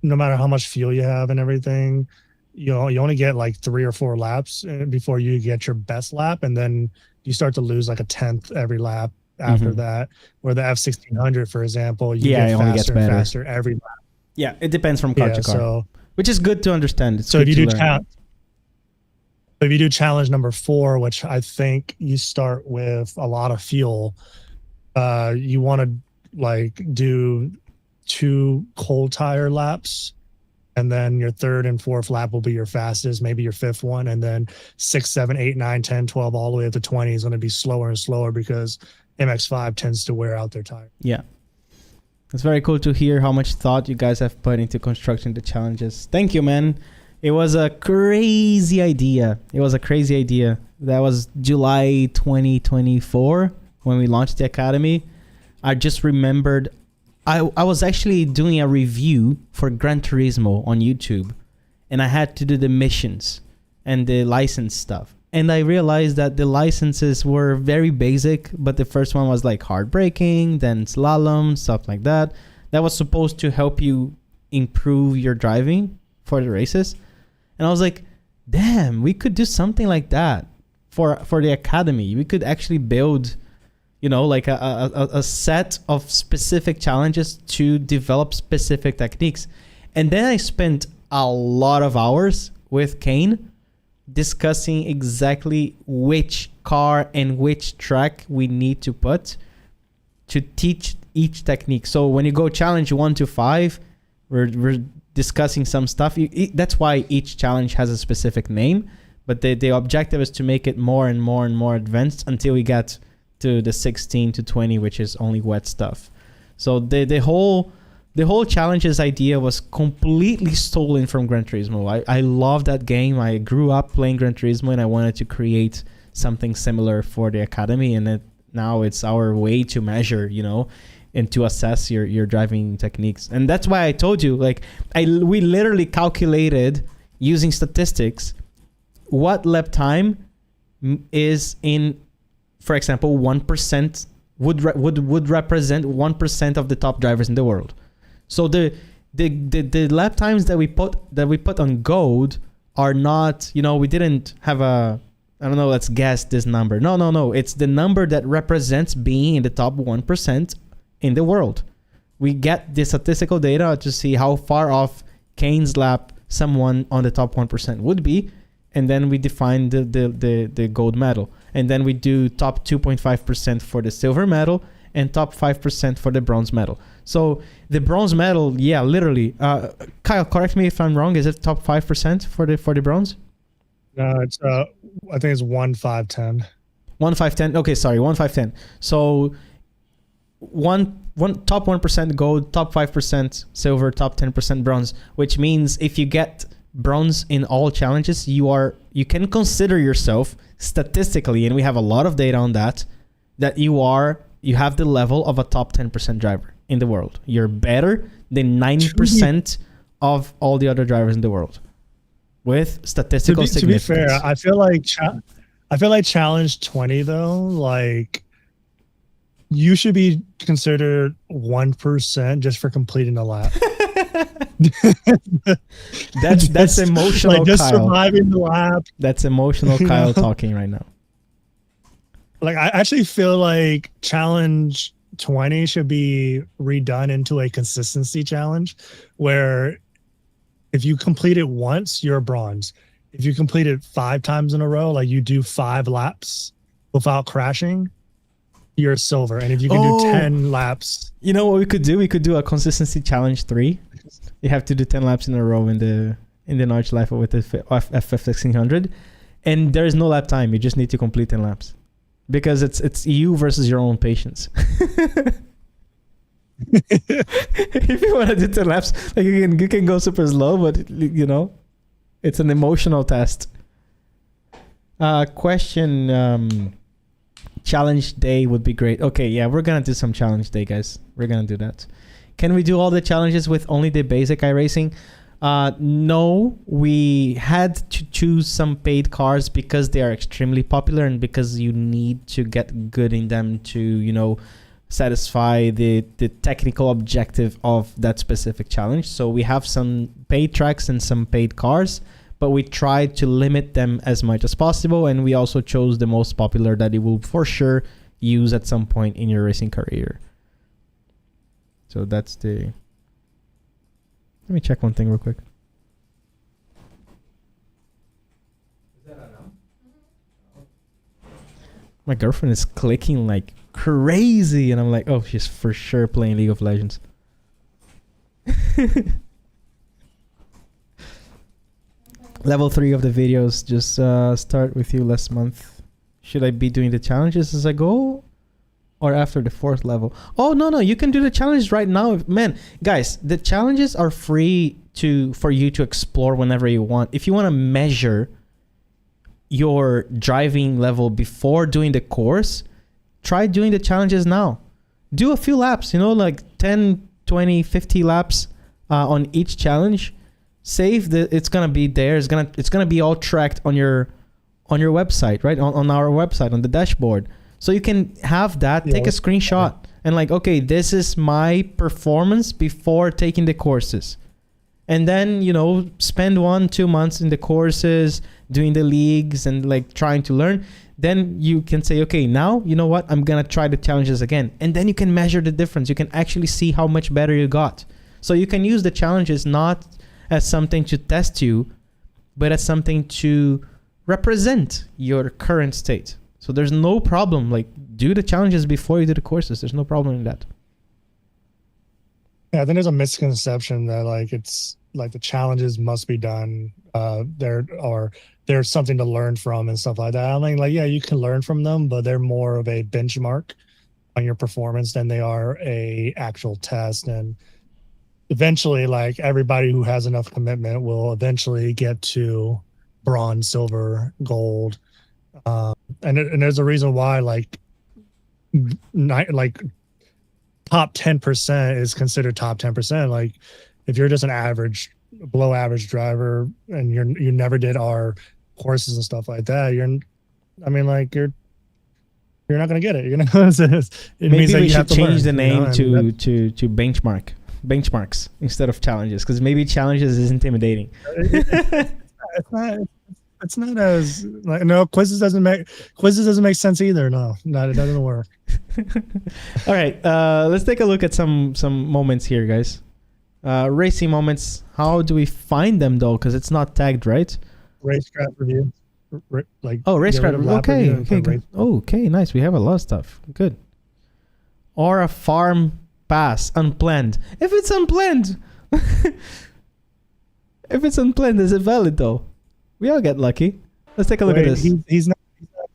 no matter how much fuel you have and everything, you only get like 3 or 4 laps before you get your best lap, and then you start to lose like a tenth every lap after that. Where the F1600, for example, you get faster and faster every lap. Yeah, it depends from car to car, which is good to understand. It's so if you do challenge number 4, which I think you start with a lot of fuel, you want to like do 2 cold tire laps, and then your 3rd and 4th lap will be your fastest, maybe your 5th one, and then 6, 7, 8, 9, 10, 12, all the way up to 20 is going to be slower and slower because MX-5 tends to wear out their tire. Yeah. It's very cool to hear how much thought you guys have put into constructing the challenges. Thank you, man. It was a crazy idea. That was July 2024 when we launched the Academy. I just remembered I was actually doing a review for Gran Turismo on YouTube, and I had to do the missions and the license stuff. And I realized that the licenses were very basic, but the first one was like hard braking, then slalom, stuff like that. That was supposed to help you improve your driving for the races. And I was like, damn, we could do something like that for the Academy. We could actually build, like a set of specific challenges to develop specific techniques. And then I spent a lot of hours with Kane discussing exactly which car and which track we need to put to teach each technique. So when you go challenge 1 to 5, we're discussing some stuff. That's why each challenge has a specific name, but the objective is to make it more and more and more advanced until we get to the 16 to 20, which is only wet stuff. So the whole challenges idea was completely stolen from Gran Turismo. I love that game. I grew up playing Gran Turismo, and I wanted to create something similar for the Academy, and now it's our way to measure, and to assess your driving techniques. And that's why I told you, we literally calculated using statistics what lap time is in, for example, 1% would represent 1% of the top drivers in the world. So the lap times that we put on gold are not, we didn't have let's guess this number. No. It's the number that represents being in the top 1% in the world. We get the statistical data to see how far off Kane's lap someone on the top 1% would be, and then we define the gold medal. And then we do top 2.5% for the silver medal and top 5% for the bronze medal. So the bronze medal, literally. Kyle, correct me if I'm wrong. Is it top 5% for the bronze? No, it's I think it's 1, 5, 10. 1, 5, 10. Okay, sorry, 1, 5, 10. So one top 1% gold, top 5% silver, top 10% bronze, which means if you get bronze in all challenges, you can consider yourself statistically, and we have a lot of data on that you have the level of a top 10% driver in the world. You're better than 90% of all the other drivers in the world with statistical significance. To be fair, I feel like challenge 20 though, you should be considered 1% just for completing a lap. that's emotional, just Kyle. Surviving the lap. That's emotional Kyle talking right now. I actually feel like challenge 20 should be redone into a consistency challenge, where if you complete it once, you're a bronze. If you complete it 5 times in a row, you do 5 laps without crashing, you're a silver. And if you can do 10 laps, you know what we could do? We could do a consistency challenge 3. You have to do 10 laps in a row in the Notch Life with the FF1600, and there is no lap time. You just need to complete 10 laps, because it's you versus your own patience. If you want to do 10 laps, you can go super slow, but it's an emotional test. Question. challenge day would be great. Okay, yeah, we're gonna do some challenge day, guys. We're gonna do that. Can we do all the challenges with only the basic iRacing? No, we had to choose some paid cars because they are extremely popular and because you need to get good in them to, you know, satisfy the technical objective of that specific challenge. So we have some paid tracks and some paid cars, but we tried to limit them as much as possible, and we also chose the most popular that you will for sure use at some point in your racing career. So that's the... Let me check one thing real quick. My girlfriend is clicking like crazy, and I'm like, oh, she's for sure playing League of Legends. Level 3 of the videos just start with you last month. Should I be doing the challenges as I go? Or after the 4th level? Oh, no, you can do the challenges right now. Man, guys, the challenges are free for you to explore whenever you want. If you want to measure your driving level before doing the course, try doing the challenges now. Do a few laps, you know, like 10, 20, 50 laps on each challenge. Save it's gonna be there. It's gonna be all tracked on your website, right? On our website, on the dashboard. So you can have that, take a screenshot and like, okay, this is my performance before taking the courses. And then, you know, spend 1-2 months in the courses, doing the leagues and like trying to learn. Then you can say, okay, now, you know what? I'm going to try the challenges again. And then you can measure the difference. You can actually see how much better you got. So you can use the challenges not as something to test you, but as something to represent your current state. So there's no problem. Like, do the challenges before you do the courses. There's no problem in that. Yeah, I think there's a misconception that like it's like the challenges must be done. There's something to learn from and stuff like that. I mean, like, yeah, you can learn from them, but they're more of a benchmark on your performance than they are a actual test. And eventually, like everybody who has enough commitment will eventually get to bronze, silver, gold. And there's a reason why like top 10% is considered top 10%. Like if you're just an average, below average driver and you never did our courses and stuff like that, you're not gonna get it. You know, maybe we should change the name to benchmarks instead of challenges, because maybe challenges is intimidating. It's not as like, no, quizzes doesn't make sense either. No, it doesn't work. All right, let's take a look at some moments here, guys. Racing moments. How do we find them though? Because it's not tagged, right? Racecraft review. Racecraft. Okay, good. Okay, nice. We have a lot of stuff. Good. Or a farm pass, unplanned. If it's unplanned, is it valid though? We all get lucky. Let's take a look at this. He's not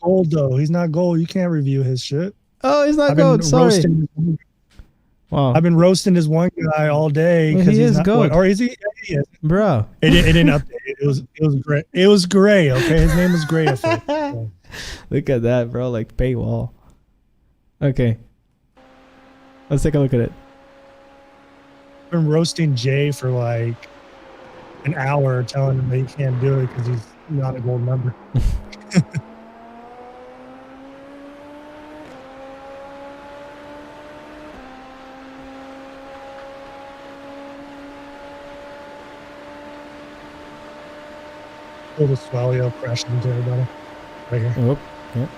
gold though. He's not gold. You can't review his shit. Oh, he's not gold. Sorry. Wow. I've been roasting this one guy all day because he's not gold. Or is he? Yeah, he is. Bro. It didn't update. It was gray. It was gray. Okay, his name is Gray Effect. So. Look at that, bro. Like paywall. Okay. Let's take a look at it. I've been roasting Jay for like an hour, telling him that he can't do it because he's not a gold member. Pull the swallow crashing into everybody. Right here. Oh, yeah.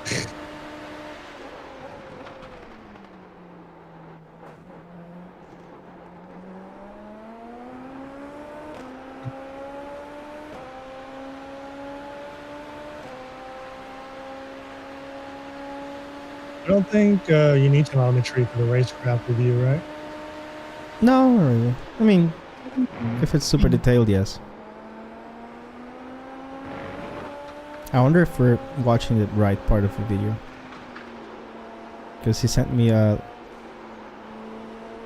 I don't think you need telemetry for the racecraft review, right? No, not really. I mean, if it's super detailed, yes. I wonder if we're watching the right part of the video. Because he sent me a...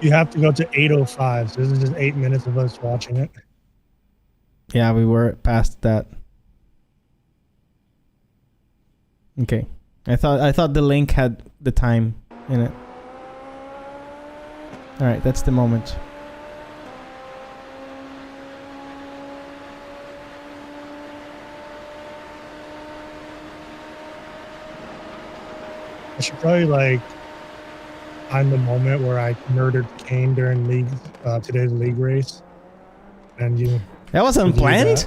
You have to go to 8:05, so this is just 8 minutes of us watching it. Yeah, we were past that. Okay. I thought the link had the time in it. All right, that's the moment. I should probably like find the moment where I murdered Kane during today's league race. And you. That was unplanned?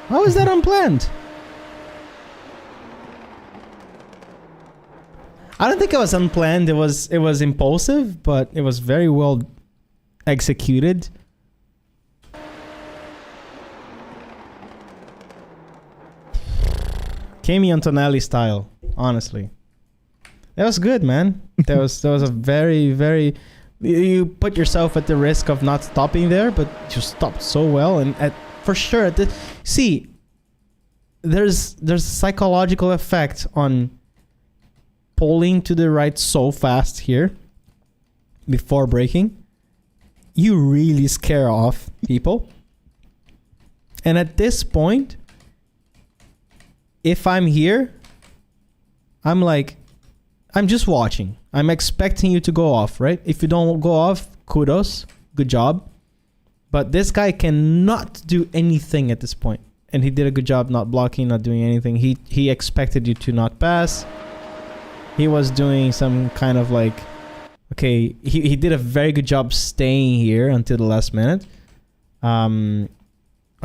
How is that unplanned? I don't think it was unplanned. It was impulsive, but it was very well executed. Kimi Antonelli style, honestly. That was good, man. That was a very, very... You put yourself at the risk of not stopping there, but you stopped so well. And for sure, see, there's a psychological effect on pulling to the right so fast here before braking. You really scare off people. And at this point, if I'm here, I'm like, I'm just watching. I'm expecting you to go off, right? If you don't go off, kudos, good job. But this guy cannot do anything at this point. And he did a good job not blocking, not doing anything. He expected you to not pass. He was doing some kind of like, okay, he did a very good job staying here until the last minute. I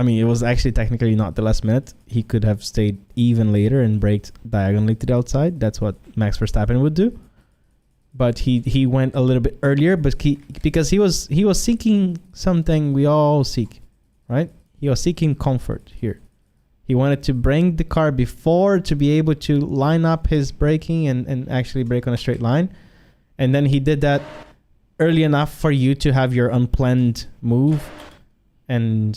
mean, it was actually technically not the last minute. He could have stayed even later and braked diagonally to the outside. That's what Max Verstappen would do. But he went a little bit earlier, but because he was seeking something we all seek, right? He was seeking comfort here. He wanted to bring the car before to be able to line up his braking and actually brake on a straight line. And then he did that early enough for you to have your unplanned move. And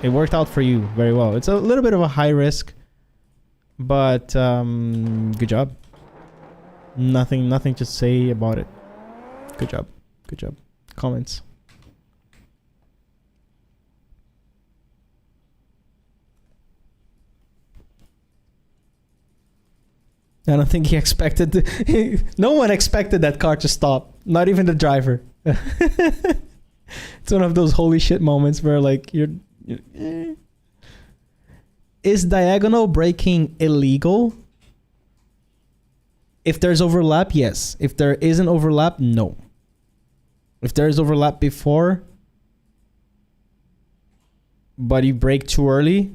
it worked out for you very well. It's a little bit of a high risk, but good job. Nothing to say about it. Good job. Good job. Comments. I don't think he expected no one expected that car to stop. Not even the driver. It's one of those holy shit moments where like you're Is diagonal braking illegal? If there's overlap, yes. If there isn't overlap, no. If there's overlap before, but you brake too early,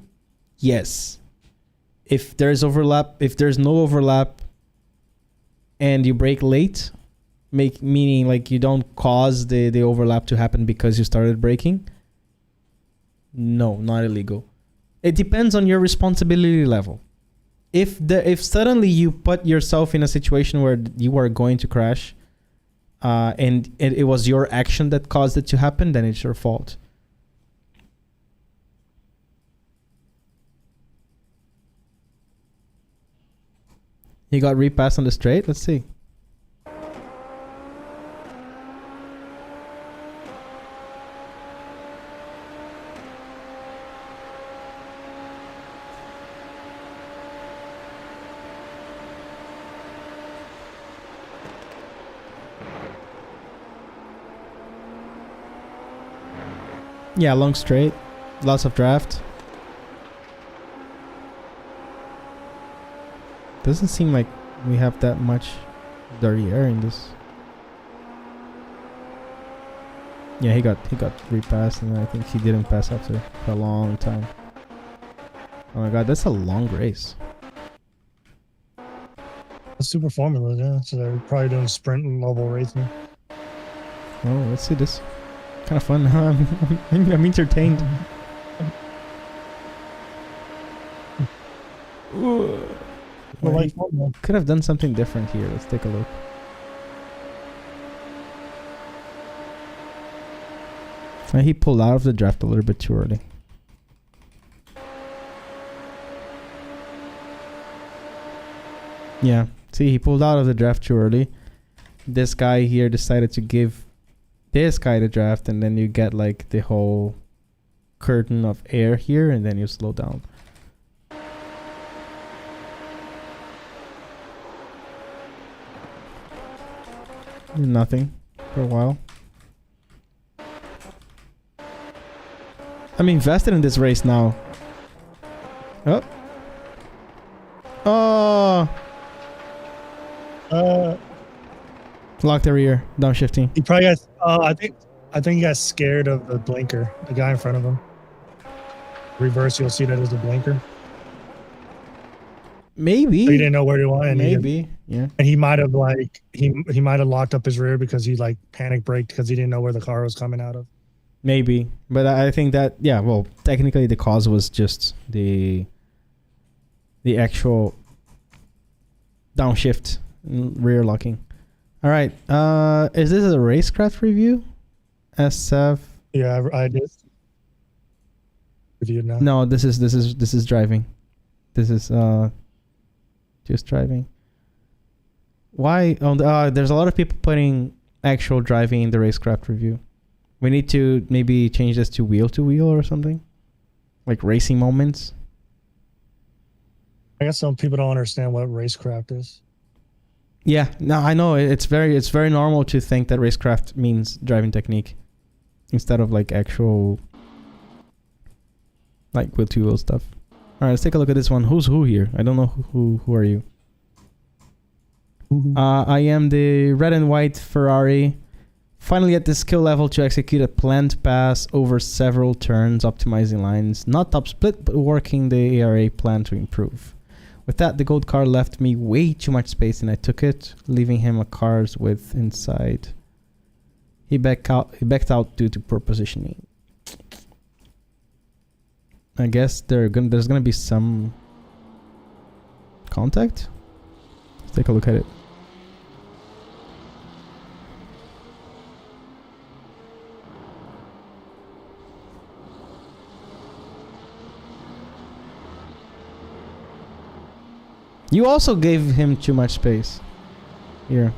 yes. If there's overlap, if there's no overlap, and you brake late, meaning like you don't cause the overlap to happen because you started braking, no, not illegal. It depends on your responsibility level. If suddenly you put yourself in a situation where you are going to crash, and it was your action that caused it to happen, then it's your fault. He got repassed on the straight. Let's see. Yeah, long straight. Lots of draft. Doesn't seem like we have that much dirty air in this. Yeah, he got repassed, and I think he didn't pass after for a long time. Oh my god, that's a long race. Super Formula, yeah. So they're probably doing sprint and level racing. Oh, let's see this. Kind of fun. I'm entertained. Well, could have done something different here. Let's take a look. He pulled out of the draft a little bit too early. Yeah, see, he pulled out of the draft too early. This guy here decided to give this guy the draft, and then you get like the whole curtain of air here, and then you slow down. Nothing for a while. I'm invested in this race now. Oh. Oh. Lock the rear. Downshifting. He probably got. I think he got scared of the blinker. The guy in front of him. Reverse. You'll see that as a blinker. Maybe. So he didn't know where to go. And maybe. Yeah. And he might have like he might have locked up his rear because he like panic braked because he didn't know where the car was coming out of. Maybe, but I think that well, technically the cause was just the actual downshift, rear locking. All right, is this a racecraft review? SF. Yeah, I did. Reviewed now. No, this is driving. This is just driving. Why? There's a lot of people putting actual driving in the racecraft review. We need to maybe change this to wheel or something, like racing moments. I guess some people don't understand what racecraft is. Yeah, no, I know it's very normal to think that racecraft means driving technique instead of like actual like wheel-to-wheel stuff. All right, let's take a look at this one. Who's who here? I don't know who are you. I am the red and white Ferrari. Finally at the skill level to execute a planned pass over several turns, optimizing lines, not top split, but working the ARA plan to improve. With that, the gold car left me way too much space and I took it, leaving him a car's width inside. He backed out due to poor positioning. I guess there's gonna be some contact. Let's take a look at it. You also gave him too much space. Here.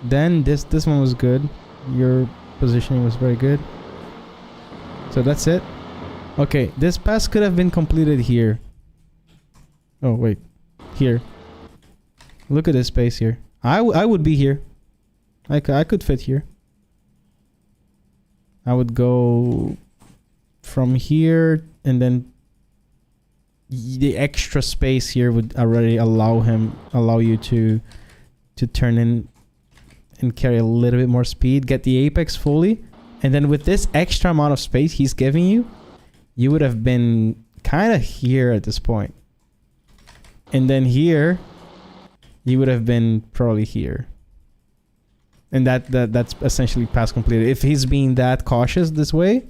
Then this one was good. Your positioning was very good. So that's it. Okay, this pass could have been completed here. Oh wait, here. Look at this space here. I would be here. I could fit here. I would go from here, and then the extra space here would already allow you to turn in and carry a little bit more speed, get the apex fully, and then with this extra amount of space he's giving you, you would have been kind of here at this point. And then here, you would have been probably here. And that's essentially pass completed. If he's being that cautious this way,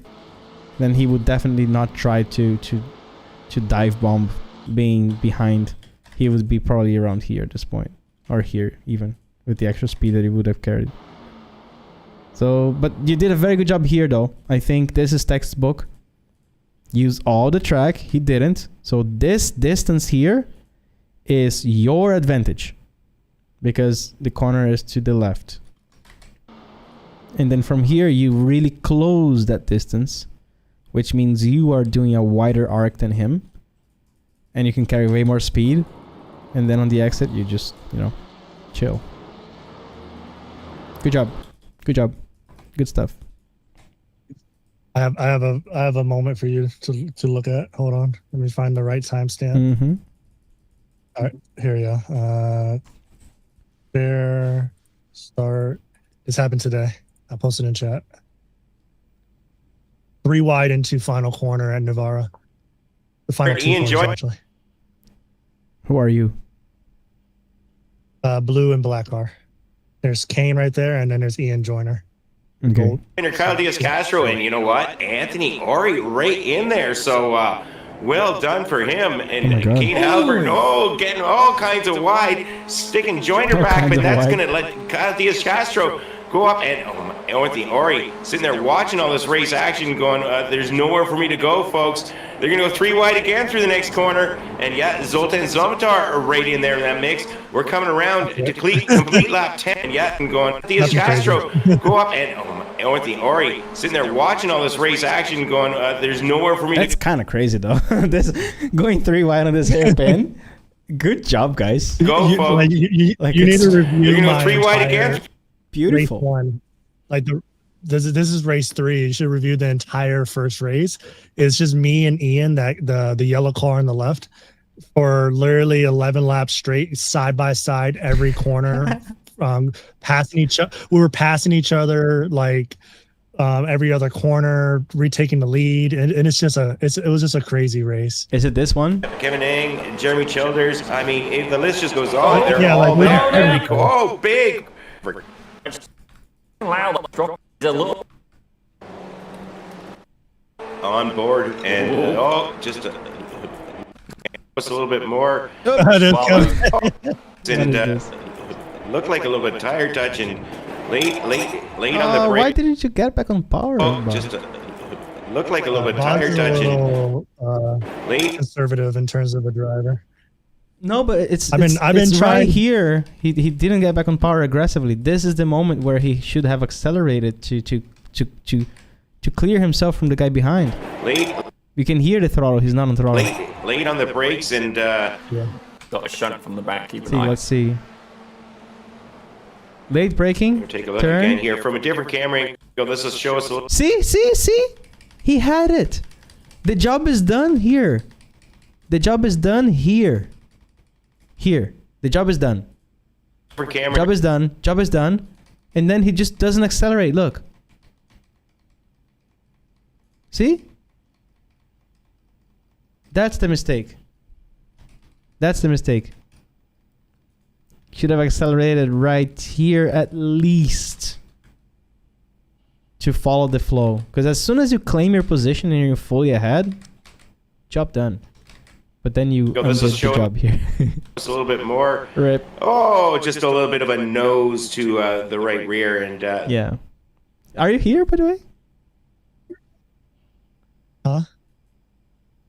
then he would definitely not try to dive bomb being behind. He would be probably around here at this point, or here even, with the extra speed that he would have carried. So, but you did a very good job here though. I think this is textbook. Use all the track. He didn't. So this distance here is your advantage because the corner is to the left. And then from here, you really close that distance, which means you are doing a wider arc than him. And you can carry way more speed. And then on the exit, you just, chill. Good job. Good job. Good stuff. I have a moment for you to look at. Hold on. Let me find the right timestamp. Mm-hmm. All right, here you go. There, start. This happened today. I posted in chat. 3 wide into final corner at Navarra. The final two corners, actually. Who are you? Blue and black car. There's Kane right there, and then there's Ian Joyner. Okay. Gold. Kyle Diaz-Castro, and you know what? Anthony Ori right in there. So well done for him. And Kane Halliburton, getting all kinds of wide, sticking Joyner back, but that's going to let Kyle Diaz-Castro go up. And Anthony Ori sitting there watching all this race action going, there's nowhere for me to go, folks. They're going to go 3 wide again through the next corner. And yeah, Zoltan Zomatar right in there in that mix. We're coming around to complete lap 10. Yeah, and going, Diaz-Castro, go up. And Anthony Ori sitting there watching all this race action, going, "There's nowhere for me That's to kind of crazy though. This going 3 wide on this hairpin. Good job, guys. go, folks." You need to review You're gonna my go 3 wide entire again? Beautiful. Race 1. Like this is race 3. You should review the entire first race. It's just me and Ian, that the yellow car on the left, for literally 11 laps straight, side by side, every corner, passing each other. We were passing each other like every other corner, retaking the lead, and it's just it was just a crazy race. Is it this one? Kevin Eng, Jeremy Childers. I mean, if the list just goes on. They're yeah, all like, there. every- Very cool. Oh, big. On board and just a little bit more. And looked like a little bit tire touch and late on the brake. Why didn't you get back on power? Just looked like a little bit tire Bob's touch a and little late. conservative in terms of a driver. No, but it's I've been right trying- here. He didn't get back on power aggressively. This is the moment where he should have accelerated to clear himself from the guy behind. Late You can hear the throttle. He's not on throttle. late on the brakes and Got a shunt from the back. Keep an See, eye. let's see. Late braking. take a look turn. again here from a different camera angle. This will show us a little See. He had it. The job is done here. The job is done here. Here. The job is done. different camera. Job is done. Job is done. And then he just doesn't accelerate. Look. See? That's the mistake. That's the mistake. Should have accelerated right here at least to follow the flow. Because as soon as you claim your position and you're fully ahead, job done. But then you this is undid the showing- job here. Just a little bit more. Rip. Oh, just a little bit of a nose to the right rear and Yeah. Are you here, by the way?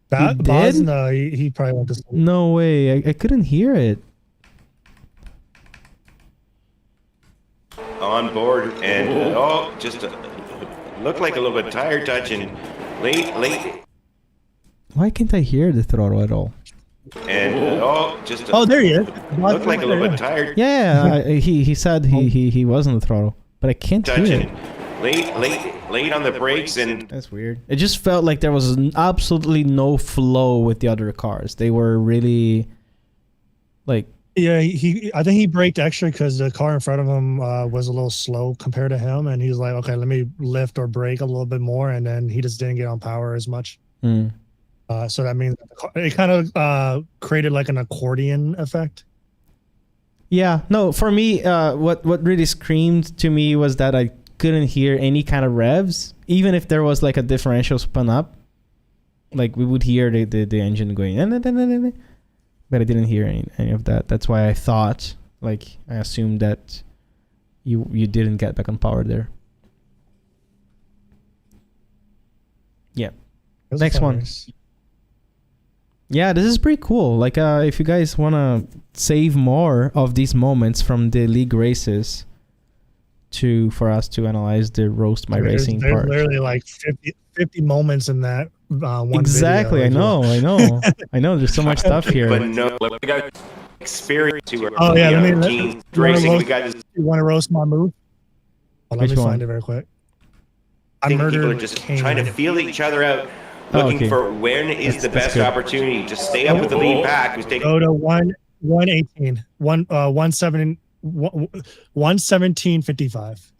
That He Boz, did? no, he probably went to sleep. No way. I couldn't hear it. on board and just looked like a little bit tire touch and late Why can't I hear the throttle at all? and just There he is. looked like a little bit tired Yeah, he said he was on the throttle, but I can't touch hear it. and late on the brakes and That's weird. It just felt like there was absolutely no flow with the other cars. They were really like Yeah, I think he braked extra because the car in front of him was a little slow compared to him, and he's like, okay, let me lift or brake a little bit more, and then he just didn't get on power as much. So that means it kind of created like an accordion effect. Yeah, no, for me, what really screamed to me was that I couldn't hear any kind of revs, even if there was like a differential spun up. Like we would hear the engine going, but I didn't hear any of that. That's why I thought, like, I assumed that you didn't get back on power there. Yeah. It was Next a fun one. race. Yeah, this is pretty cool. Like, if you guys want to save more of these moments from the league races for us to analyze the roast my racing there's part. literally like 50 moments in that one Exactly, video. I know. There's so much stuff here. but no Let me go. experience to Oh, yeah, let me- team you wanna racing. We roast- got this. You want to roast my move? Let Which me one? find it very quick. I think people are murdered just Kane. trying to feel each other out, Oh, looking okay. for when is the That's best good. opportunity to stay up with the lead pack. Who's taking Go to 118, 117.55.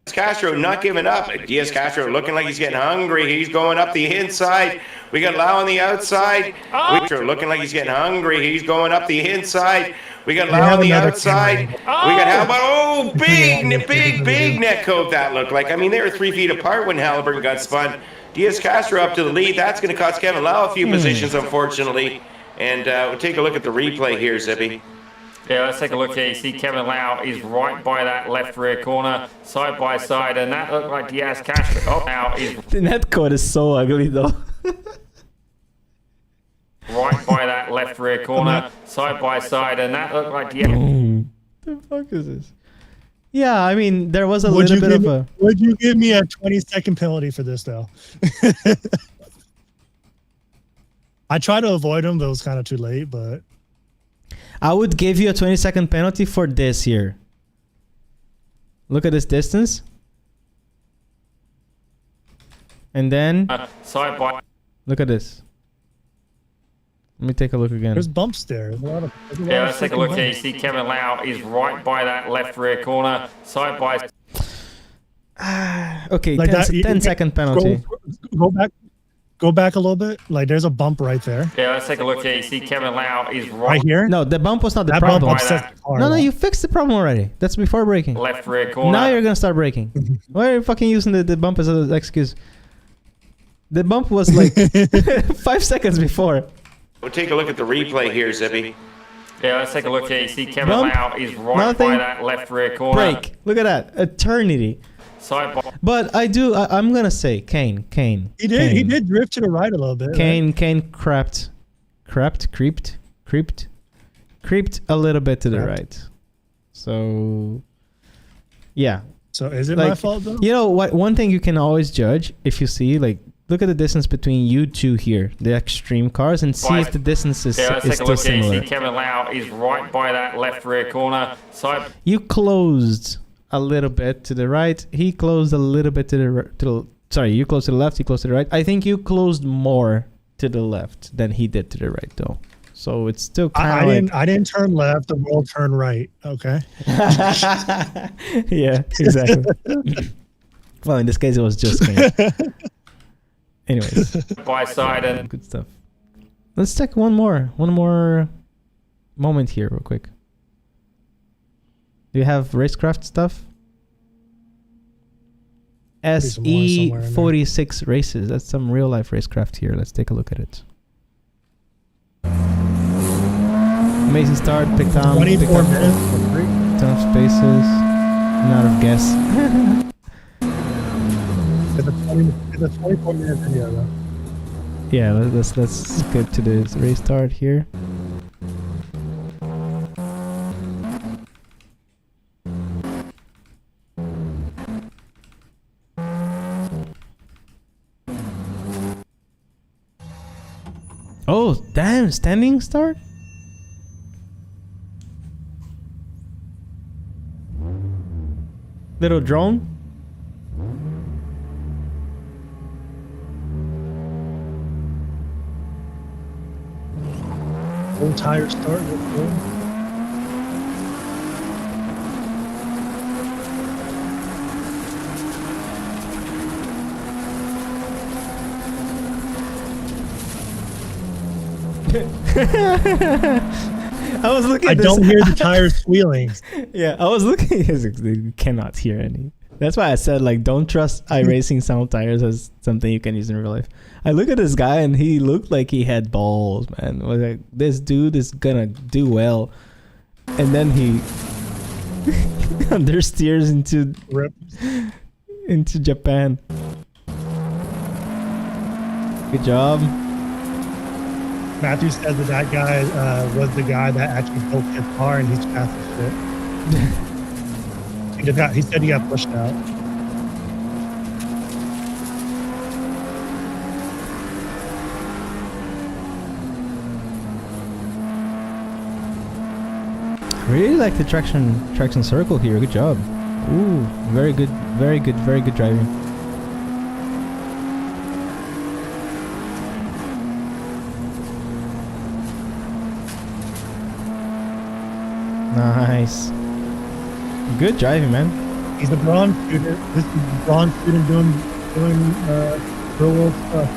Castro not giving up. Diaz Castro looking like he's getting hungry. He's going up the inside. We got Lau on the outside. Castro looking like he's getting hungry. He's going up the inside. We got Lau have on the another outside. camera. We got Halliburton. Big net coat that looked like. I mean, they were 3 feet apart when Halliburton got spun. Diaz Castro up to the lead. That's going to cost Kevin Lau a few positions, unfortunately. And we'll take a look at the replay here, Zippy. Yeah, let's take a look here. You see Kevin Lau is right by that left rear corner, side by side, and that looked like Diaz Castro. Oh, Lau is The net code is so ugly though. right by that left rear corner, side by side, and that looked like Diaz. The fuck is this? Yeah, I mean, there was a little bit of a... Would you give me a 20-second penalty for this, though? I tried to avoid him, but it was kind of too late, but... I would give you a 20-second penalty for this here. Look at this distance. And then... side by... Look at this. Let me take a look again. There's bumps there. Yeah, let's take a look here. You see Kevin Lau is right by that left rear corner. Side by... Okay, like 10-second penalty. Go back a little bit. Like, there's a bump right there. Yeah, let's take a look here. You see Kevin Lau is right here. No, the bump was not the that problem. Bump upsets the car. No, you fixed the problem already. That's before braking. Left rear corner. Now you're gonna start braking. Why are you fucking using the bump as an excuse? The bump was like 5 seconds before. We'll take a look at the replay here, Zippy. Yeah, let's take a look here. You see Kevin Bump. Lau is right Nothing. by that left rear corner. Brake. Look at that. Eternity. Side by... But I'm gonna say Kane. He did drift to the right a little bit. Kane crept a little bit to the right. So, yeah. So is it like, my fault though? You know what? One thing you can always judge if you see, like, look at the distance between you two here, the extreme cars, and see if the distance is, yeah, let's take a still look here. similar. You see Kevin Lau is right by that left rear corner. Side... You closed a little bit to the right. He closed a little bit to the sorry, you closed to the left. He closed to the right. I think you closed more to the left than he did to the right, though. So it's still kind of. I didn't turn left. The world turned right. Okay. Yeah, exactly. Well, in this case, it was just Kane. Anyways, by side and good stuff. Let's take one more moment here, real quick. Do you have racecraft stuff? SE46 races. That's some real life racecraft here. Let's take a look at it. Amazing start. Pick down. 24 minutes for free. Ton of spaces. Not of guess. It's a 24-minute video though. Yeah, let's skip to this race start here. Oh, damn, standing start? Little drone? Full tire start. I was looking. I don't hear the tires squealing. Yeah, I was looking. You cannot hear any. That's why I said, like, don't trust iRacing sound tires as something you can use in real life. I look at this guy and he looked like he had balls, man. I was like, this dude is gonna do well, and then he understeers into Japan. Good job. Matthew said that guy was the guy that actually built his car, and he's fast as shit. He said he got pushed out. I really like the traction circle here. Good job. Ooh, very good driving. Nice. Good driving, man. He's a bronze student. This is a bronze student doing real world stuff.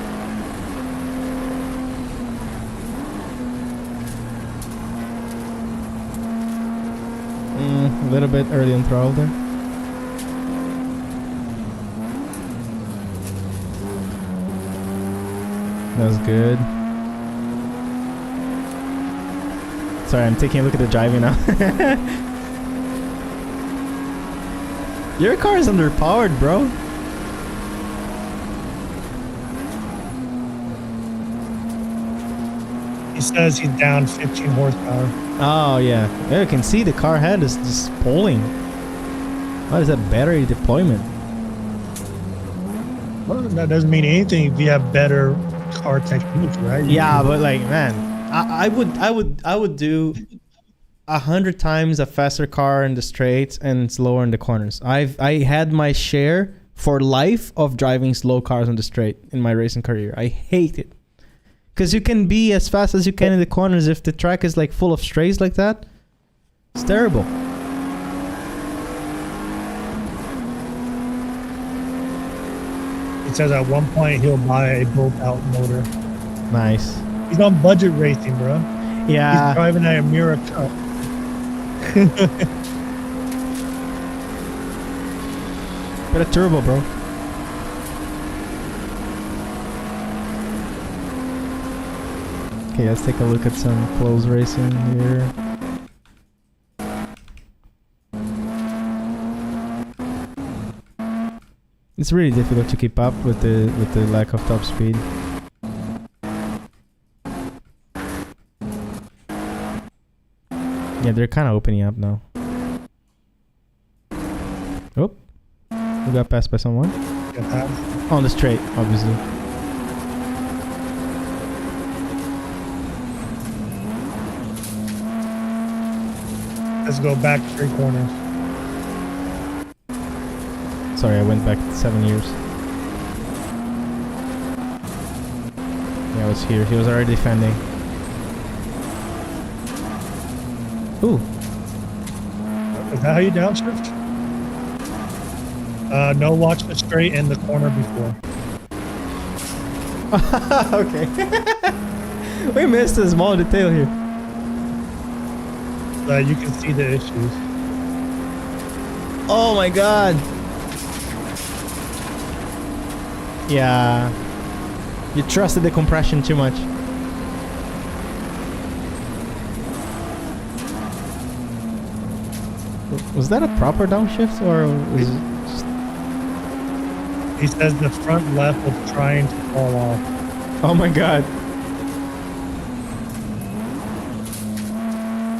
A little bit early on throttle there. That was good. Sorry, I'm taking a look at the driving now. Your car is underpowered, bro. He says he's down 15 horsepower. Oh, yeah. Yeah, you can see the car head is just pulling. What is that battery deployment? Well, that doesn't mean anything if you have better car technique, right? Yeah, but like, man, I would do 100 times a faster car in the straights and slower in the corners. I had my share for life of driving slow cars on the straight in my racing career. I hate it. Because you can be as fast as you can in the corners if the track is like full of straights like that. It's terrible. He says at one point he'll buy a bolt-out motor. Nice. He's on budget racing, bro. Yeah. He's driving a Mira Cup. Put a turbo, bro. Okay, let's take a look at some close racing here. It's really difficult to keep up with the lack of top speed. Yeah, they're kind of opening up now. Oh, we got passed by someone. On the straight, obviously. Let's go back 3 corners. Sorry, I went back 7 years. Yeah, I was here. He was already defending. Ooh. Is that how you downshift? No, watch the straight and the corner before. Okay. We missed a small detail here. You can see the issues. Oh my god. Yeah. You trusted the compression too much. Was that a proper downshift or was it just... He says the front left was trying to fall off. Oh my god.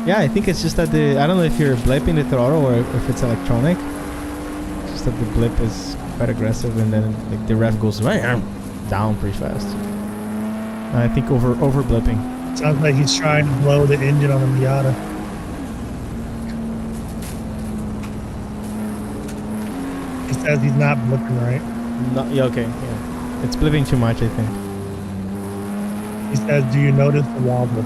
Yeah, I think it's just that I don't know if you're blipping the throttle or if it's electronic. Just that the blip is quite aggressive and then like the rev goes down pretty fast. I think over blipping. Sounds like he's trying to blow the engine on the Miata. He says he's not blipping right. No, yeah, okay, yeah. It's blipping too much, I think. He says, do you notice the wobble?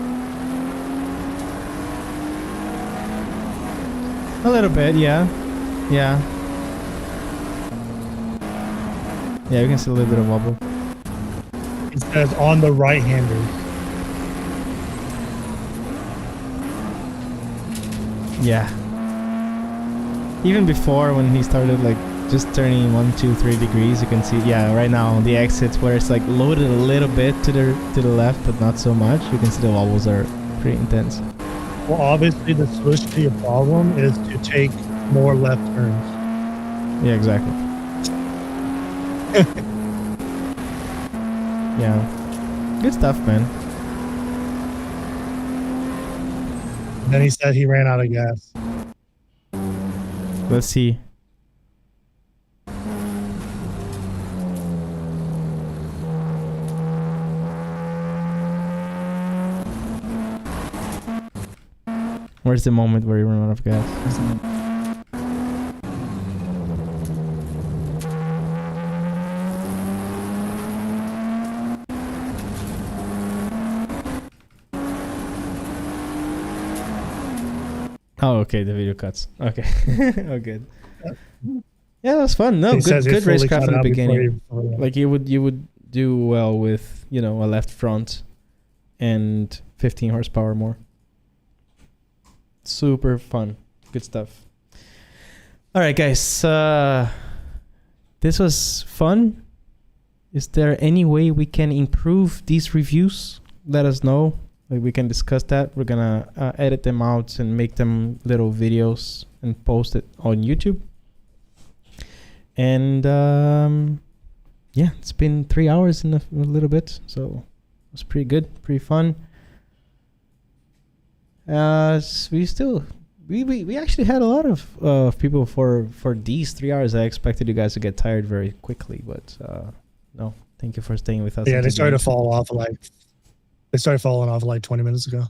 A little bit, yeah. Yeah. Yeah, you can see a little bit of wobble. He says on the right-handers. Yeah. Even before when he started like just turning 1, 2, 3 degrees, you can see, yeah, right now on the exits where it's like loaded a little bit to the left, but not so much. You can see the wobbles are pretty intense. Well, obviously the solution to your problem is to take more left turns. Yeah, exactly. Yeah. Good stuff, man. Then he said he ran out of gas. Let's see. Where's the moment where you run out of gas? Oh, okay, the video cuts. Okay. Oh, good. Yeah, that was fun. No, good racecraft in the beginning. Like you would do well with, you know, a left front and 15 horsepower more. Super fun. Good stuff. All right, guys. This was fun. Is there any way we can improve these reviews? Let us know. Like we can discuss that. We're gonna edit them out and make them little videos and post it on YouTube. And yeah, it's been 3 hours and a little bit, so it was pretty good, pretty fun. We still we actually had a lot of people for these 3 hours. I expected you guys to get tired very quickly, but no. Thank you for staying with us. Yeah, they started falling off like 20 minutes ago.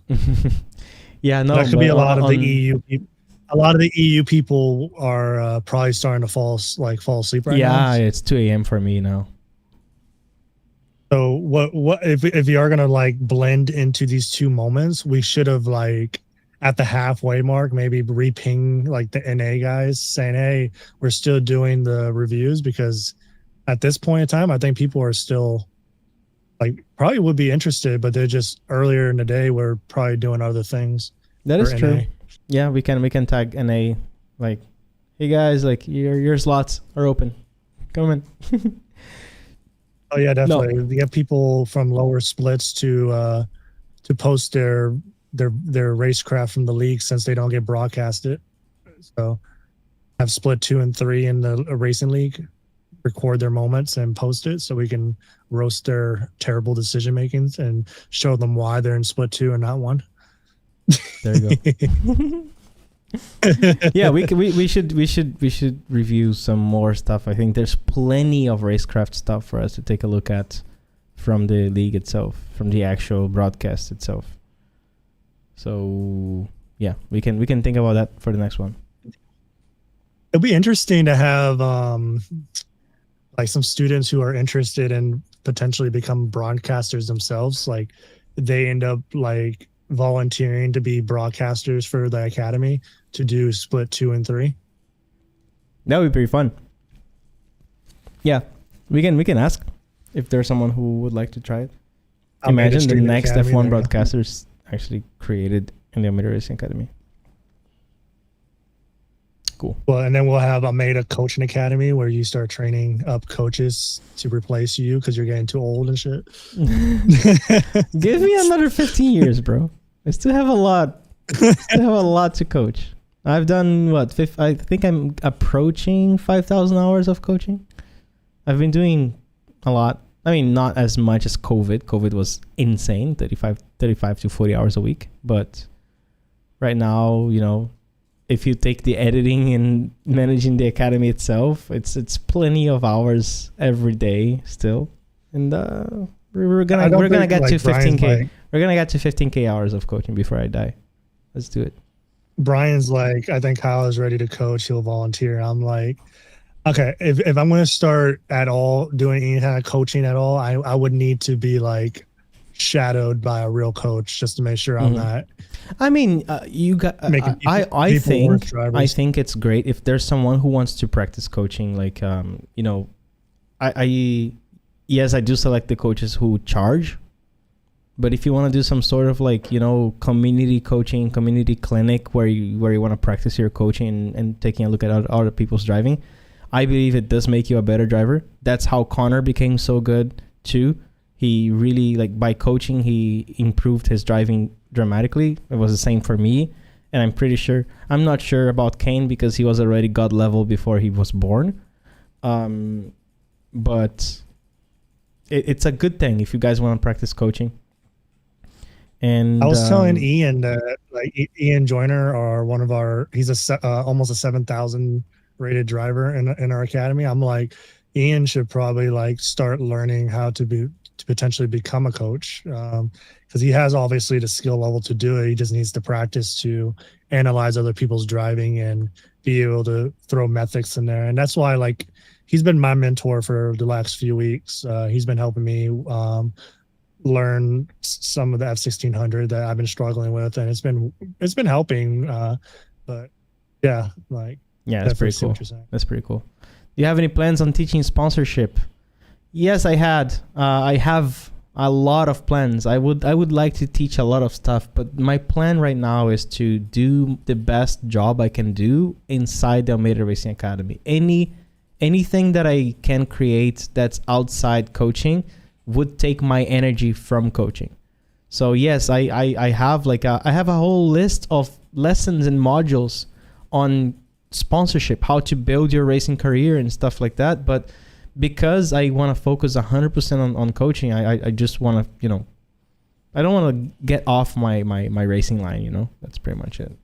Yeah, no, that could be a lot of the EU people. A lot of the EU people are probably starting to fall asleep right now. Yeah, it's 2 a.m. for me now. So what if you are gonna like blend into these two moments, we should have like at the halfway mark maybe reping like the NA guys saying, hey, we're still doing the reviews, because at this point in time I think people are still like probably would be interested, but they're just earlier in the day we're probably doing other things. That is true. Yeah, we can tag NA like, hey guys, like your slots are open. Come in. Oh yeah, definitely. No. We have people from lower splits to post their racecraft from the league since they don't get broadcasted. So have split 2 and 3 in the racing league, record their moments and post it so we can roast their terrible decision makings and show them why they're in split 2 and not 1. There you go. Yeah, we should review some more stuff. I think there's plenty of racecraft stuff for us to take a look at from the league itself, from the actual broadcast itself. So yeah, we can think about that for the next one. It'll be interesting to have like some students who are interested in potentially become broadcasters themselves. Like they end up like volunteering to be broadcasters for the academy to do split 2 and 3. That would be pretty fun. Yeah, we can ask if there's someone who would like to try it. Imagine the next F1 broadcasters actually created in the Omega Racing Academy. Cool. Well, and then we'll have a coaching academy where you start training up coaches to replace you because you're getting too old and shit. Give me another 15 years, bro. I still have a lot. To coach. I've done I think I'm approaching 5,000 hours of coaching. I've been doing a lot. I mean, not as much as COVID. COVID was insane, 35 to 40 hours a week. But right now, you know, if you take the editing and managing the academy itself, it's plenty of hours every day still. And we're gonna get to 15K. We're gonna get to 15K hours of coaching before I die. Let's do it. Brian's like, I think Kyle is ready to coach. He'll volunteer. I'm like, okay, if I'm going to start at all doing any kind of coaching at all, I would need to be like shadowed by a real coach just to make sure I'm not. I mean, you got. I think it's great if there's someone who wants to practice coaching. Like, you know, yes, I do select the coaches who charge. But if you want to do some sort of like, you know, community coaching, community clinic where you want to practice your coaching and taking a look at other people's driving, I believe it does make you a better driver. That's how Connor became so good too. He really, like, by coaching, he improved his driving dramatically. It was the same for me. And I'm not sure about Kane because he was already God level before he was born. But it's a good thing if you guys want to practice coaching. And I was telling Ian that like Ian Joyner are he's almost a 7,000 rated driver in our academy. I'm like, Ian should probably like start learning how to potentially become a coach, because he has obviously the skill level to do it. He just needs to practice to analyze other people's driving and be able to throw methods in there. And that's why like he's been my mentor for the last few weeks. He's been helping me learn some of the F1600 that I've been struggling with, and it's been helping. But yeah, like that's pretty cool. That's pretty cool. Do you have any plans on teaching sponsorship? Yes, I have a lot of plans. I would like to teach a lot of stuff, but my plan right now is to do the best job I can do inside the Almeida Racing Academy. Anything that I can create that's outside coaching would take my energy from coaching. So yes, I have I have a whole list of lessons and modules on sponsorship, how to build your racing career and stuff like that. But because I want to focus 100% on coaching, I just want to, you know, I don't want to get off my racing line, you know. That's pretty much it.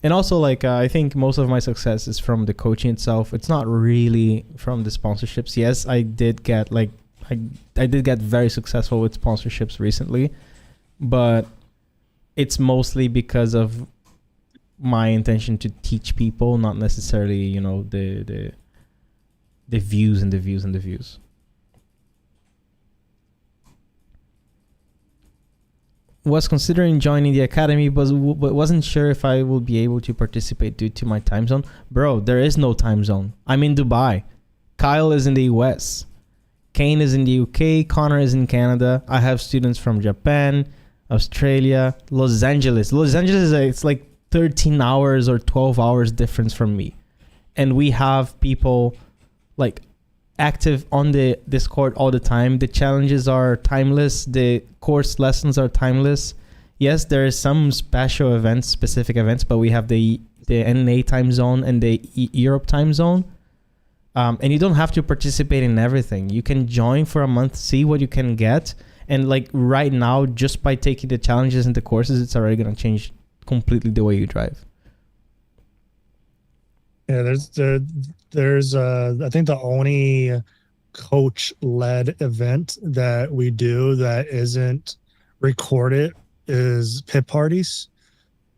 And also, like, I think most of my success is from the coaching itself. It's not really from the sponsorships. Yes, I did get I did get very successful with sponsorships recently, but it's mostly because of my intention to teach people, not necessarily, you know, the views and the views and the views. Was considering joining the academy, but wasn't sure if I will be able to participate due to my time zone. Bro, there is no time zone. I'm in Dubai. Kyle is in the US. Kane is in the UK. Connor is in Canada. I have students from Japan, Australia, Los Angeles. Los Angeles it's like 13 hours or 12 hours difference from me. And we have people like active on the Discord all the time. The challenges are timeless. The course lessons are timeless. Yes, there is some special events, specific events, but we have the NA time zone and the Europe time zone. And you don't have to participate in everything. You can join for a month, see what you can get. And like right now, just by taking the challenges and the courses, it's already going to change completely the way you drive. Yeah, there's I think the only coach-led event that we do that isn't recorded is pit parties.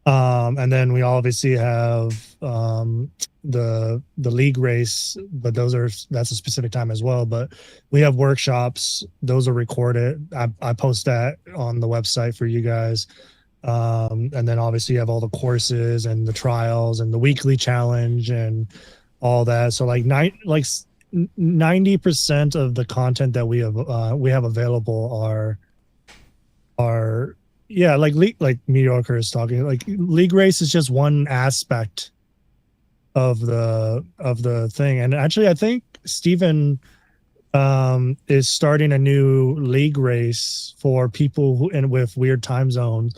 And then we obviously have the league race, but that's a specific time as well. But we have workshops; those are recorded. I post that on the website for you guys. And then obviously you have all the courses and the trials and the weekly challenge and all that. So like 90% of the content that we have available are yeah, like Mediocre is talking, like league race is just one aspect of the thing. And actually I think Steven is starting a new league race for people who and with weird time zones.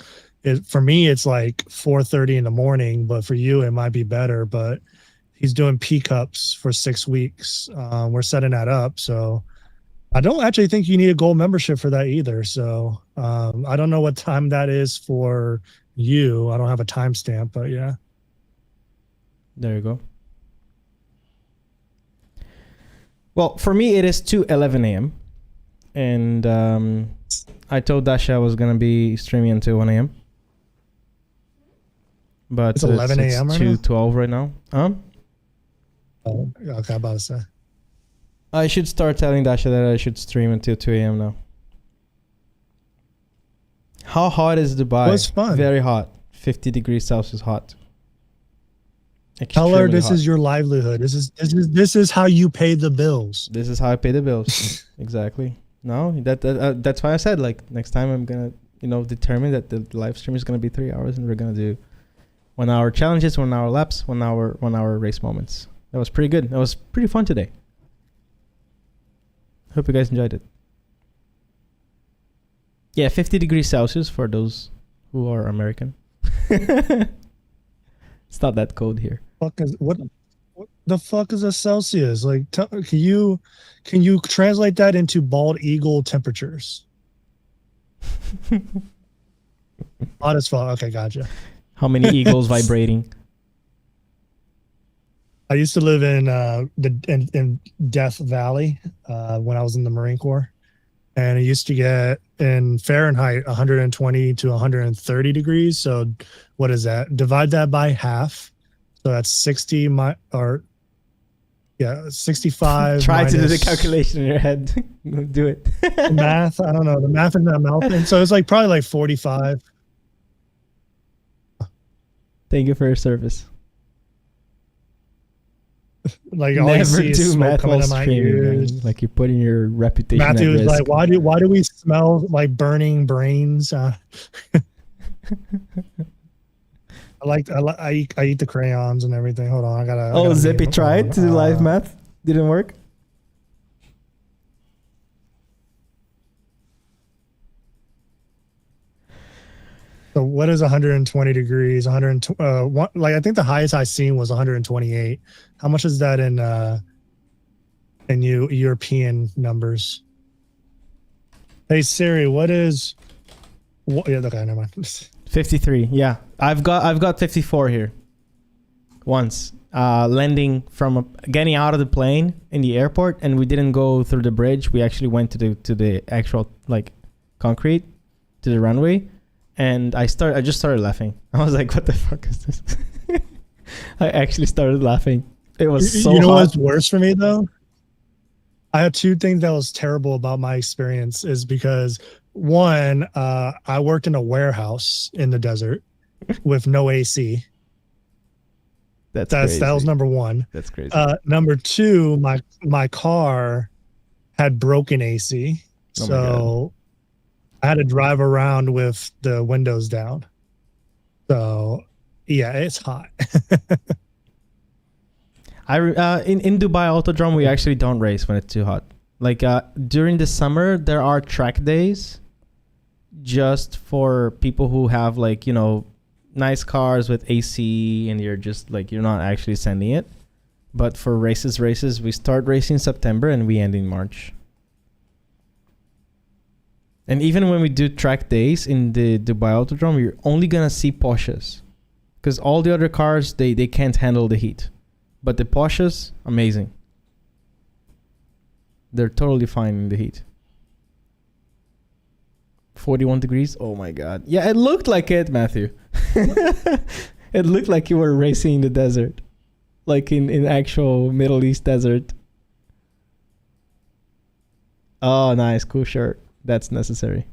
For me, it's like 4:30 in the morning, but for you, it might be better. But he's doing P-Cups for 6 weeks. We're setting that up. So I don't actually think you need a gold membership for that either. So I don't know what time that is for you. I don't have a timestamp, but yeah. There you go. Well, for me, it is 2:11 a.m. And I told Dasha I was going to be streaming until 1 a.m. But it's 11 a.m. It's 2:12 right now. Oh, okay, I'm about to say. I should start telling Dasha that I should stream until 2 a.m. now. How hot is Dubai? Well, it's fun. Very hot. 50 degrees Celsius hot. Tell her this hot. is your livelihood. This is how you pay the bills. This is how I pay the bills. Exactly. No, that's why I said like next time I'm gonna determine that the live stream is gonna be 3 hours and we're gonna do 1 hour challenges, 1 hour laps, 1 hour race moments. That was pretty good. That was pretty fun today. Hope you guys enjoyed it. Yeah, 50 degrees Celsius for those who are American. It's not that cold here. What the fuck is a Celsius? Like, can you translate that into bald eagle temperatures? Hot as fuck. Okay, gotcha. How many eagles vibrating? I used to live in Death Valley when I was in the Marine Corps, and it used to get in Fahrenheit 120 to 130 degrees. So what is that? Divide that by half. So that's 65. Try to do the calculation in your head. Do it. The math. I don't know. The math is not melting. So it's like probably like 45. Thank you for your service. Like all you see is smoke coming out of my ears. Like you're putting your reputation Matthew at is risk. like, why do we smell like burning brains? I eat the crayons and everything. Hold on, I gotta Zippy tried to do live math. Didn't work. So what is 120 degrees? 120. Like I think the highest I seen was 128. How much is that in European numbers? Hey Siri, what is? Yeah, okay, never mind. 53. Yeah, I've got 54 here. once. Landing from getting out of the plane in the airport, and we didn't go through the bridge. We actually went to the actual like concrete, to the runway, and I just started laughing. I was like, "What the fuck is this?" I actually started laughing. It was so. You know hot. what's worse for me though? I have two things that was terrible about my experience. Is because one, I worked in a warehouse in the desert with no AC. That was number one. That's crazy. Number two, my car had broken AC, so I had to drive around with the windows down. So yeah, it's hot. In Dubai Autodrome, we actually don't race when it's too hot. Like during the summer, there are track days just for people who have like, you know, nice cars with AC, and you're just like, you're not actually sending it. But for races, we start racing in September and we end in March. And even when we do track days in the Dubai Autodrome, you're only gonna see Porsches, because all the other cars, they can't handle the heat. But the Porsches, amazing. They're totally fine in the heat. 41 degrees. Oh my God. Yeah, it looked like it, Matthew. It looked like you were racing in the desert. Like in actual Middle East desert. Oh, nice. Cool shirt. That's necessary.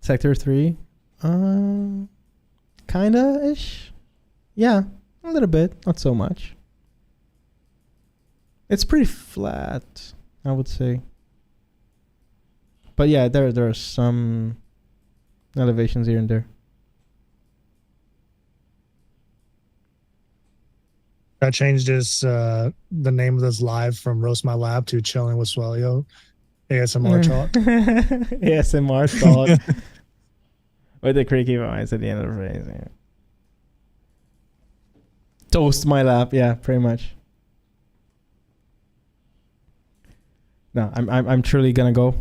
Sector 3. Kinda-ish. Yeah, a little bit. Not so much. It's pretty flat, I would say. But yeah, there are some elevations here and there. I changed the name of this live from Roast My Lab to Chilling with Swellio. ASMR talk. ASMR talk. With the creaky voice at the end of the phrase. Yeah. Toast my lap, yeah, pretty much. No, I'm truly gonna go.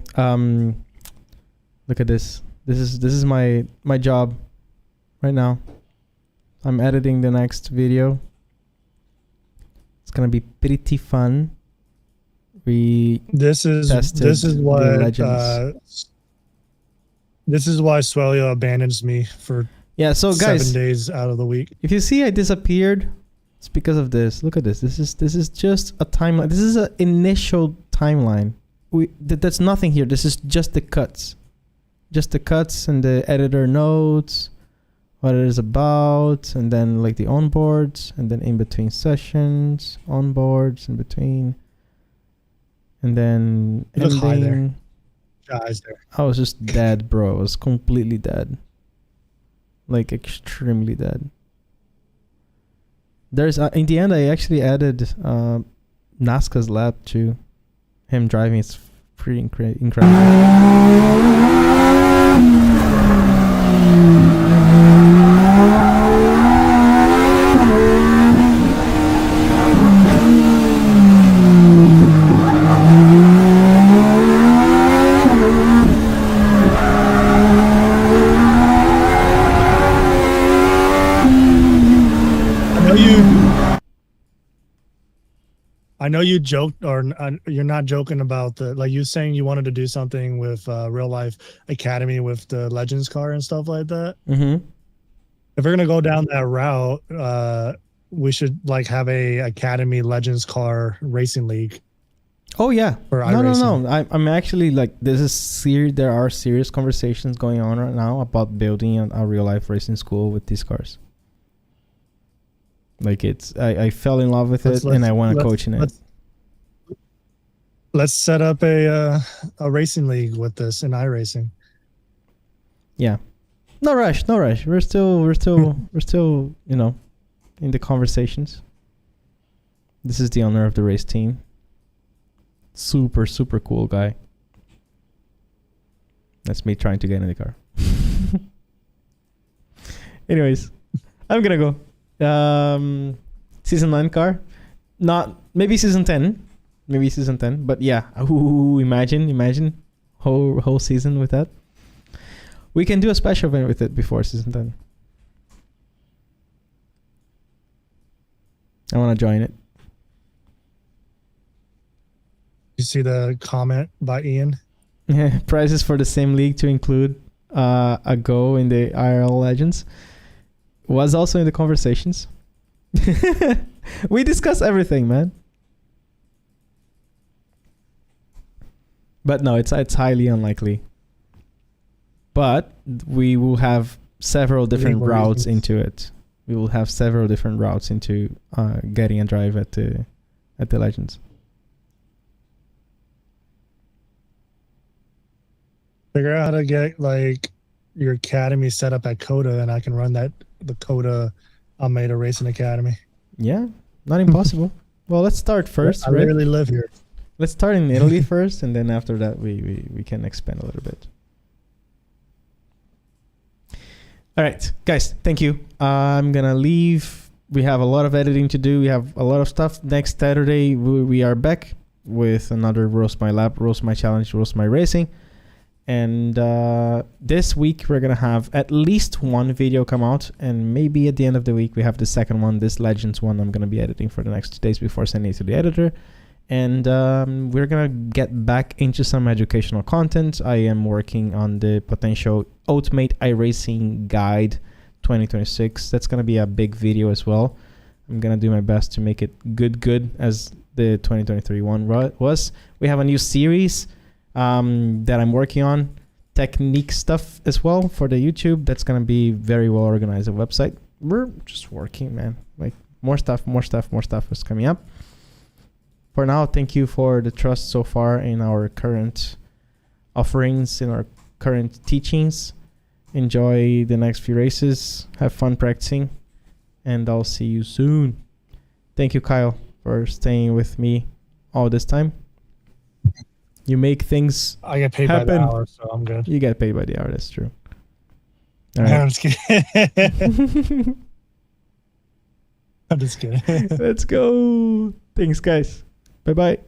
Look at this. This is my job right now. I'm editing the next video. It's gonna be pretty fun. This is why Swellio abandons me for so guys, 7 days out of the week. If you see I disappeared, it's because of this. Look at this. This is just a timeline. This is an initial timeline. That's nothing here. This is just the cuts. Just the cuts and the editor notes, what it is about, and then like the onboards, and then in between sessions, onboards in between, and then ending. Guys there. I was just dead, bro. I was completely dead. Like extremely dead. There's in the end I actually added Nazca's lap to him driving. It's pretty incredible. I know you joked, or you're not joking about like you saying you wanted to do something with Real Life Academy with the Legends car and stuff like that. Mm-hmm. If we're gonna go down that route, we should like have a Academy Legends car racing league. Oh yeah. For no. I'm actually like, this is serious. There are serious conversations going on right now about building a real life racing school with these cars. Like I fell in love with it, and I want to coach in it. Let's set up a racing league with this in iRacing. Yeah, no rush. We're still you know, in the conversations. This is the owner of the race team. Super cool guy. That's me trying to get in the car. Anyways, I'm gonna go. Season 9 car, not maybe season 10, but yeah. Ooh, imagine whole season with that. We can do a special event with it before season 10. I want to join it. You see the comment by Ian? Yeah, prizes for the same league to include a go in the IRL Legends was also in the conversations. We discuss everything, man. But no, it's highly unlikely. But we will have several different routes into it. We will have several different routes into getting a drive at the Legends. Figure out how to get like your academy set up at Coda, and I can run the Coda Almeida Racing Academy. Yeah, not impossible. Well, let's start first. I really live here. Let's start in Italy first, and then after that we can expand a little bit. All right, guys, thank you. I'm gonna leave. We have a lot of editing to do. We have a lot of stuff. Next Saturday we are back with another Roast My Lab, Roast My Challenge, Roast My Racing. And this week we're gonna have at least one video come out, and maybe at the end of the week we have the second one, this Legends one. I'm gonna be editing for the next 2 days before sending it to the editor. And we're gonna get back into some educational content. I am working on the potential Ultimate iRacing Guide 2026. That's gonna be a big video as well. I'm gonna do my best to make it good as the 2023 one was. We have a new series that I'm working on, technique stuff as well for the YouTube. That's gonna be very well organized, a website. We're just working, man. Like more stuff is coming up. For now, thank you for the trust so far in our current offerings, in our current teachings. Enjoy the next few races. Have fun practicing, and I'll see you soon. Thank you, Kyle, for staying with me all this time. You make things I get paid happen. by the hour, so I'm good. You get paid by the hour, that's true. All right. I'm just kidding. I'm just kidding. Let's go. Thanks, guys. Bye-bye.